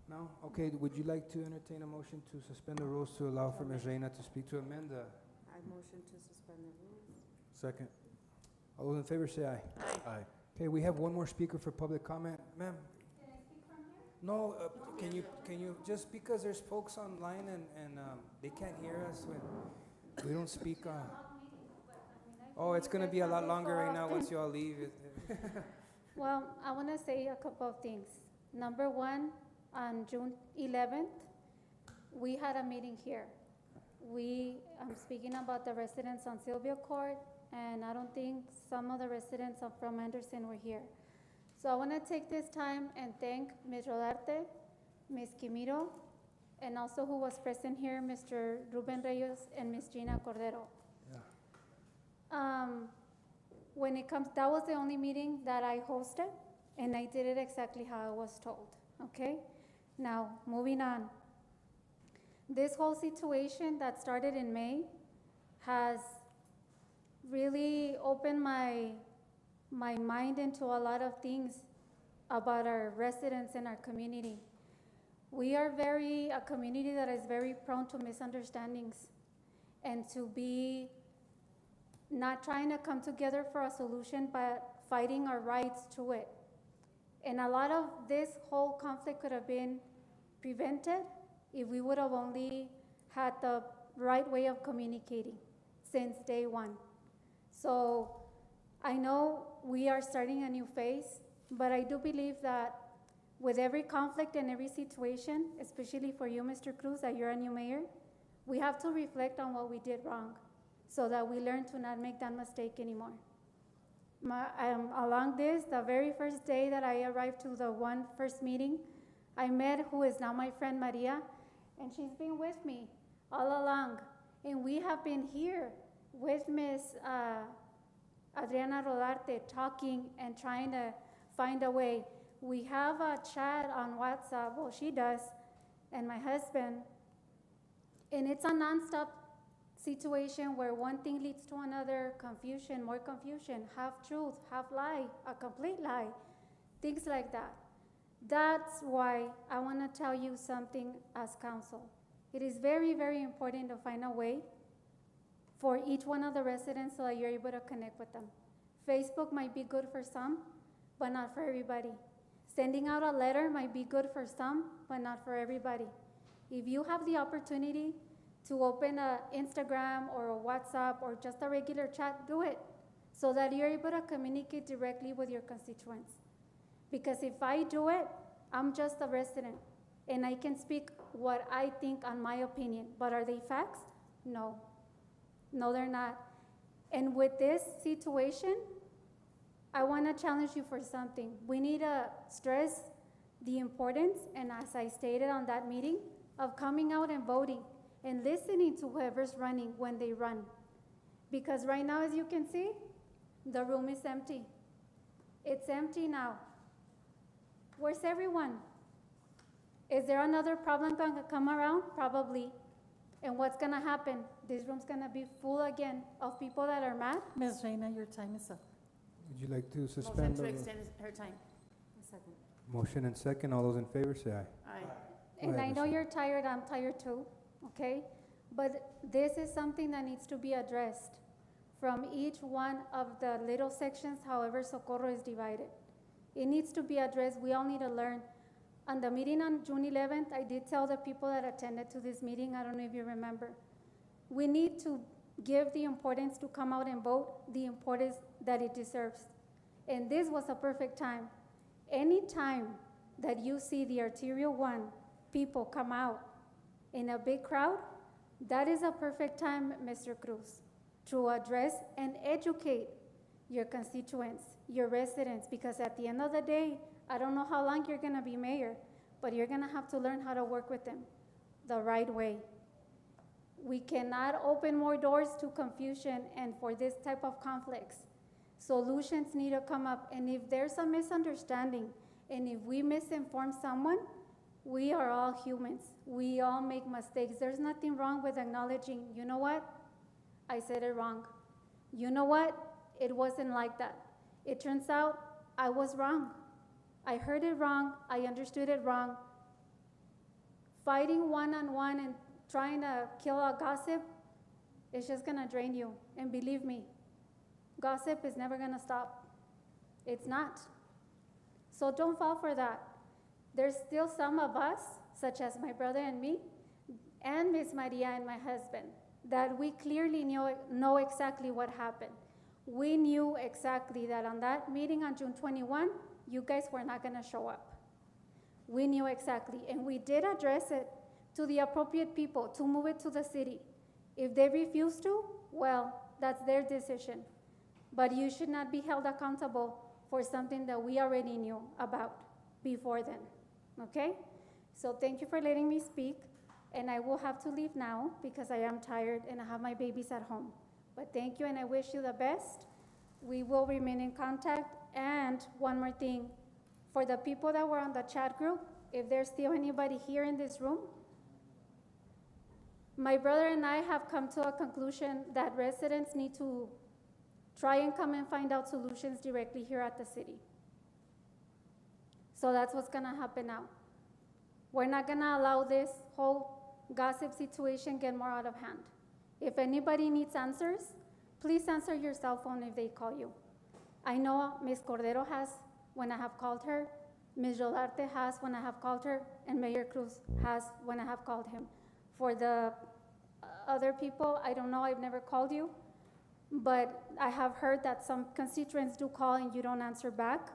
No? Okay, would you like to entertain a motion to suspend the rules to allow for Ms. Reyna to speak, to amend the? I motion to suspend the rules. Second. All those in favor say aye. Aye. Okay, we have one more speaker for public comment. Ma'am? No, can you, just because there's folks online and they can't hear us when we don't speak, oh, it's gonna be a lot longer right now once you all leave. Well, I want to say a couple of things. Number one, on June 11th, we had a meeting here. I'm speaking about the residents on Sylvia Court, and I don't think some of the residents from Anderson were here. So I want to take this time and thank Ms. Rodarte, Ms. Quimiro, and also who was present here, Mr. Ruben Reyes and Ms. Gina Cordero. When it comes, that was the only meeting that I hosted, and I did it exactly how I was told, okay? Now, moving on. This whole situation that started in May has really opened my mind into a lot of things about our residents and our community. We are a community that is very prone to misunderstandings and to be not trying to come together for a solution, but fighting our rights to it. And a lot of this whole conflict could have been prevented if we would have only had the right way of communicating since day one. So I know we are starting a new phase, but I do believe that with every conflict and every situation, especially for you, Mr. Cruz, that you're a new mayor, we have to reflect on what we did wrong so that we learn to not make that mistake anymore. Along this, the very first day that I arrived to the first meeting, I met who is now my friend Maria, and she's been with me all along. And we have been here with Ms. Adriana Rodarte talking and trying to find a way. We have a chat on WhatsApp, well, she does, and my husband, and it's a nonstop situation where one thing leads to another, confusion, more confusion, half truth, half lie, a complete lie, things like that. That's why I want to tell you something as council. It is very, very important to find a way for each one of the residents so that you're able to connect with them. Facebook might be good for some, but not for everybody. Sending out a letter might be good for some, but not for everybody. If you have the opportunity to open an Instagram or a WhatsApp or just a regular chat, do it so that you're able to communicate directly with your constituents. Because if I do it, I'm just a resident and I can speak what I think on my opinion, but are they facts? No. No, they're not. And with this situation, I want to challenge you for something. We need to stress the importance, and as I stated on that meeting, of coming out and voting and listening to whoever's running when they run. Because right now, as you can see, the room is empty. It's empty now. Where's everyone? Is there another problem going to come around? Probably. And what's going to happen? This room's going to be full again of people that are mad. Ms. Reyna, your time is up. Would you like to Motion suspend to the extend her time. Second. motion and second? All those in favor say aye. Aye. Go And ahead, I know Ms. you're tired, I'm tired too, okay? But this is something that needs to be addressed from each one of the little sections, however Socorro is divided. It needs to be addressed. We all need to learn. On the meeting on June 11th, I did tell the people that attended to this meeting, I don't know if you remember, we need to give the importance to come out and vote, the importance that it deserves. And this was a perfect time. Any time that you see the Arterial 1 people come out in a big crowd, that is a perfect time, Mr. Cruz, to address and educate your constituents, your residents, because at the end of the day, I don't know how long you're gonna be mayor, but you're gonna have to learn how to work with them the right way. We cannot open more doors to confusion and for this type of conflicts. Solutions need to come up, and if there's a misunderstanding, and if we misinform someone, we are all humans. We all make mistakes. There's nothing wrong with acknowledging, you know what? I said it wrong. You know what? It wasn't like that. It turns out I was wrong. I heard it wrong. I understood it wrong. fighting one-on-one and trying to kill a gossip, it's just gonna drain you. And believe me, gossip is never gonna stop. It's not. So don't fall for that. There's still some of us, such as my brother and me, and Miss Maria and my husband, that we clearly know exactly what happened. We knew exactly that on that meeting on June 21, you guys were not gonna show up. We knew exactly, and we did address it to the appropriate people to move it to the city. If they refuse to, well, that's their decision. But you should not be held accountable for something that we already knew about before then, okay? So thank you for letting me speak, and I will have to leave now because I am tired and I have my babies at home. But thank you, and I wish you the best. We will remain in contact, and one more thing, for the people that were on the chat group, if there's still anybody here in this room, my brother and I have come to a conclusion that residents need to try and come and find out solutions directly here at the city. So that's what's gonna happen now. We're not gonna allow this whole gossip situation get more out of hand. If anybody needs answers, please answer your cell phone if they call you. I know Ms. Cordero has when I have called her, Ms. Rodarte has when I have called her, and Mayor Cruz has when I have called him. For the other people, I don't know, I've never called you, but I have heard that some constituents do call and you don't answer back.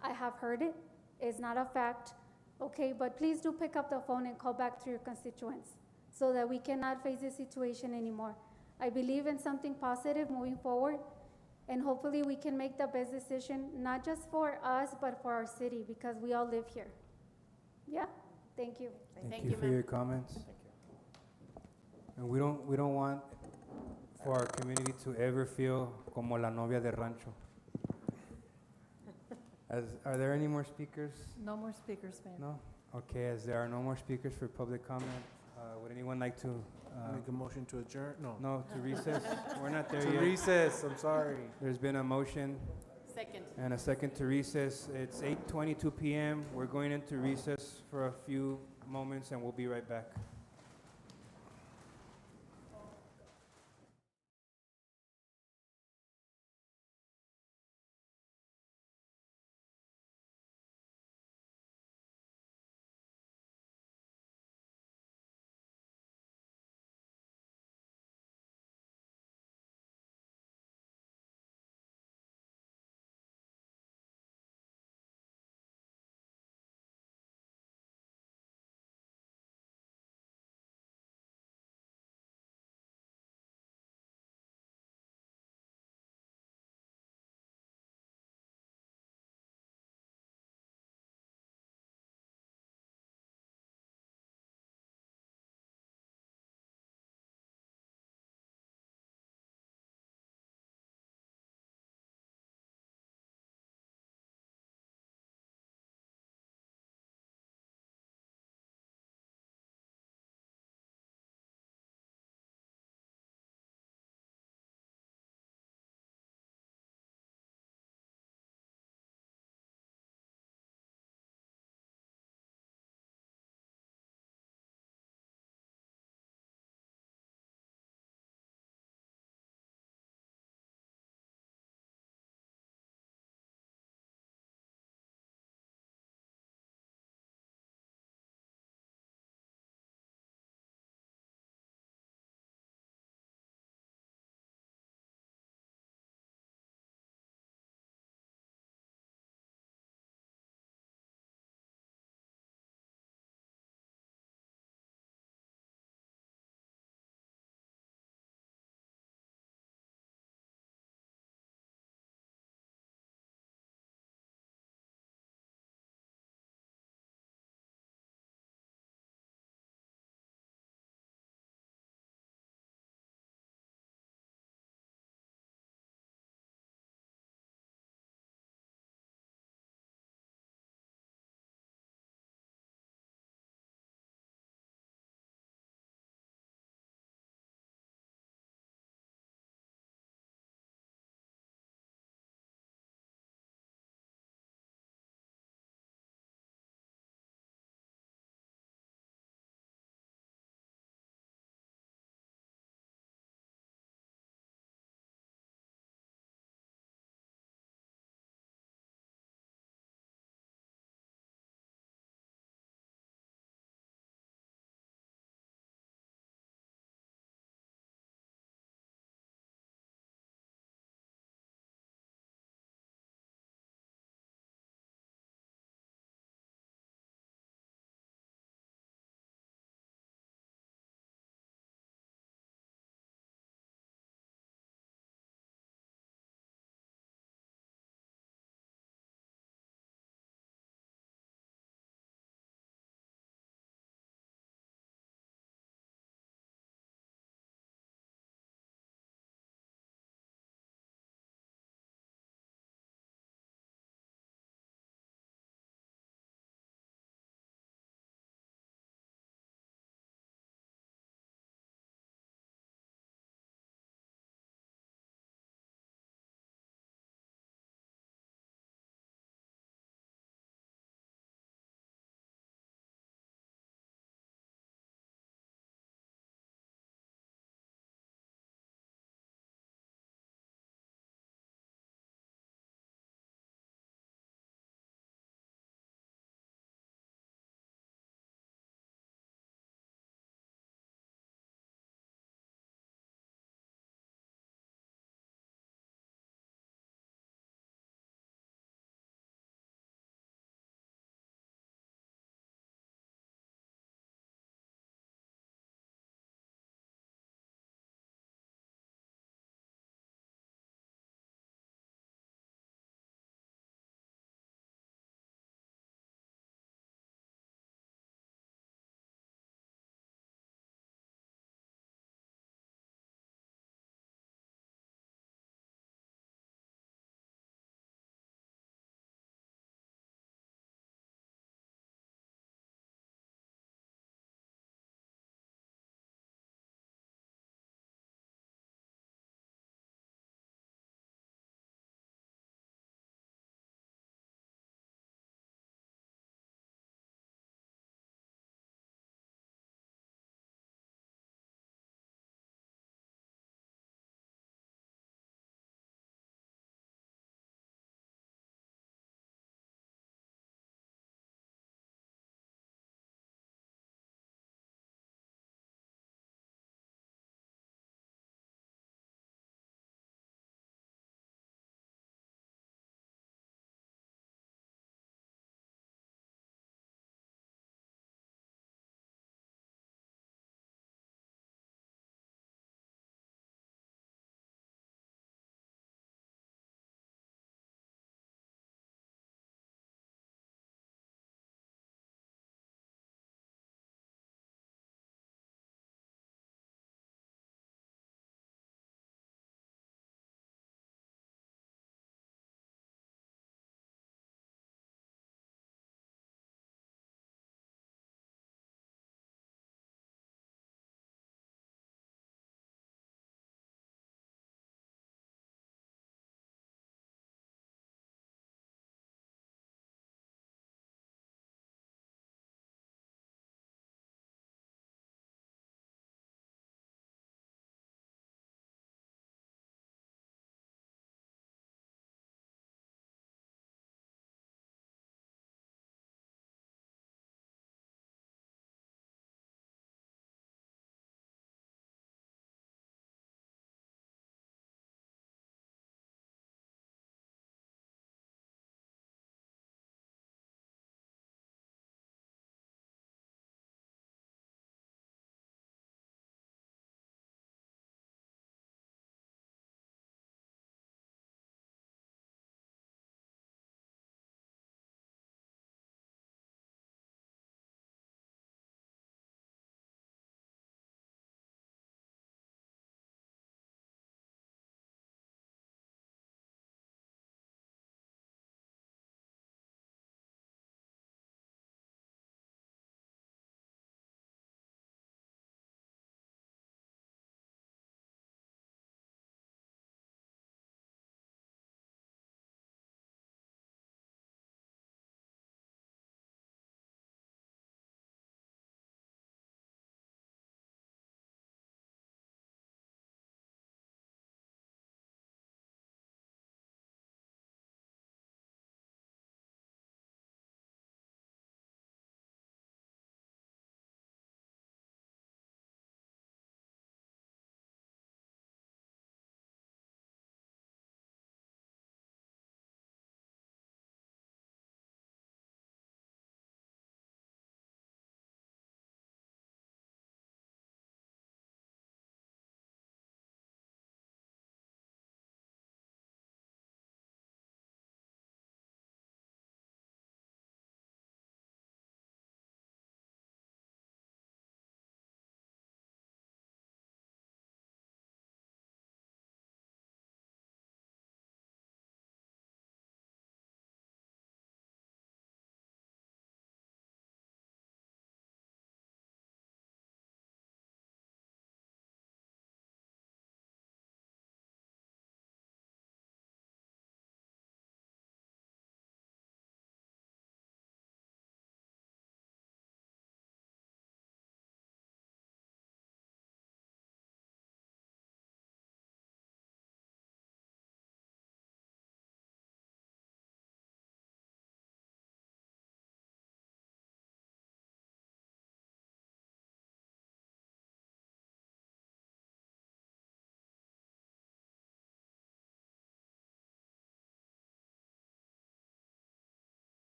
I have heard it. It's not a fact, okay? But please do pick up the phone and call back to your constituents so that we cannot face this situation anymore. I believe in something positive moving forward, and hopefully we can make the best decision, not just for us, but for our city, because we all live here. Yeah, thank you. Thank you for your comments. And we don't want for our community to ever feel como la novia de rancho. Are there any more speakers? No more speakers, ma'am. No? Okay, as there are no more speakers for public comment, would anyone like to? Make a motion to adjourn? No. No, to recess? We're not there To yet. recess, I'm sorry. There's been a motion Second. and a second to recess. It's 8:22 p.m. We're going into recess for a few moments and we'll be right back.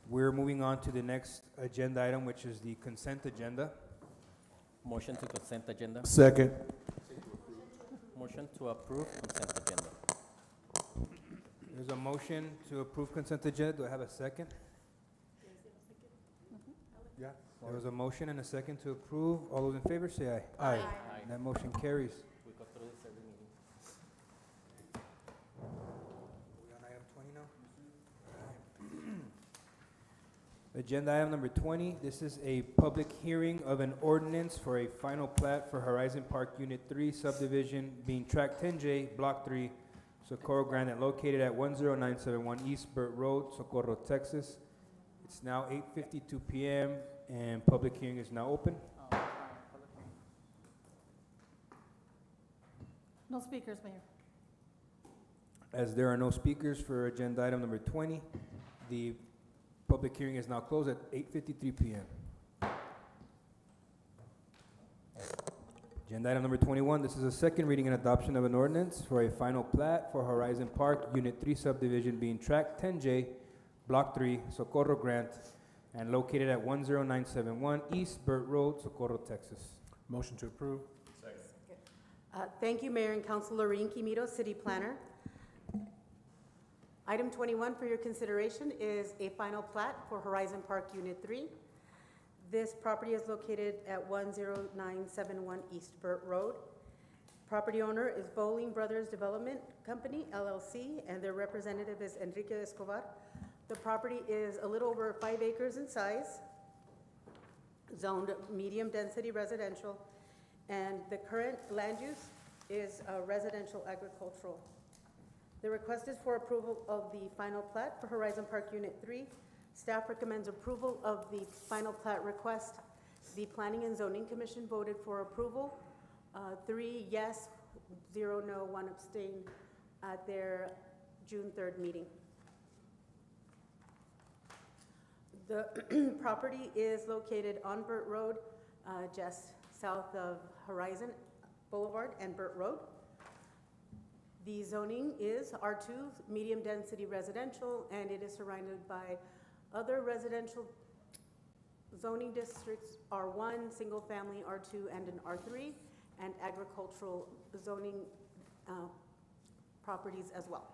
We're moving on to the next agenda item, which is the consent agenda. Motion to consent agenda. Second. Motion to approve consent agenda. There's a motion to approve consent agenda. Do I have a second? Yeah. There was a motion and a second to approve. All those in favor say aye. Aye. That motion carries. We go through this every meeting. We on item 20 now? Agenda item number 20, this is a public hearing of an ordinance for a final plat for Horizon Park Unit 3 subdivision being Track 10J, Block 3, Socorro Grant, located at 10971 East Burt Road, Socorro, Texas. It's now 8:52 p.m. and public hearing is now open. No speakers, Mayor. As there are no speakers for agenda item number 20, the public hearing is now closed at 8:53 p.m. Agenda item number 21, this is a second reading and adoption of an ordinance for a final plat for Horizon Park Unit 3 subdivision being Track 10J, Block 3, Socorro Grant, and located at 10971 East Burt Road, Socorro, Texas. Motion to approve. Thank you, Mayor and Council. Lorene Quimito, City Planner. Item 21 for your consideration is a final plat for Horizon Park Unit 3. This property is located at 10971 East Burt Road. Property owner is Bowling Brothers Development Company, LLC, and their representative is Enrique Escobar. The property is a little over 5 acres in size, zoned medium density residential, and the current land use is residential agricultural. The request is for approval of the final plat for Horizon Park Unit 3. Staff recommends approval of the final plat request. The Planning and Zoning Commission voted for approval. 3 yes, 0 no, 1 abstain at their June 3rd meeting. The property is located on Burt Road, just south of Horizon Boulevard and Burt Road. The zoning is R2, medium density residential, and it is surrounded by other residential zoning districts, R1, single family, R2, and an R3, and agricultural zoning properties as well.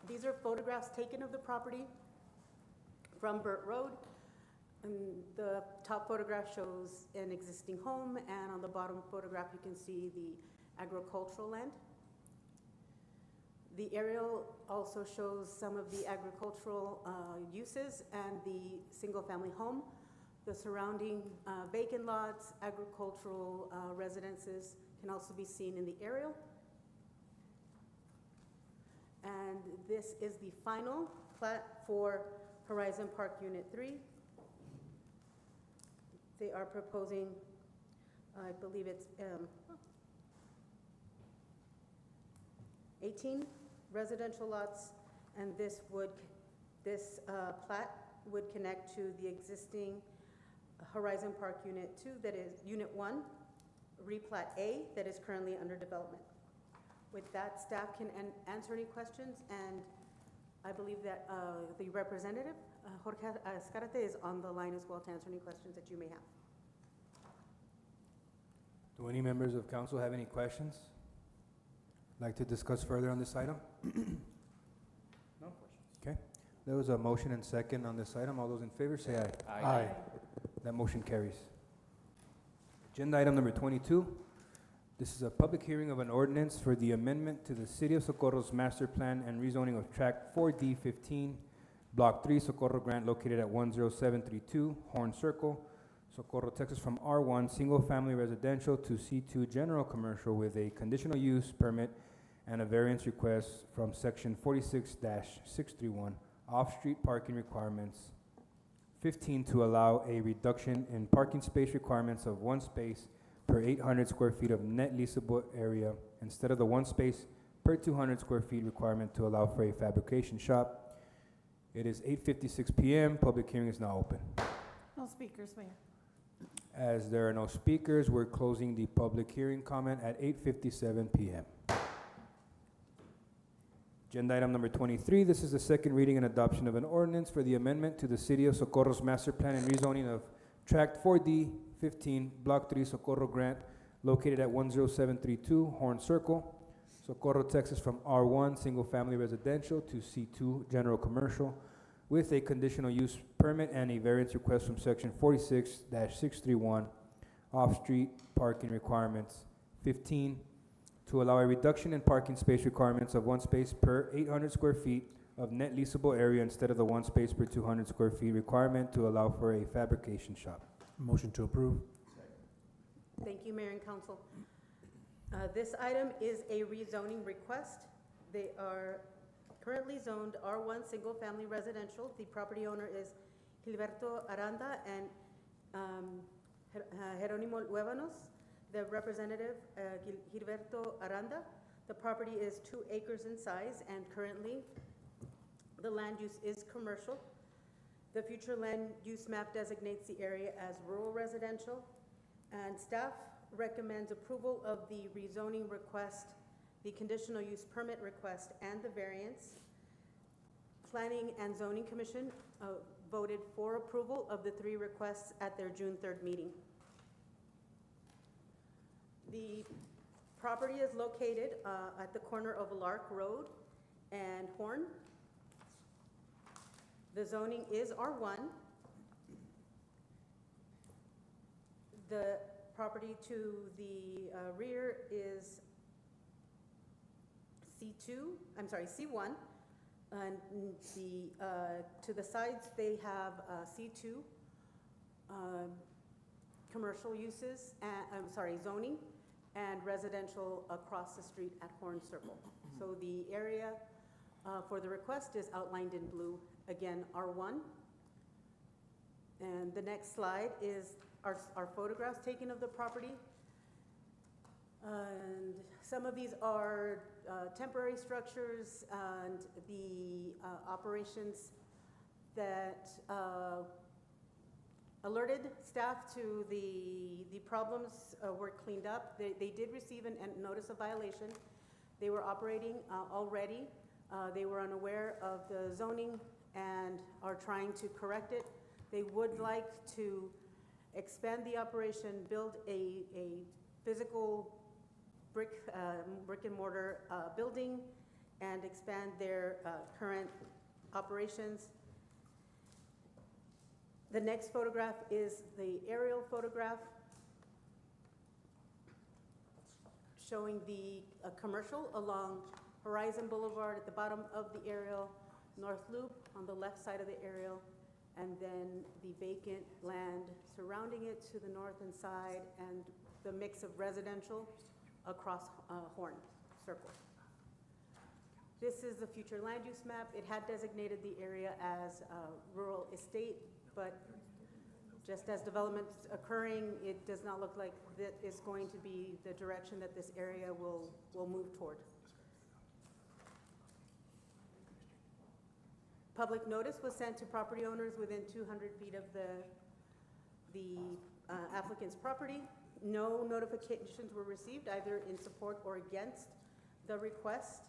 These are photographs taken of the property from Burt Road. And the top photograph shows an existing home, and on the bottom photograph you can see the agricultural land. The aerial also shows some of the agricultural uses and the single-family home. The surrounding vacant lots, agricultural residences can also be seen in the aerial. And this is the final plat for Horizon Park Unit 3. They are proposing, I believe it's 18 residential lots, and this plat would connect to the existing Horizon Park Unit 2, that is Unit 1, replat A, that is currently under development. With that, staff can answer any questions, and I believe that the representative, Jorge Escarate, is on the line as well to answer any questions that you may have. Do any members of council have any questions? Like to discuss further on this item? No questions. Okay. There was a motion and second on this item. All those in favor say aye. Aye. That motion carries. Agenda item number 22. This is a public hearing of an ordinance for the amendment to the City of Socorro's master plan and rezoning of tract 4D15, Block 3, Socorro Grant, located at 10732 Horn Circle, Socorro, Texas, from R1 Single Family Residential to C2 General Commercial with a conditional use permit and a variance request from Section 46-631 Off-Street Parking Requirements 15 to allow a reduction in parking space requirements of 1 space per 800 square feet of net leasable area instead of the 1 space per 200 square feet requirement to allow for a fabrication shop. It is 8:56 p.m. Public hearing is now open. No speakers, Mayor. As there are no speakers, we're closing the public hearing comment at 8:57 p.m. Agenda item number 23, this is the second reading and adoption of an ordinance for the amendment to the City of Socorro's Master Plan and rezoning of Tract 4D 15, Block 3 Socorro Grant, located at 10732 Horn Circle, Socorro, Texas, from R1 Single Family Residential to C2 General Commercial, with a conditional use permit and a variance request from Section 46-631 Off-Street Parking Requirements 15, to allow a reduction in parking space requirements of 1 space per 800 square feet of net leasable area instead of the 1 space per 200 square feet requirement to allow for a fabrication shop. Motion to approve. Thank you, Mayor and Council. This item is a rezoning request. They are currently zoned R1 Single Family Residential. The property owner is Gilberto Aranda and Jerónimo Luevanos. The representative, Gilberto Aranda. The property is 2 acres in size, and currently the land use is commercial. The future land use map designates the area as rural residential, and staff recommends approval of the rezoning request, the conditional use permit request, and the variance. Planning and Zoning Commission voted for approval of the 3 requests at their June 3rd meeting. The property is located at the corner of Lark Road and Horn. The zoning is R1. The property to the rear is C1. And to the sides, they have C2 commercial uses, zoning, and residential across the street at Horn Circle. So the area for the request is outlined in blue, again, R1. And the next slide is our photographs taken of the property. And some of these are temporary structures and the operations that alerted staff to the problems were cleaned up. They did receive a notice of violation. They were operating already. They were unaware of the zoning and are trying to correct it. They would like to expand the operation, build a physical brick and mortar building, and expand their current operations. The next photograph is the aerial photograph showing the commercial along Horizon Boulevard at the bottom of the aerial, North Loop on the left side of the aerial, and then the vacant land surrounding it to the north and side, and the mix of residential across Horn Circle. This is the future land use map. It had designated the area as rural estate, but just as development's occurring, it does not look like that is going to be the direction that this area will move toward. Public notice was sent to property owners within 200 feet of the applicant's property. No notifications were received either in support or against the request.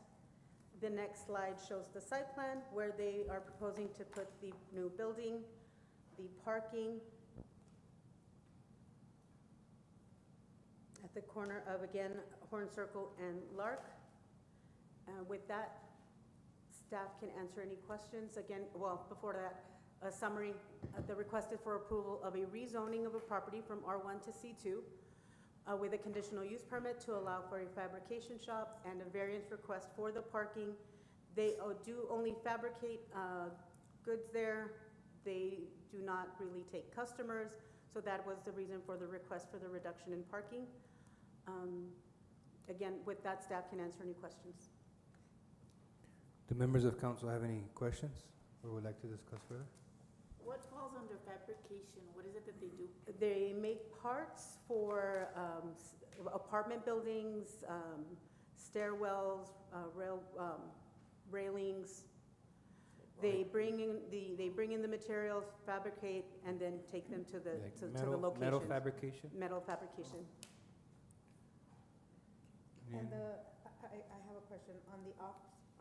The next slide shows the site plan where they are proposing to put the new building, the parking at the corner of, again, Horn Circle and Lark. With that, staff can answer any questions. Again, well, before that, a summary. The request is for approval of a rezoning of a property from R1 to C2 with a conditional use permit to allow for a fabrication shop and a variance request for the parking. They do only fabricate goods there. They do not really take customers, so that was the reason for the request for the reduction in parking. Again, with that, staff can answer any questions. Do members of council have any questions or would like to discuss further? What falls under fabrication? What is it that they do? They make parts for apartment buildings, stairwells, railings. They bring in the materials, fabricate, and then take them to the location. Metal fabrication? Metal fabrication. And I have a question on the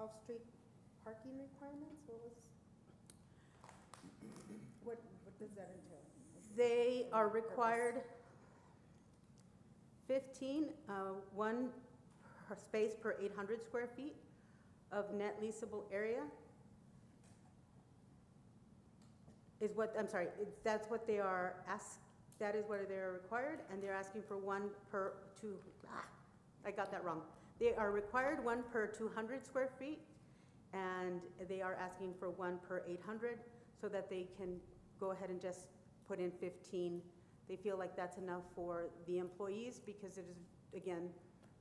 off-street parking requirements? What does that entail? They are required 15, one space per 800 square feet of net leasable area. Is what, I'm sorry, that's what they are that is what they are required, and they're asking for one per I got that wrong. They are required one per 200 square feet, and they are asking for one per 800, so that they can go ahead and just put in 15. They feel like that's enough for the employees, because it is, again,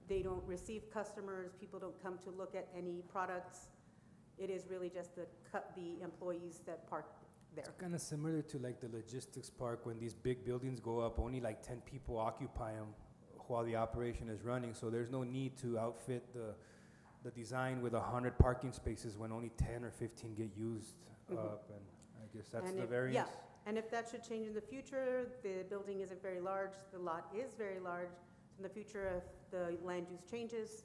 they don't receive customers, people don't come to look at any products. It is really just the employees that park there. It's kind of similar to like the logistics park, when these big buildings go up, only like 10 people occupy them while the operation is running. So there's no need to outfit the design with 100 parking spaces when only 10 or 15 get used up. And I guess that's the variance. Yeah, and if that should change in the future, the building isn't very large, the lot is very large. In the future, if the land use changes,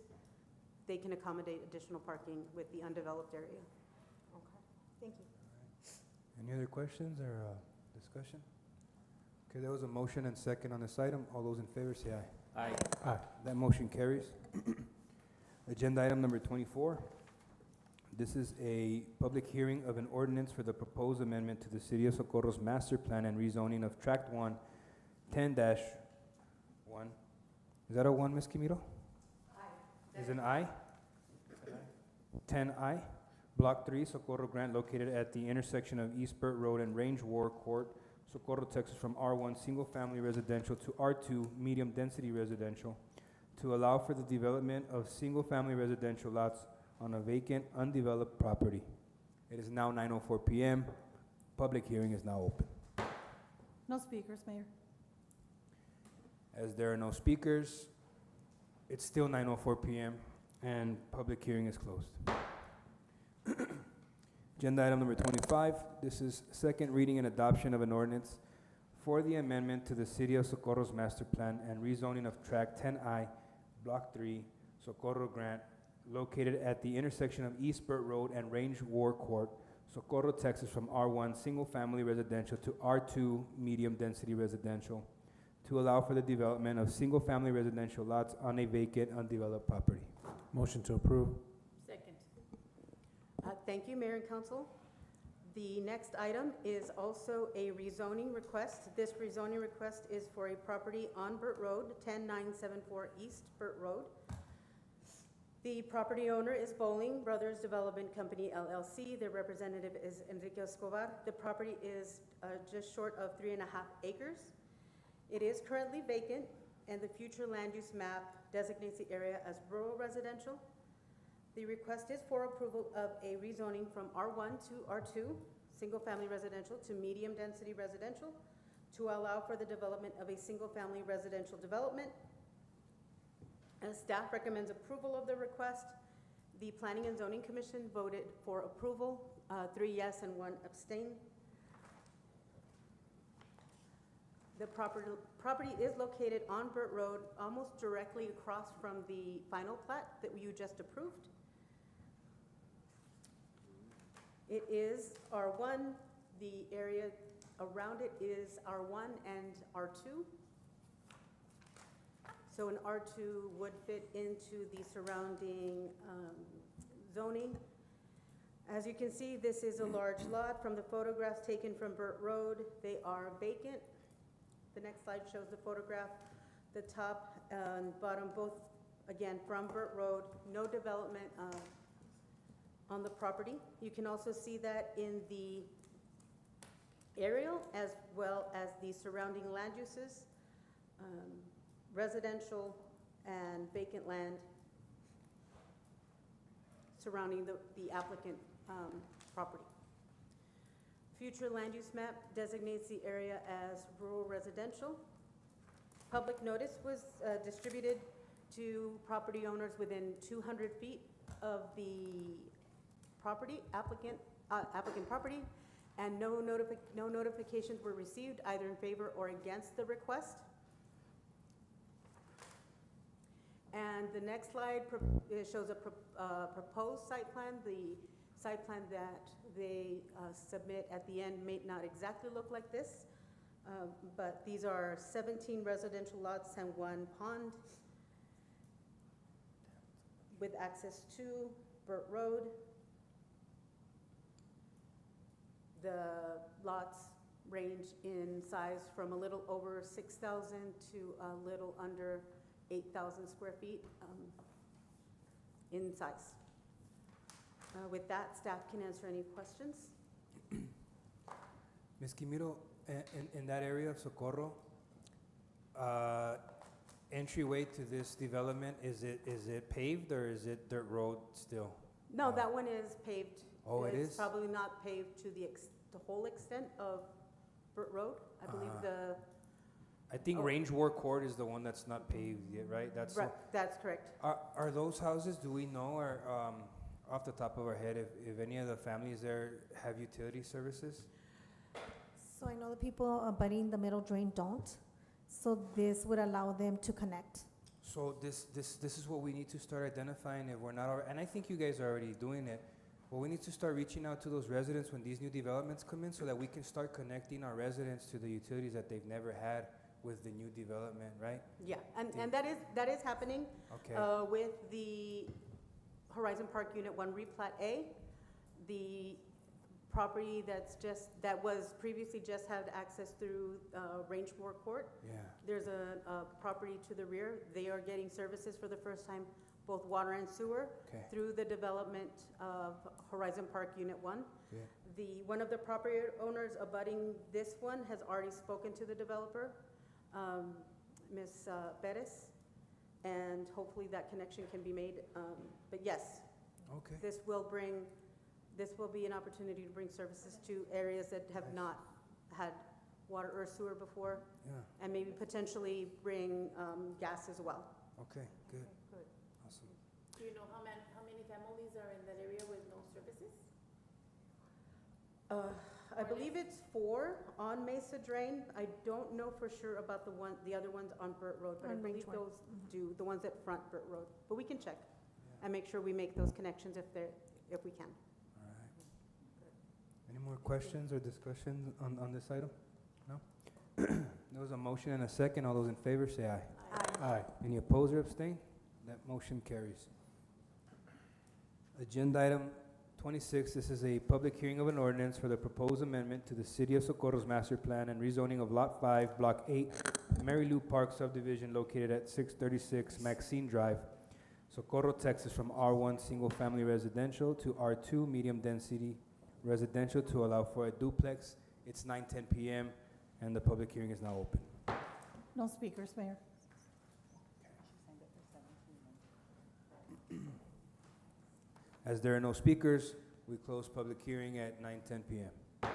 they can accommodate additional parking with the undeveloped area. Okay, thank you. Any other questions or discussion? Okay, there was a motion and second on this item. All those in favor say aye. Aye. Aye. That motion carries. Agenda item number 24. This is a public hearing of an ordinance for the proposed amendment to the City of Socorro's master plan and rezoning of Tract 1, 10-1. Is that a 1, Ms. Kimiro? Aye. Is an I? 10I. Block 3, Socorro Grant, located at the intersection of East Burt Road and Range War Court, Socorro, Texas, from R1 single-family residential to R2 medium-density residential, to allow for the development of single-family residential lots on a vacant, undeveloped property. It is now 9:04 p.m. Public hearing is now open. No speakers, Mayor. As there are no speakers, it's still 9:04 p.m. and public hearing is closed. Agenda item number 25. This is second reading and adoption of an ordinance for the amendment to the City of Socorro's master plan and rezoning of Tract 10I, Block 3, Socorro Grant, located at the intersection of East Burt Road and Range War Court, Socorro, Texas, from R1 single-family residential to R2 medium-density residential, to allow for the development of single-family residential lots on a vacant, undeveloped property. Motion to approve. Second. Thank you, Mayor and Council. The next item is also a rezoning request. This rezoning request is for a property on Burt Road, 10974 East Burt Road. The property owner is Bowling Brothers Development Company, LLC. Their representative is Enrique Escobar. The property is just short of 3.5 acres. It is currently vacant, and the future land use map designates the area as rural residential. The request is for approval of a rezoning from R1 to R2, single-family residential, to medium-density residential, to allow for the development of a single-family residential development. As staff recommends approval of the request, the Planning and Zoning Commission voted for approval, 3 yes and 1 abstain. The property is located on Burt Road, almost directly across from the final plat that you just approved. It is R1. The area around it is R1 and R2. So an R2 would fit into the surrounding zoning. As you can see, this is a large lot. From the photographs taken from Burt Road, they are vacant. The next slide shows the photograph. The top and bottom, both, again, from Burt Road, no development on the property. You can also see that in the aerial, as well as the surrounding land uses, residential and vacant land surrounding the applicant property. Future land use map designates the area as rural residential. Public notice was distributed to property owners within 200 feet of the property, applicant property, and no notifications were received either in favor or against the request. And the next slide it shows a proposed site plan. The site plan that they submit at the end may not exactly look like this, but these are 17 residential lots and 1 pond with access to Burt Road. The lots range in size from a little over 6,000 to a little under 8,000 square feet in size. With that, staff can answer any questions. Ms. Quimiro, in that area of Socorro, entryway to this development, is it paved or is it dirt road still? No, that one is paved. Oh, it It's is? probably not paved to the whole extent of Burt Road. I believe I think Range War Court is the one that's not paved yet, right? That's that's correct. Are those houses, do we know, or off the top of our head, if any of the families there have utility services? So I know the people abutting the middle drain don't, so this would allow them to connect. So this is what we need to start identifying if we're not, and I think you guys are already doing it. Well, we need to start reaching out to those residents when these new developments come in so that we can start connecting our residents to the utilities that they've never had with the new development, right? Yeah, and that is happening. Okay. With the Horizon Park Unit 1 Replat A, the property that was previously just had access through Range War Court. Yeah. There's a property to the rear. They are getting services for the first time, both water and sewer, Okay. through the development of Horizon Park Unit 1. Yeah. One of the property owners abutting this one has already spoken to the developer, Ms. Perez, and hopefully that connection can be made. But yes, Okay. this will be an opportunity to bring services to areas that have not had water or sewer before, Yeah. and maybe potentially bring gas as well. Okay, good. Good. Awesome. Do you know how many families are in that area with no services? I believe it's 4 on Mesa Drain. I don't know for sure about the other ones on Burt Road, but I On Range believe One. those do, the ones that front Burt Road. But we can check and make sure we make those connections if we can. All right. Any more questions or discussions on this item? No? There was a motion and a second. All those in favor say aye. Aye. Any opposed or abstain? That motion carries. Agenda item 26, this is a public hearing of an ordinance for the proposed amendment to the City of Socorro's master plan and rezoning of Lot 5, Block 8, Mary Lou Park subdivision located at 636 Maxine Drive, Socorro, Texas, from R1 single-family residential to R2 medium-density residential to allow for a duplex. It's 9:10 p.m. and the public hearing is now open. No speakers, Mayor. As there are no speakers, we close public hearing at 9:10 p.m.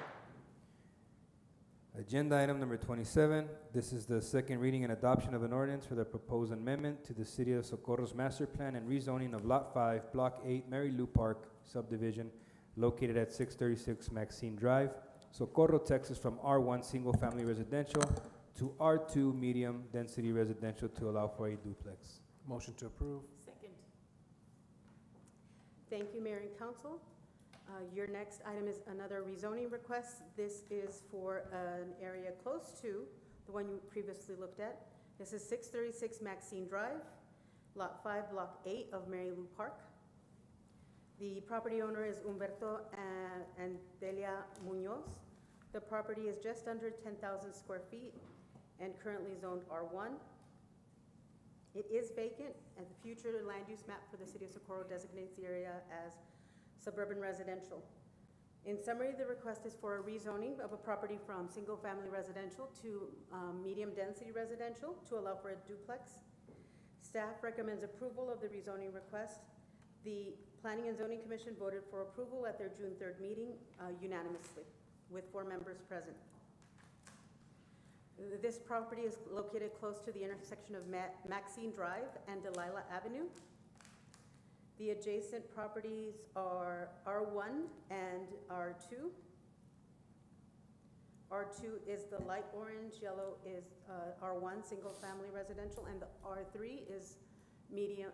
Agenda item number 27, this is the second reading and adoption of an ordinance for the proposed amendment to the City of Socorro's master plan and rezoning of Lot 5, Block 8, Mary Lou Park subdivision located at 636 Maxine Drive, Socorro, Texas, from R1 single-family residential to R2 medium-density residential to allow for a duplex. Motion to approve. Second. Thank you, Mayor and Council. Your next item is another rezoning request. This is for an area close to the one you previously looked at. This is 636 Maxine Drive, Lot 5, Block 8 of Mary Lou Park. The property owner is Humberto and Delia Munoz. The property is just under 10,000 square feet and currently zoned R1. It is vacant, and the future land use map for the City of Socorro designates the area as suburban residential. In summary, the request is for a rezoning of a property from single-family residential to medium-density residential to allow for a duplex. Staff recommends approval of the rezoning request. The Planning and Zoning Commission voted for approval at their June 3rd meeting unanimously, with 4 members present. This property is located close to the intersection of Maxine Drive and Delilah Avenue. The adjacent properties are R1 and R2. R2 is the light orange, yellow is R1, single-family residential, and the R3 is medium,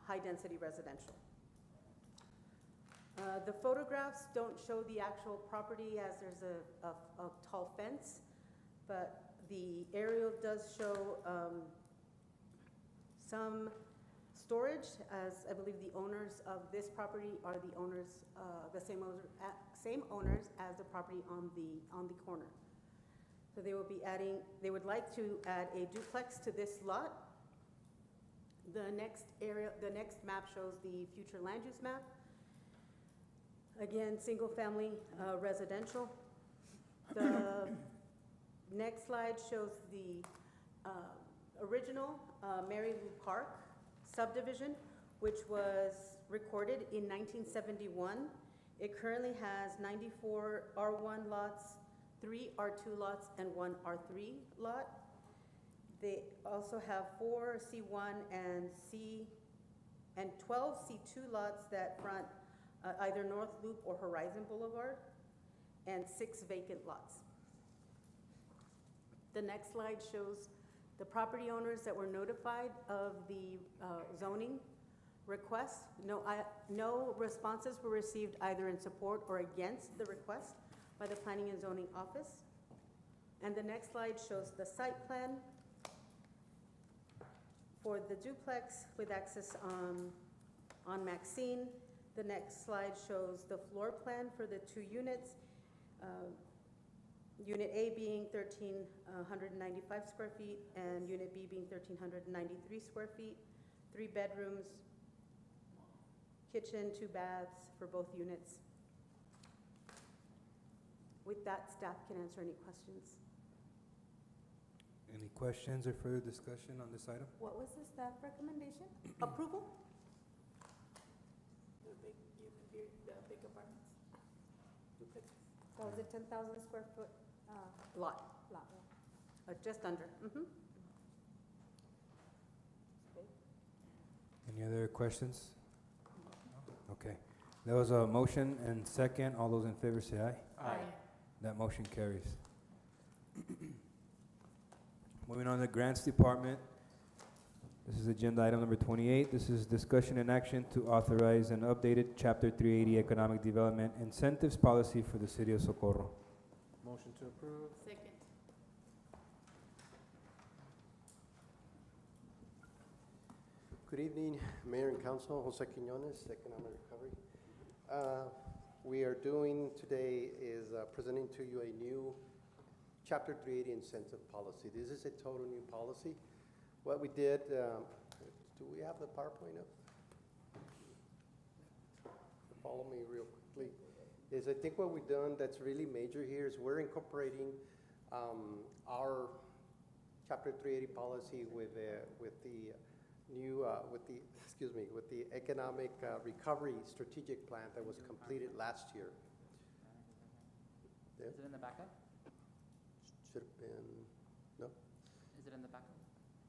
high-density residential. The photographs don't show the actual property as there's a tall fence, but the aerial does show some storage, as I believe the owners of this property are the owners, the same owners as the property on the corner. So they will be adding, they would like to add a duplex to this lot. The next map shows the future land use map. Again, single-family residential. The next slide shows the original Mary Lou Park subdivision, which was recorded in 1971. It currently has 94 R1 lots, 3 R2 lots, and 1 R3 lot. They also have 4 C1 and 12 C2 lots that front either North Loop or Horizon Boulevard, and 6 vacant lots. The next slide shows the property owners that were notified of the zoning request. No responses were received either in support or against the request by the Planning and Zoning Office. And the next slide shows the site plan for the duplex with access on Maxine. The next slide shows the floor plan for the 2 units. Unit A being 1,395 square feet and Unit B being 1,393 square feet. 3 bedrooms, kitchen, 2 baths for both units. With that, staff can answer any questions. Any questions or further discussion on this item? What was the staff recommendation? Approval? The big apartments. Duplexes. So is it 10,000 square foot Lot, lot? just under. Any other questions? Okay. There was a motion and second. All those in favor say aye. Aye. That motion carries. Moving on to the Grants Department. This is agenda item number 28. This is discussion and action to authorize an updated Chapter 380 Economic Development Incentives Policy for the City of Socorro. Motion to approve. Second. Good evening, Mayor and Council. Jose Quiñones, Economic Recovery. We are doing today is presenting to you a new Chapter 380 incentive policy. This is a total new policy. What we did, do we have the PowerPoint up? Follow me real quickly. Is I think what we've done that's really major here is we're incorporating our Chapter 380 policy with the new, with the Economic Recovery Strategic Plan that was completed last year. There? Is it in the backup? Should have been, no? Is it in the backup?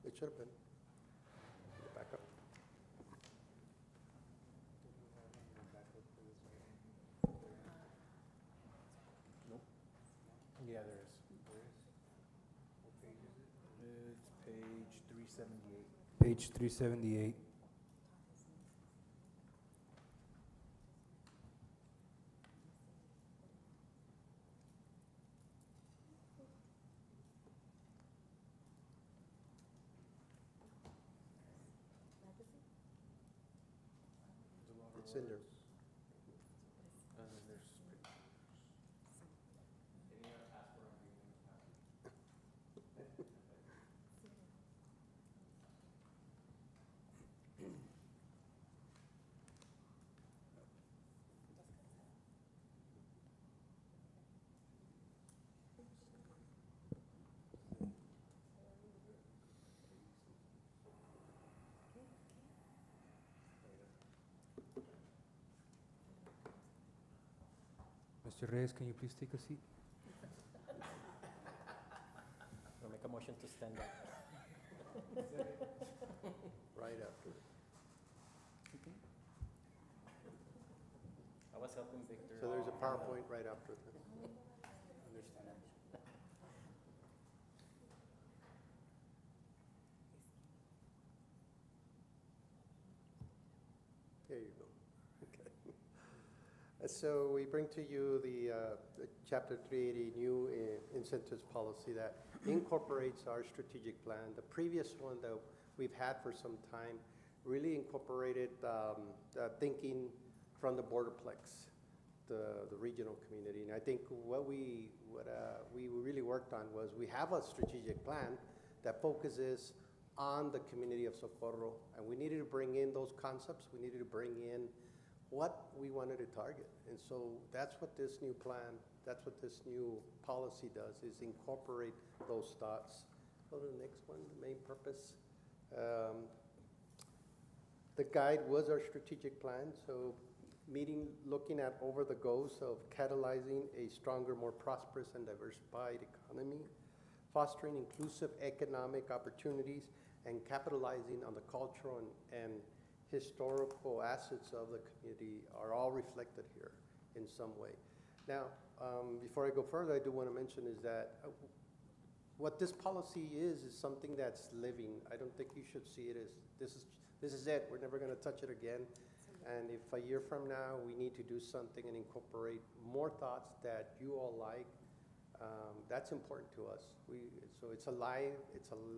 It should have been. In the backup. Nope. Yeah, there is. What page is it? It's page 378. Page 378. It's in there. Mr. Reyes, can you please take a seat? I'll make a motion to stand up. Right after. I was helping Victor. So there's a PowerPoint right after this. Understand it. There you go. Okay. So we bring to you the Chapter 380 new incentives policy that incorporates our strategic plan. The previous one that we've had for some time really incorporated thinking from the borderplex, the regional community. And I think what we really worked on was we have a strategic plan that focuses on the community of Socorro, and we needed to bring in those concepts. We needed to bring in what we wanted to target. And so that's what this new plan, that's what this new policy does, is incorporate those thoughts. Go to the next one, the main purpose. The guide was our strategic plan, so looking at over the goals of catalyzing a stronger, more prosperous and diversified economy, fostering inclusive economic opportunities, and capitalizing on the cultural and historical assets of the community are all reflected here in some way. Now, before I go further, I do want to mention is that what this policy is something that's living. I don't think you should see it as this is it. We're never going to touch it again. And if a year from now we need to do something and incorporate more thoughts that you all like, that's important to us. So it's a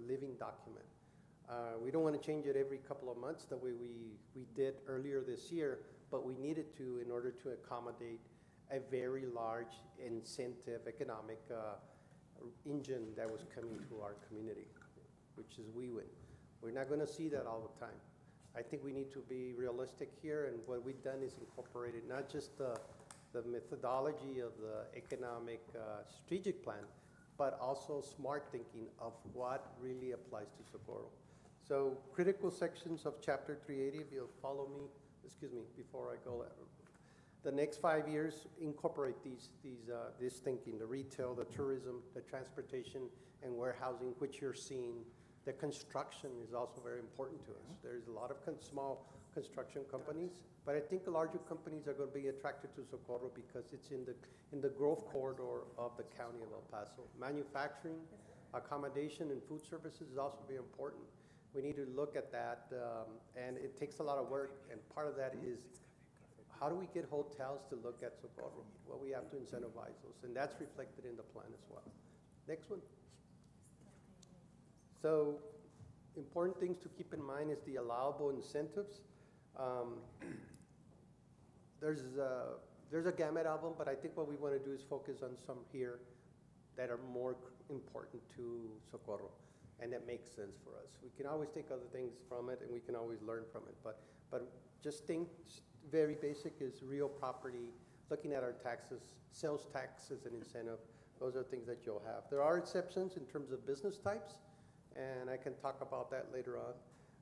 living document. We don't want to change it every couple of months the way we did earlier this year, but we needed to in order to accommodate a very large incentive economic engine that was coming to our community, which is WeWin. We're not going to see that all the time. I think we need to be realistic here, and what we've done is incorporated not just the methodology of the economic strategic plan, but also smart thinking of what really applies to Socorro. So critical sections of Chapter 380, if you'll follow me, before I go, the next 5 years incorporate this thinking, the retail, the tourism, the transportation, and warehousing, which you're seeing. The construction is also very important to us. There's a lot of small construction companies, but I think the larger companies are going to be attracted to Socorro because it's in the growth corridor of the county of El Paso. Manufacturing, accommodation, and food services is also very important. We need to look at that, and it takes a lot of work, and part of that is how do we get hotels to look at Socorro? Well, we have to incentivize those, and that's reflected in the plan as well. Next one. So important things to keep in mind is the allowable incentives. There's a gamut album, but I think what we want to do is focus on some here that are more important to Socorro, and that makes sense for us. We can always take other things from it, and we can always learn from it, but just think very basic is real property, looking at our taxes, sales tax as an incentive. Those are things that you'll have. There are exceptions in terms of business types, and I can talk about that later on.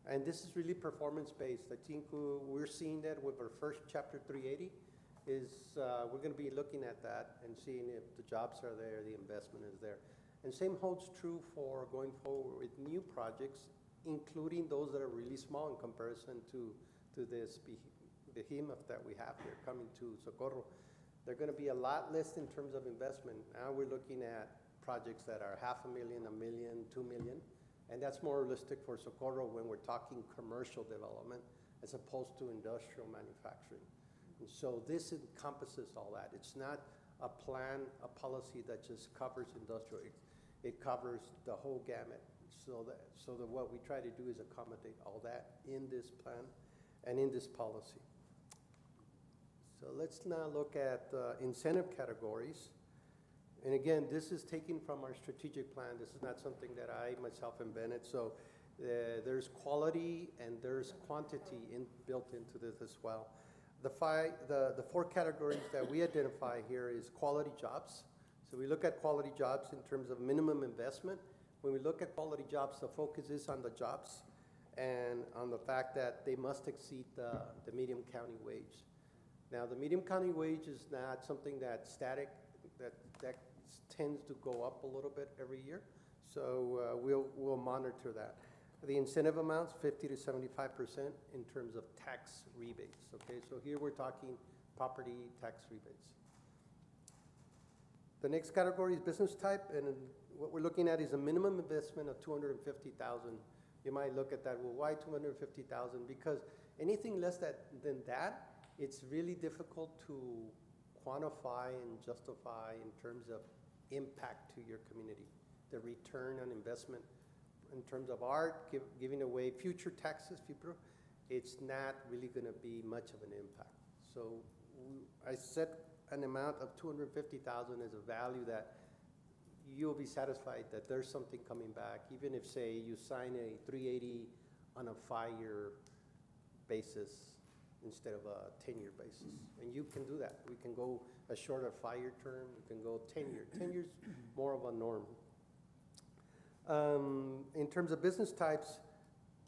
And this is really performance-based. I think we're seeing that with our first Chapter 380 is we're going to be looking at that and seeing if the jobs are there, the investment is there. And same holds true for going forward with new projects, including those that are really small in comparison to this behemoth that we have here coming to Socorro. They're going to be a lot less in terms of investment. Now we're looking at projects that are $500,000, $1 million, $2 million. And that's more realistic for Socorro when we're talking commercial development as opposed to industrial manufacturing. And so this encompasses all that. It's not a plan, a policy that just covers industrial. It covers the whole gamut. So that what we try to do is accommodate all that in this plan and in this policy. So let's now look at incentive categories. And again, this is taken from our strategic plan. This is not something that I myself invented. So there's quality and there's quantity built into this as well. The four categories that we identify here is quality jobs. So we look at quality jobs in terms of minimum investment. When we look at quality jobs, the focus is on the jobs and on the fact that they must exceed the median county wage. Now, the median county wage is not something that's static, that tends to go up a little bit every year. So we'll monitor that. The incentive amounts, 50 to 75% in terms of tax rebates. Okay, so here we're talking property tax rebates. The next category is business type, and what we're looking at is a minimum investment of $250,000 You might look at that, well, why 250,000? Because anything less than that, it's really difficult to quantify and justify in terms of impact to your community, the return on investment. In terms of art, giving away future taxes, it's not really going to be much of an impact. So I set an amount of 250,000 as a value that you'll be satisfied that there's something coming back, even if, say, you sign a 380 on a 5-year basis instead of a 10-year basis. And you can do that. We can go a shorter 5-year term. We can go 10-year. 10 years more of a norm. In terms of business types,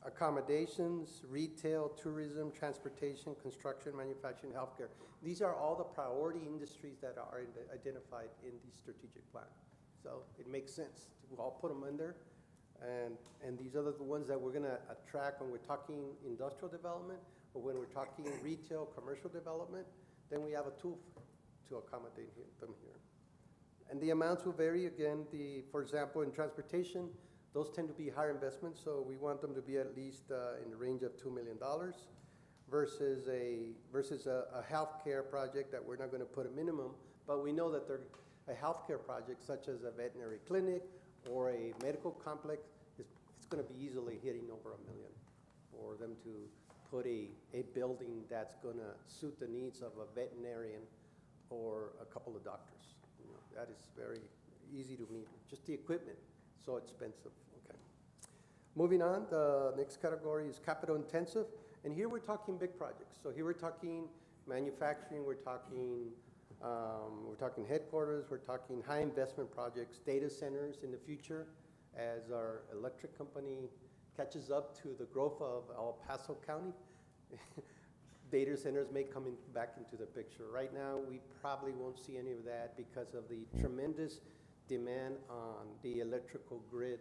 accommodations, retail, tourism, transportation, construction, manufacturing, healthcare. These are all the priority industries that are identified in the strategic plan. So it makes sense. We'll all put them in there. And these are the ones that we're going to attract when we're talking industrial development or when we're talking retail, commercial development. Then we have a tool to accommodate them here. And the amounts will vary. Again, for example, in transportation, those tend to be higher investments, so we want them to be at least in the range of $2 million versus a healthcare project that we're not going to put a minimum, but we know that a healthcare project such as a veterinary clinic or a medical complex, it's going to be easily hitting over $1 million for them to put a building that's going to suit the needs of a veterinarian or a couple of doctors. You know, that is very easy to meet. Just the equipment, so expensive. Okay. Moving on, the next category is capital intensive, and here we're talking big projects. So here we're talking manufacturing, we're talking headquarters, we're talking high investment projects, data centers in the future as our electric company catches up to the growth of El Paso County. Data centers may come back into the picture. Right now, we probably won't see any of that because of the tremendous demand on the electrical grid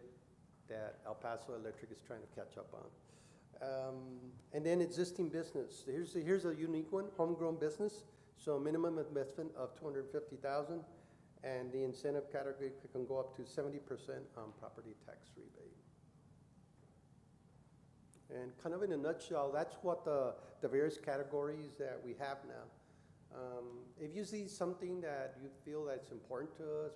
that El Paso Electric is trying to catch up on. And then existing business. Here's a unique one, homegrown business. So minimum investment of $250,000, and the incentive category can go up to 70% on property tax rebate. And kind of in a nutshell, that's what the various categories that we have now. If you see something that you feel that's important to us,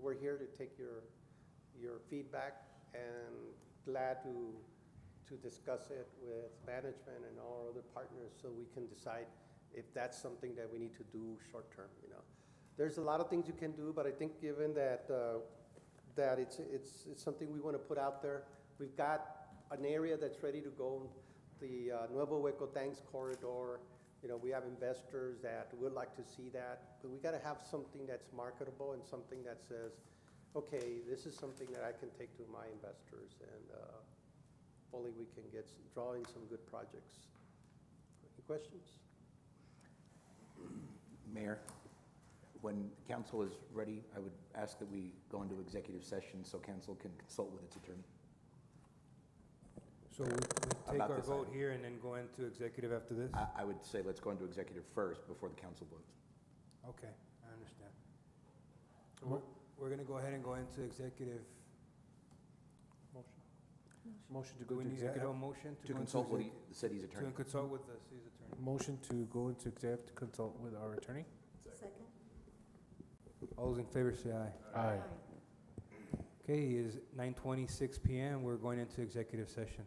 we're here to take your feedback, and glad to discuss it with management and all our other partners so we can decide if that's something that we need to do short term. You know, there's a lot of things you can do, but I think given that that it's something we want to put out there, we've got an area that's ready to go, the Nuevo Hueco Thanks Corridor. You know, we have investors that would like to see that, but we got to have something that's marketable and something that says, okay, this is something that I can take to my investors, and hopefully we can draw in some good projects. Any questions? Mayor, when council is ready, I would ask that we go into executive session so council can consult with its attorney. So we take About our this vote item. here and then go into executive after this? I would say let's go into executive first before the council votes. Okay, I understand. So we're going to go ahead and go into executive. Motion to Do go we to need to get a executive. motion To go into consult with exec- the city's attorney. To consult with the city's attorney. Motion to go into executive to consult with our attorney. Second. All those in favor say aye. Aye. Okay, it is 9:26 p.m. We're going into executive session.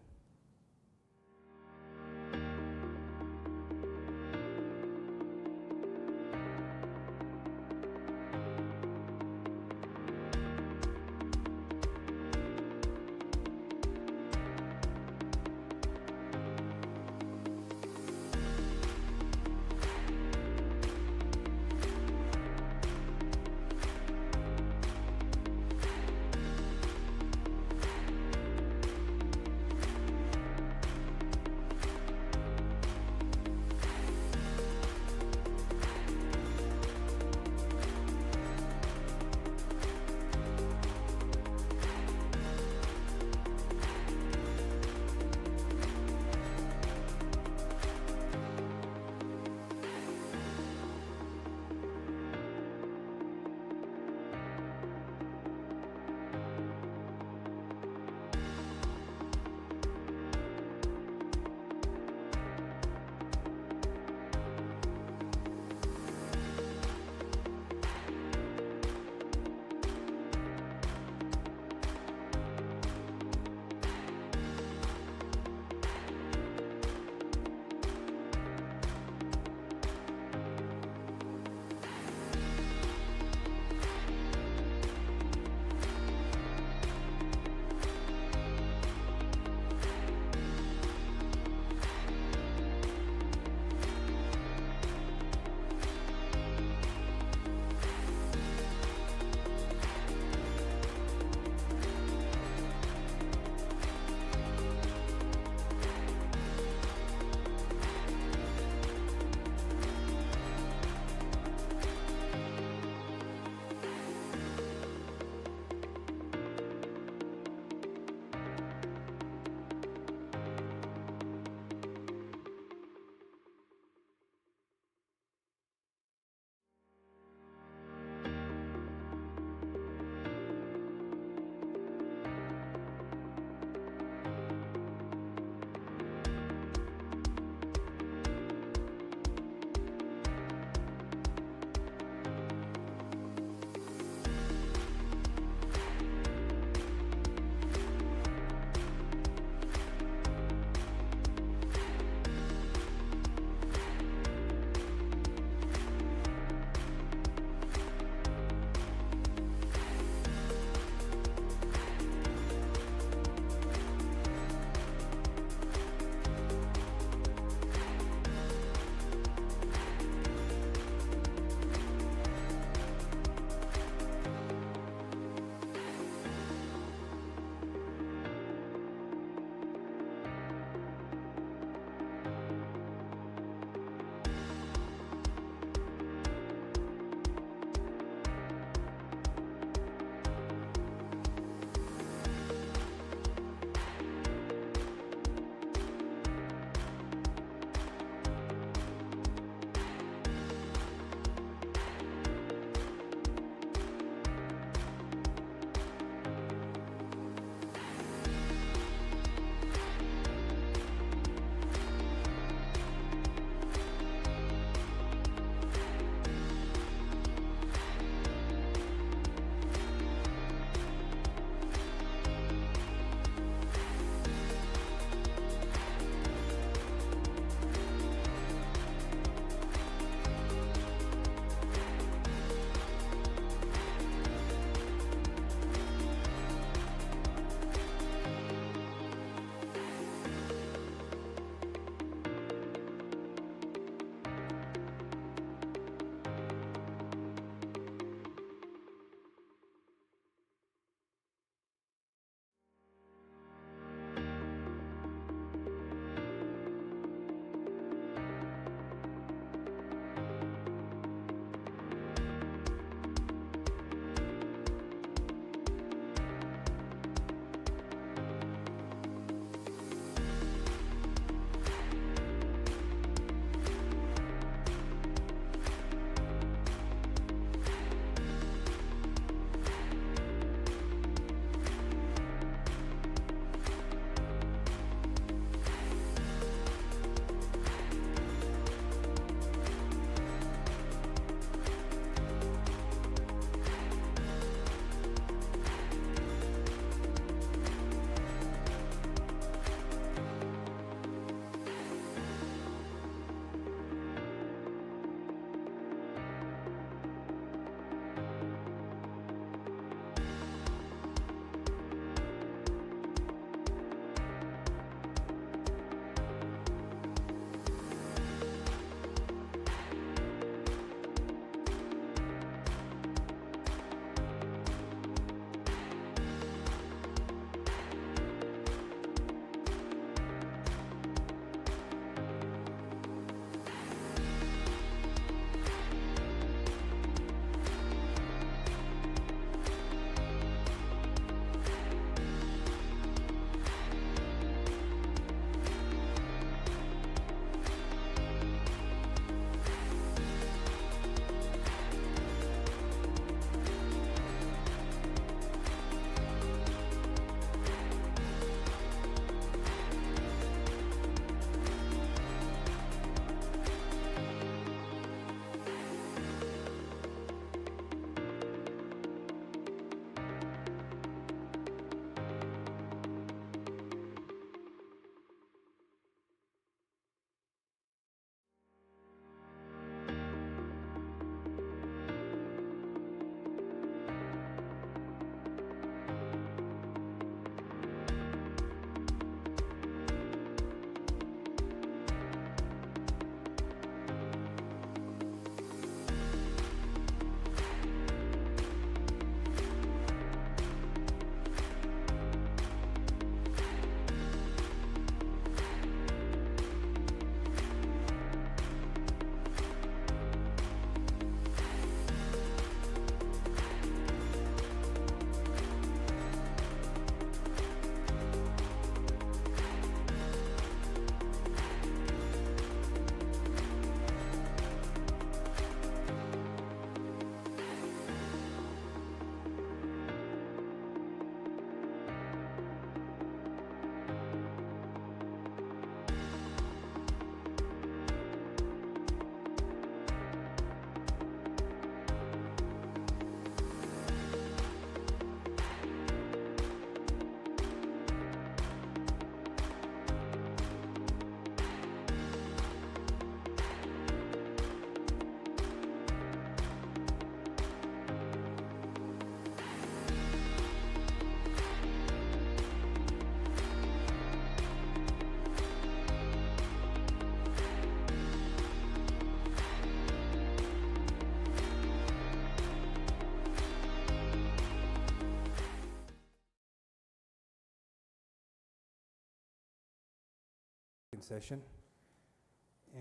session.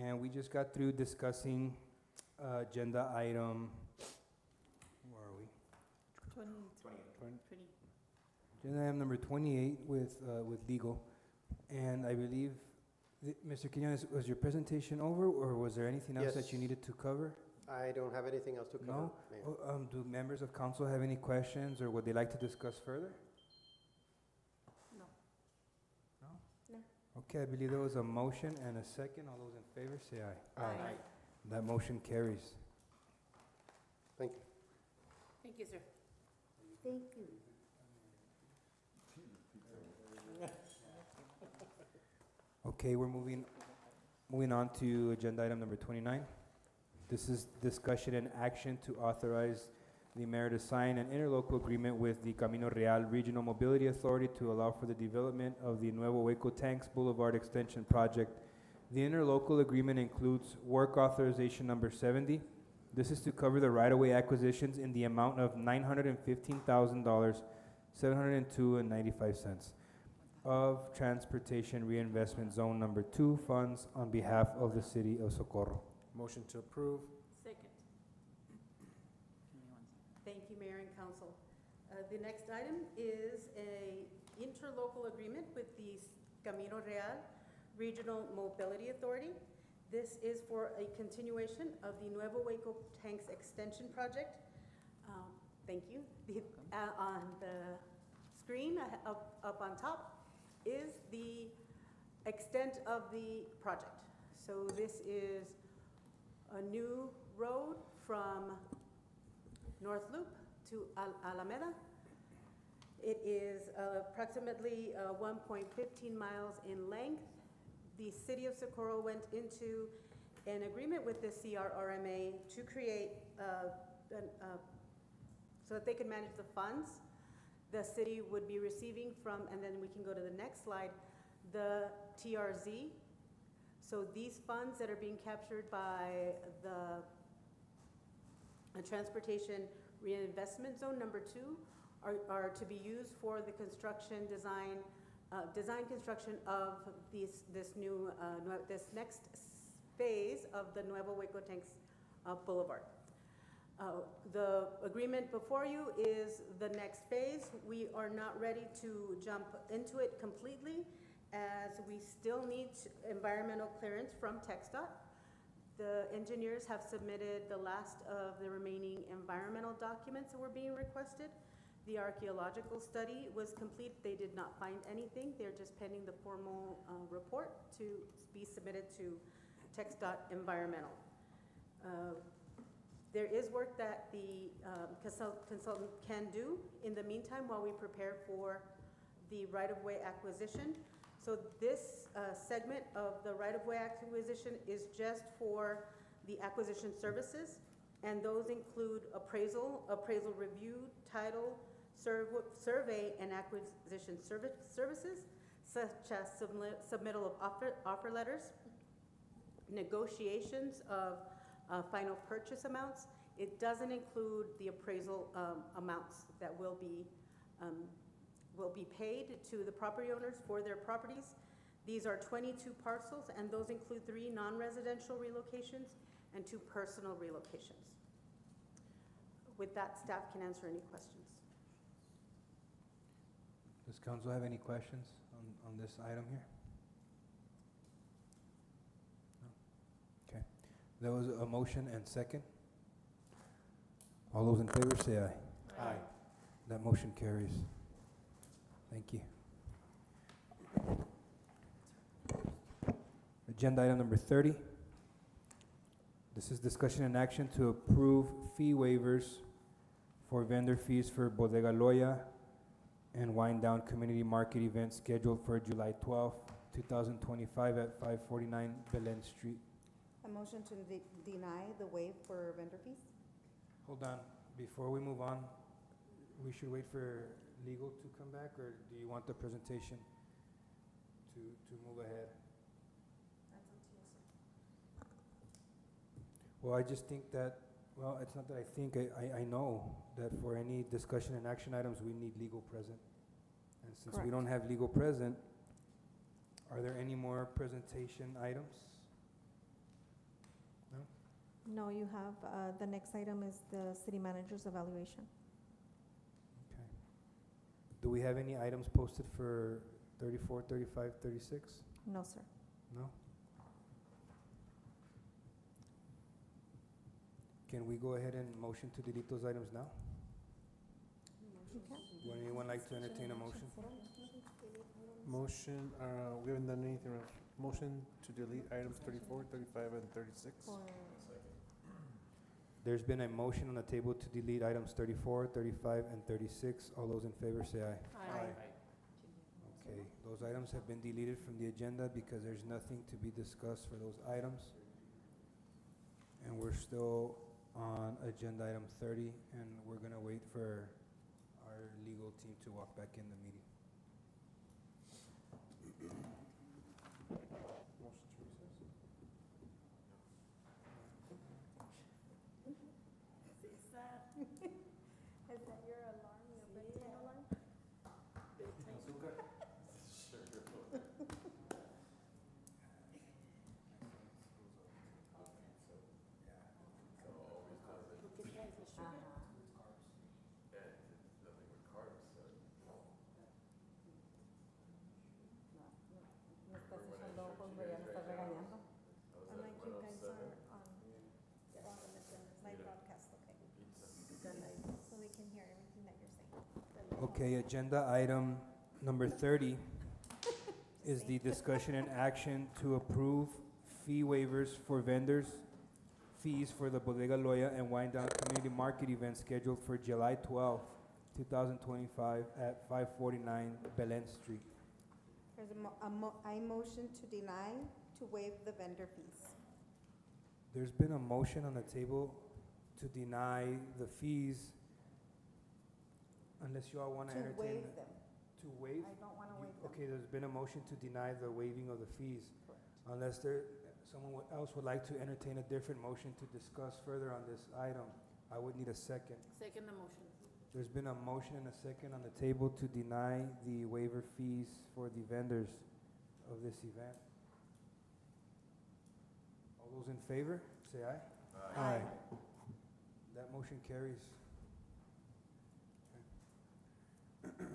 And we just got through discussing agenda item, where are we? 20. Agenda item number 28 with legal. And I believe, Mr. Quinones, was your presentation over, or was there anything else that you Yes. needed to cover? I don't have anything else to cover, No? Mayor. Do members of council have any questions, or would they like to discuss further? No. No? No. Okay, I believe there was a motion and a second. All those in favor, say aye. Aye. That motion carries. Thank you. Thank you, sir. Thank you. Okay, we're moving on to agenda item number 29. This is discussion and action to authorize the mayor to sign an interlocal agreement with the Camino Real Regional Mobility Authority to allow for the development of the Nuevo Hueco Tanks Boulevard Extension Project. The interlocal agreement includes work authorization number 70. This is to cover the right-of-way acquisitions in the amount of $915,000, $702.95 of Transportation Reinvestment Zone Number 2 funds on behalf of the city of Socorro. Motion to approve. Second. Thank you, Mayor and Council. The next item is a interlocal agreement with the Camino Real Regional Mobility Authority. This is for a continuation of the Nuevo Hueco Tanks Extension Project. Thank you. On the screen up on top is the extent of the project. So this is a new road from North Loop to Alameda. It is approximately 1.15 miles in length. The city of Socorro went into an agreement with the CRRMA to create, so that they could manage the funds the city would be receiving from, and then we can go to the next slide, the TRZ. So these funds that are being captured by the Transportation Reinvestment Zone Number 2 are to be used for the construction design construction of this next phase of the Nuevo Hueco Tanks Boulevard. The agreement before you is the next phase. We are not ready to jump into it completely, as we still need environmental clearance from TxDOT. The engineers have submitted the last of the remaining environmental documents that were being requested. The archaeological study was complete. They did not find anything. They're just pending the formal report to be submitted to TxDOT Environmental. There is work that the consultant can do in the meantime while we prepare for the right-of-way acquisition. So this segment of the right-of-way acquisition is just for the acquisition services, and those include appraisal review, title, survey, and acquisition services, such as submittal of offer letters, negotiations of final purchase amounts. It doesn't include the appraisal amounts that will be paid to the property owners for their properties. These are 22 parcels, and those include 3 non-residential relocations and 2 personal relocations. With that, staff can answer any questions. Does council have any questions on this item here? No? Okay. There was a motion and second. All those in favor say aye. Aye. That motion carries. Thank you. Agenda item number 30. This is discussion and action to approve fee waivers for vendor fees for Bodega Loya and Wine Down Community Market event scheduled for July 12th, 2025 at 549 Belen Street. A motion to deny the waive for vendor fees? Hold on, before we move on, we should wait for legal to come back, or do you want the presentation to move ahead? That's up to you, sir. Well, I just think that, well, it's not that I think, I know that for any discussion and action items, we need legal present. And since we Correct. don't have legal present, Are there any more presentation items? No? No, you have, the next item is the city manager's evaluation. Okay. Do we have any items posted for 34, 35, 36? No, sir. No? Can we go ahead and motion to delete those items now? Okay. Would anyone like to entertain a motion? Motion, we haven't done anything else. Motion to delete items 34, 35, and 36. There's been a motion on the table to delete items 34, 35, and 36. All those in favor say aye. Aye. Okay, those items have been deleted from the agenda because there's nothing to be discussed for those items. And we're still on agenda item 30, and we're gonna wait for our legal team to walk back in the meeting. Motion to recess. Is that your alarm, your bedtime alarm? Me estás echando ojos, pero ya me estás regañando. I'm like, you guys are on live broadcast, okay? So they can hear everything that you're saying. Okay, agenda item number 30 is the discussion and action to approve fee waivers for vendors, fees for the Bodega Loya and Wine Down Community Market event scheduled for July 12th, 2025 at 549 Belen Street. There's I motion to deny, to waive the vendor fees. There's been a motion on the table to deny the fees unless you all want to To entertain. waive them. To waive? I don't want to waive them. Okay, there's been a motion to deny the waiving of the fees. Unless someone else would like to entertain a different motion to discuss further on this item, I would need a second. Second the motion. There's been a motion and a second on the table to deny the waiver fees for the vendors of this event. All those in favor, say aye. Aye. That motion carries. Okay.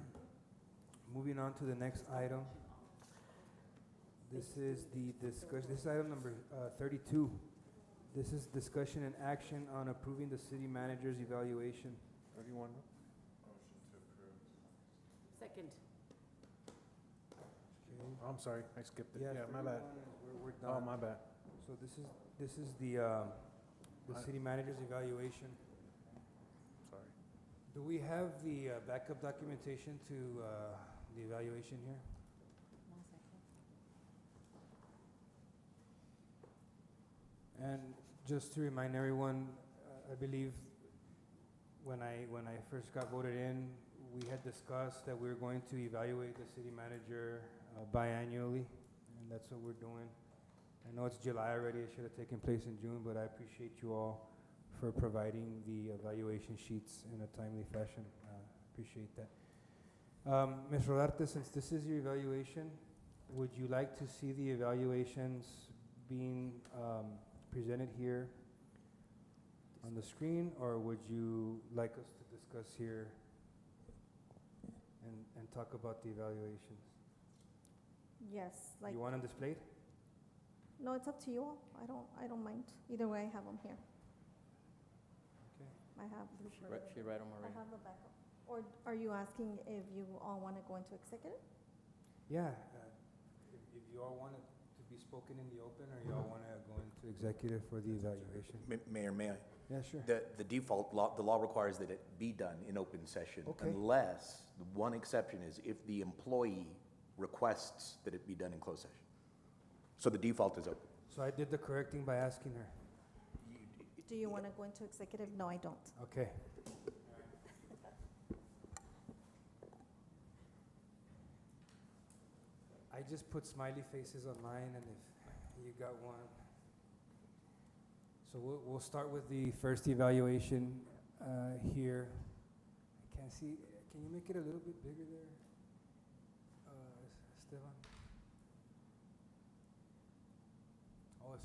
Moving on to the next item. This is the discussion, this is item number 32. This is discussion and action on approving the city manager's evaluation. 31. Second. Okay. Oh, I'm sorry, I skipped it. Yeah, my 31 bad. is we're Oh, done. my bad. So this is the city manager's evaluation. Sorry. Do we have the backup documentation to the evaluation here? And just to remind everyone, I believe when I first got voted in, we had discussed that we were going to evaluate the city manager biannually, and that's what we're doing. I know it's July already, it should have taken place in June, but I appreciate you all for providing the evaluation sheets in a timely fashion. Appreciate that. Ms. Rodarte, since this is your evaluation, would you like to see the evaluations being presented here on the screen, or would you like us to discuss here and talk about the evaluations? Yes, like, You want them displayed? no, it's up to you all. I don't mind. Either way, I have them here. Okay. I have. She read them I already. have the backup. Or are you asking if you all want to go into executive? Yeah, if you all want it to be spoken in the open, or you all want to go into executive for the evaluation? Mayor, may I? Yeah, sure. The default law, the law requires that it be done in open session. Okay. Unless, the one exception is if the employee requests that it be done in closed session. So the default is open. So I did the correct thing by asking her. Do you want to go into executive? No, I don't. Okay. I just put smiley faces on mine, and if you got one. So we'll start with the first evaluation here. I can't see, can you make it a little bit bigger there, Esteban?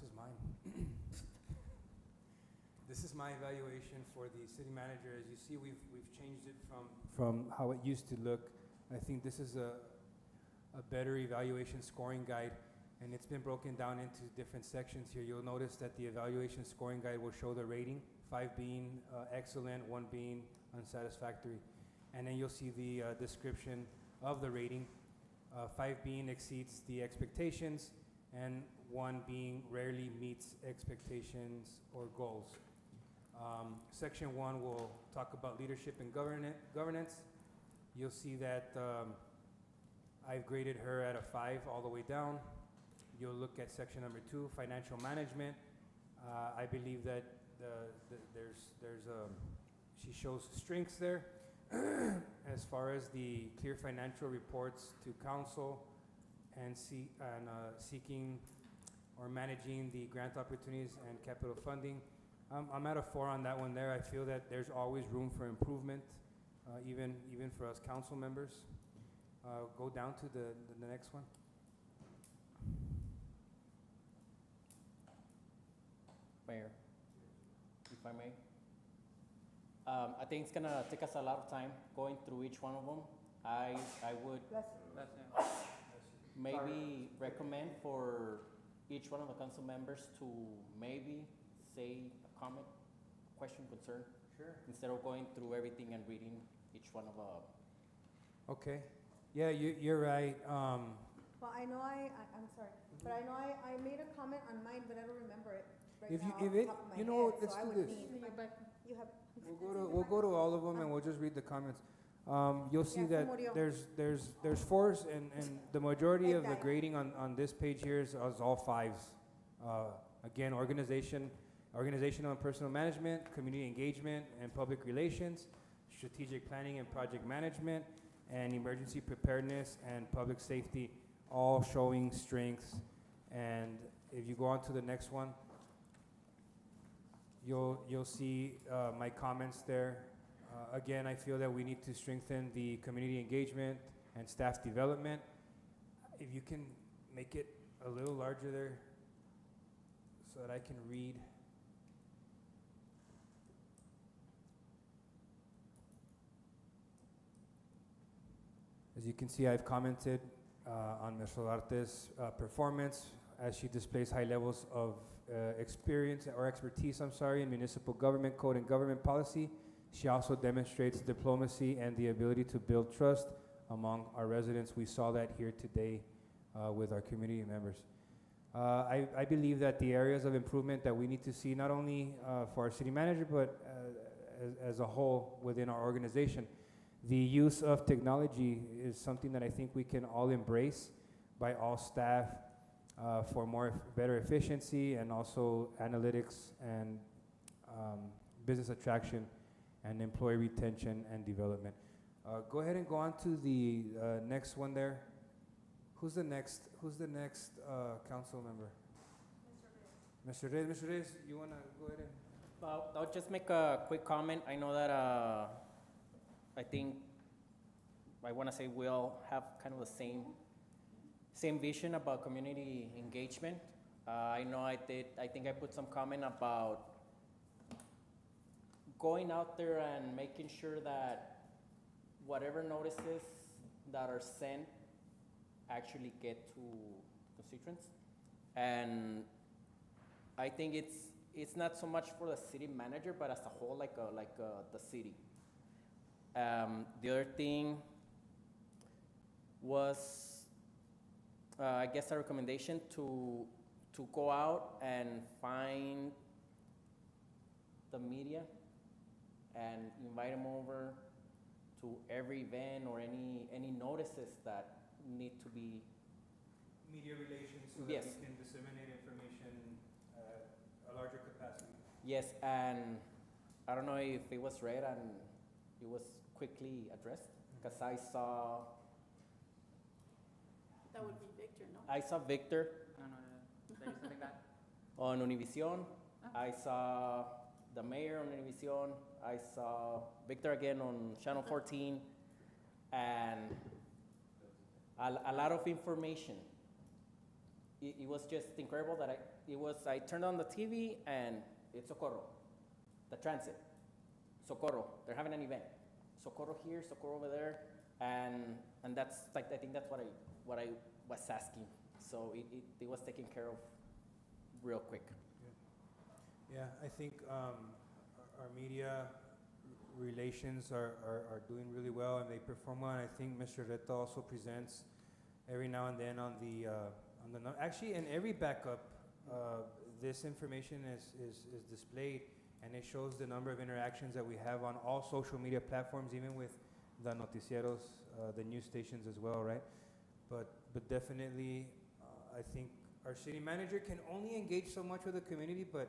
this is mine. This is my evaluation for the city manager. As you see, we've changed it from how it used to look. I think this is a better evaluation scoring guide, and it's been broken down into different sections here. You'll notice that the evaluation scoring guide will show the rating, 5 being excellent, 1 being unsatisfactory. And then you'll see the description of the rating, 5 being exceeds the expectations, and 1 being rarely meets expectations or goals. Section 1 will talk about leadership and governance. You'll see that I've graded her at a 5 all the way down. You'll look at section number 2, financial management. I believe that she shows strengths there as far as the clear financial reports to council and seeking or managing the grant opportunities and capital funding. I'm at a 4 on that one there. I feel that there's always room for improvement, even for us council members. Go down to the next one. Mayor, if I may. I think it's gonna take us a lot of time going through each one of them. I would maybe recommend for each one of the council members to maybe say a comment, question, concern. Sure. Instead of going through everything and reading each one of a. Okay. Yeah, you're right. Well, I know I'm sorry, but I know I made a comment on mine, but I don't remember it right If now you- off if the it- top of my you know what, head, let's so I do would this. need- You have. We'll go to all of them and we'll just read the comments. You'll see Yeah, that Murillo. there's 4s and the majority Like of the that. grading on this page here is all 5s. Again, organizational and personal management, community engagement and public relations, strategic planning and project management, and emergency preparedness and public safety, all showing strengths. And if you go on to the next one, you'll see my comments there. Again, I feel that we need to strengthen the community engagement and staff development. If you can make it a little larger there so that I can read. As you can see, I've commented on Ms. Solarte's performance as she displays high levels of experience or expertise, in municipal government code and government policy. She also demonstrates diplomacy and the ability to build trust among our residents. We saw that here today with our community members. I believe that the areas of improvement that we need to see, not only for our city manager, but as a whole within our organization, the use of technology is something that I think we can all embrace by all staff for better efficiency and also analytics and business attraction and employee retention and development. Go ahead and go on to the next one there. Who's the next council member? Mr. Reyes. Mr. Reyes, you wanna go ahead and? I'll just make a quick comment. I know that I think I want to say we all have kind of the same vision about community engagement. I know I think I put some comment about going out there and making sure that whatever notices that are sent actually get to constituents. And I think it's not so much for the city manager, but as a whole, like the city. The other thing was, I guess, a recommendation to go out and find the media and invite them over to every event or any notices that need to be. Media relations so Yes. that we can disseminate information at a larger capacity. Yes, and I don't know if it was read and it was quickly addressed, because I saw. That would be Victor, no? I saw Victor There is something that. on Univision. I saw the mayor on Univision. I saw Victor again on Channel 14, and a lot of information it was just incredible that I turned on the TV and it's Socorro, the transit. Socorro, they're having an event. Socorro here, Socorro over there, and that's like, I think that's what I was asking. So it was taken care of real quick. Yeah, I think our media relations are doing really well and they perform well. And I think Mr. Reta also presents every now and then on the actually in every backup, this information is displayed and it shows the number of interactions that we have on all social media platforms, even with the noticieros, the news stations as well, right? But definitely, I think our city manager can only engage so much with the community, but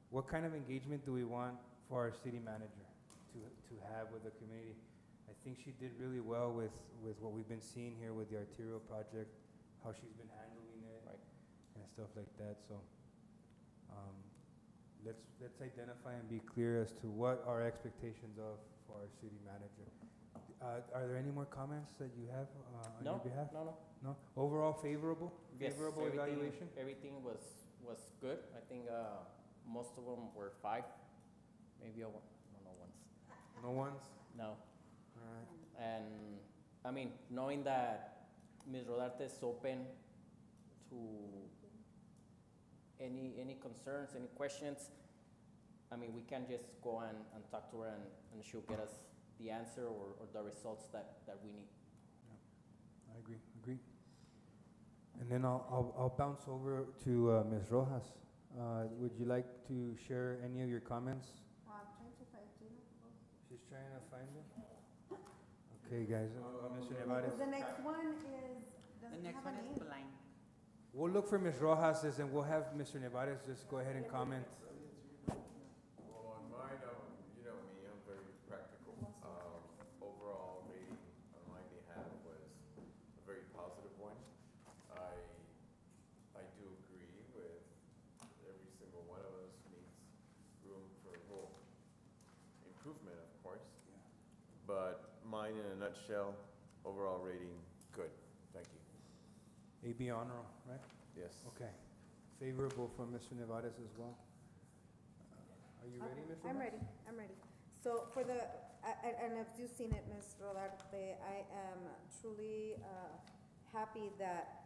what kind of engagement do we want for our city manager to have with the community? I think she did really well with what we've been seeing here with the arterial project, how she's been handling it, right, and stuff like that. So let's identify and be clear as to what our expectations of for our city manager. Are there any more comments that you have on your behalf? No. Overall favorable? Yes, Favorable evaluation? Everything was good. I think most of them were 5, maybe no ones. No ones? No. All right. And I mean, knowing that Ms. Rodarte is open to any concerns, any questions, I mean, we can just go and talk to her and she'll get us the answer or the results that we need. Yeah. I agree. And then I'll bounce over to Ms. Rojas. Would you like to share any of your comments? I'm trying to find Gina. She's trying to find it. Okay, guys. Mr. Nevares. The next one doesn't have a name. blank. We'll look for Ms. Rojas and we'll have Mr. Nevares just go ahead and comment. Well, on mine, you know me, I'm very practical. Overall rating on mine they had was a very positive one. I do agree with every single one of us needs room for improvement, of course. Yeah. But mine in a nutshell, overall rating, good. Thank you. AB honor, right? Yes. Okay. Favorable from Mr. Nevares as well. Are you ready, Ms. I'm Rojas? ready, I'm ready. So for and as you've seen it, Ms. Rodarte, I am truly happy that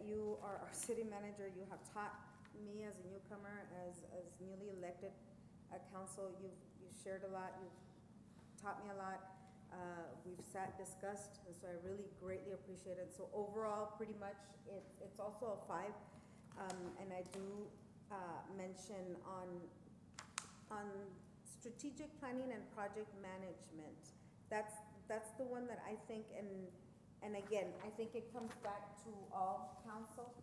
you are our city manager. You have taught me as a newcomer, as newly elected council. You've shared a lot, you've taught me a lot. We've discussed, and so I really greatly appreciate it. So overall, pretty much, it's also a 5. And I do mention on strategic planning and project management. That's the one that I think, and again, I think it comes back to all council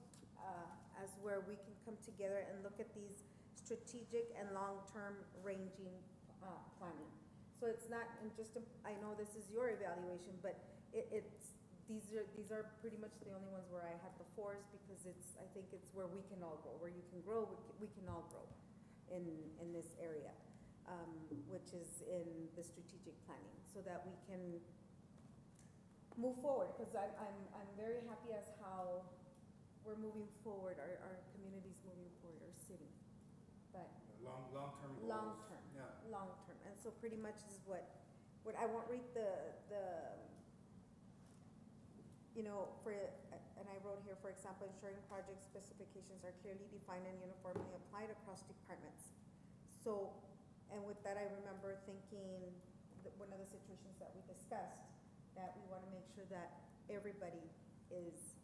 as where we can come together and look at these strategic and long-term ranging planning. So it's not I know this is your evaluation, but these are pretty much the only ones where I had the 4s because I think it's where we can all grow, where you can grow, we can all grow in this area, which is in the strategic planning, so that we can move forward. Because I'm very happy as how we're moving forward, our community's moving forward, our city, but Long-term goals. long-term, Yeah. long-term. And so pretty much is what I won't read the and I wrote here, for example, ensuring project specifications are clearly defined and uniformly applied across departments. So, and with that, I remember thinking that one of the situations that we discussed, that we want to make sure that everybody is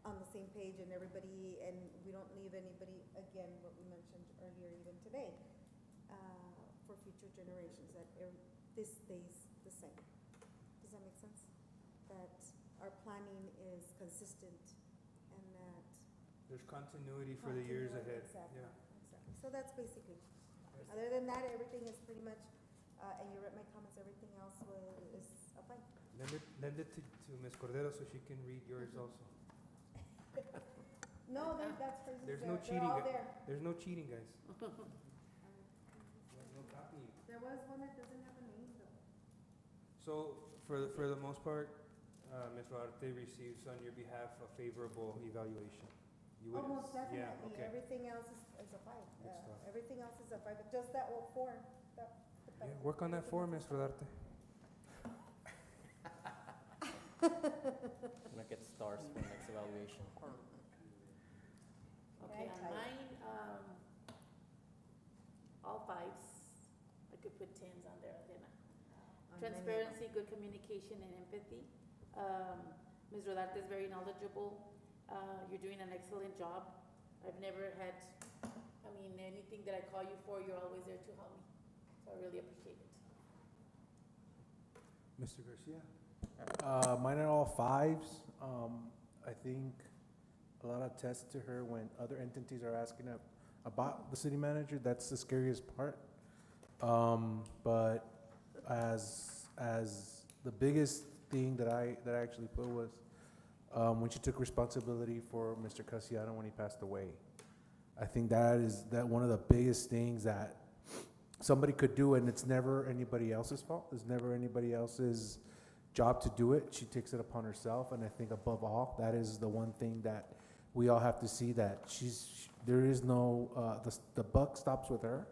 on the same page and we don't leave anybody, again, what we mentioned earlier even today, for future generations, that this stays the same. Does that make sense? That our planning is consistent and that There's continuity for the years ahead. Exactly, Yeah. exactly. So that's basically, other than that, everything is pretty much, and you read my comments, everything else is fine. Lend it to Ms. Cordero so she can read yours also. No, that's crazy. There's no They're cheating. all there. There's no cheating, guys. No copying. There was one that doesn't have a name though. So for the most part, Ms. Rodarte receives on your behalf a favorable evaluation. You would- Almost definitely. Yeah, okay. Everything else is a 5. Good stuff. Everything else is a 5, just that 4. Yeah, work on that form, Ms. Rodarte. I'm gonna get stars for next evaluation. Okay, on mine, all 5s. I could put 10s on there, then. On many of them. Transparency, good communication, and empathy. Ms. Rodarte is very knowledgeable. You're doing an excellent job. I've never had, anything that I call you for, you're always there to help me. So I really appreciate it. Mr. Garcia? Mine are all 5s. I think a lot of tests to her when other entities are asking about the city manager. That's the scariest part. But as the biggest thing that I actually put was when she took responsibility for Mr. Casiano when he passed away. I think that one of the biggest things that somebody could do, and it's never anybody else's fault. It's never anybody else's job to do it. She takes it upon herself, and I think above all, that is the one thing that we all have to see, that there is no the buck stops with her,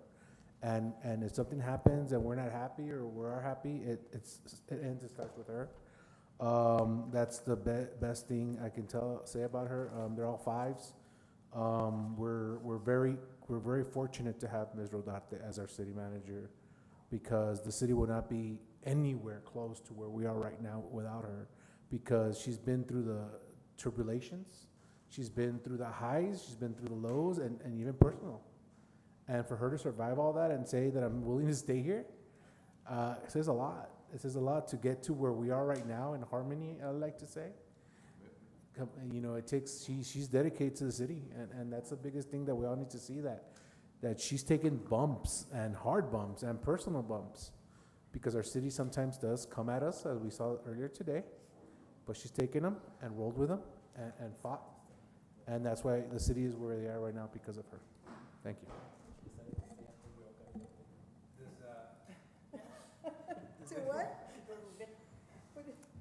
and if something happens and we're not happy or we are happy, it ends and starts with her. That's the best thing I can say about her. They're all 5s. We're very fortunate to have Ms. Rodarte as our city manager, because the city would not be anywhere close to where we are right now without her, because she's been through the tribulations, she's been through the highs, she's been through the lows, and even personal. And for her to survive all that and say that I'm willing to stay here, it says a lot. It says a lot to get to where we are right now in harmony, I like to say. It takes, she's dedicated to the city, and that's the biggest thing that we all need to see, that she's taken bumps and hard bumps and personal bumps, because our city sometimes does come at us, as we saw earlier today, but she's taken them and rolled with them and fought, and that's why the city is where they are right now, because of her. Thank you. To what?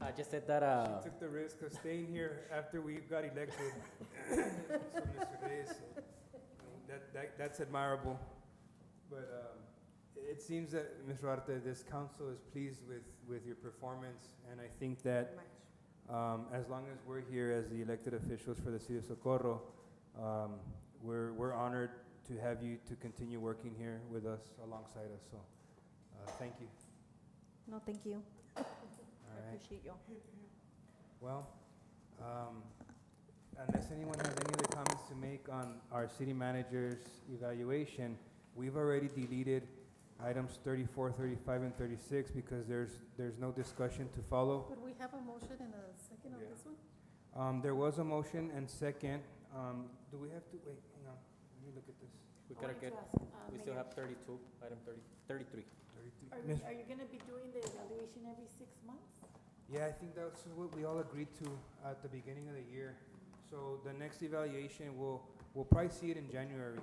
I just said that, She took the risk of staying here after we got elected. So, Mr. Reyes, that's admirable. But it seems that, Ms. Rodarte, this council is pleased with your performance, and I think that as long as we're here as the elected officials for the city of Socorro, we're honored to have you to continue working here with us, alongside us. So, thank you. No, thank you. All I right. appreciate you. Well, unless anyone has any other comments to make on our city manager's evaluation, we've already deleted items 34, 35, and 36 because there's no discussion to follow. Could we have a motion and a second on this one? There was a motion and second. Do we have to, wait, hang on, let me look at this. we I gotta wanted get, to ask, we still Mayor, have 32, item 33. Are you gonna be doing the evaluation every 6 months? Yeah, I think that's what we all agreed to at the beginning of the year. So the next evaluation, we'll probably see it in January.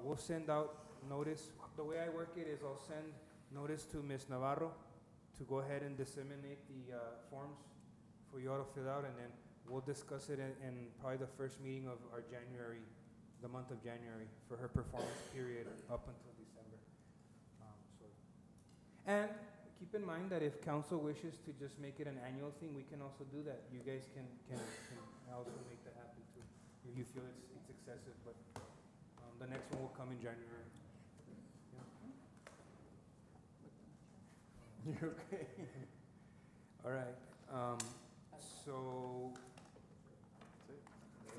We'll send out notice. The way I work it is I'll send notice to Ms. Navarro to go ahead and disseminate the forms for you all to fill out, and then we'll discuss it in probably the first meeting of our January, the month of January, for her performance period up until December. And keep in mind that if council wishes to just make it an annual thing, we can also do that. You guys can also make that happen too, if you feel it's excessive, but the next one will come in January. Yeah. You're okay. All right, so,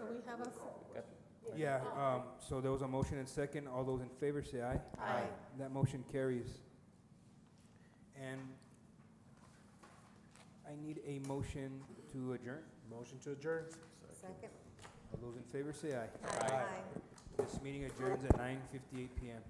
So we have a, yeah, so there was a motion and second. All those in favor say aye. Aye. That motion carries. And I need a motion to adjourn. Motion to adjourn. Second. All those in favor say aye. Aye. This meeting adjourns at 9:58 p.m.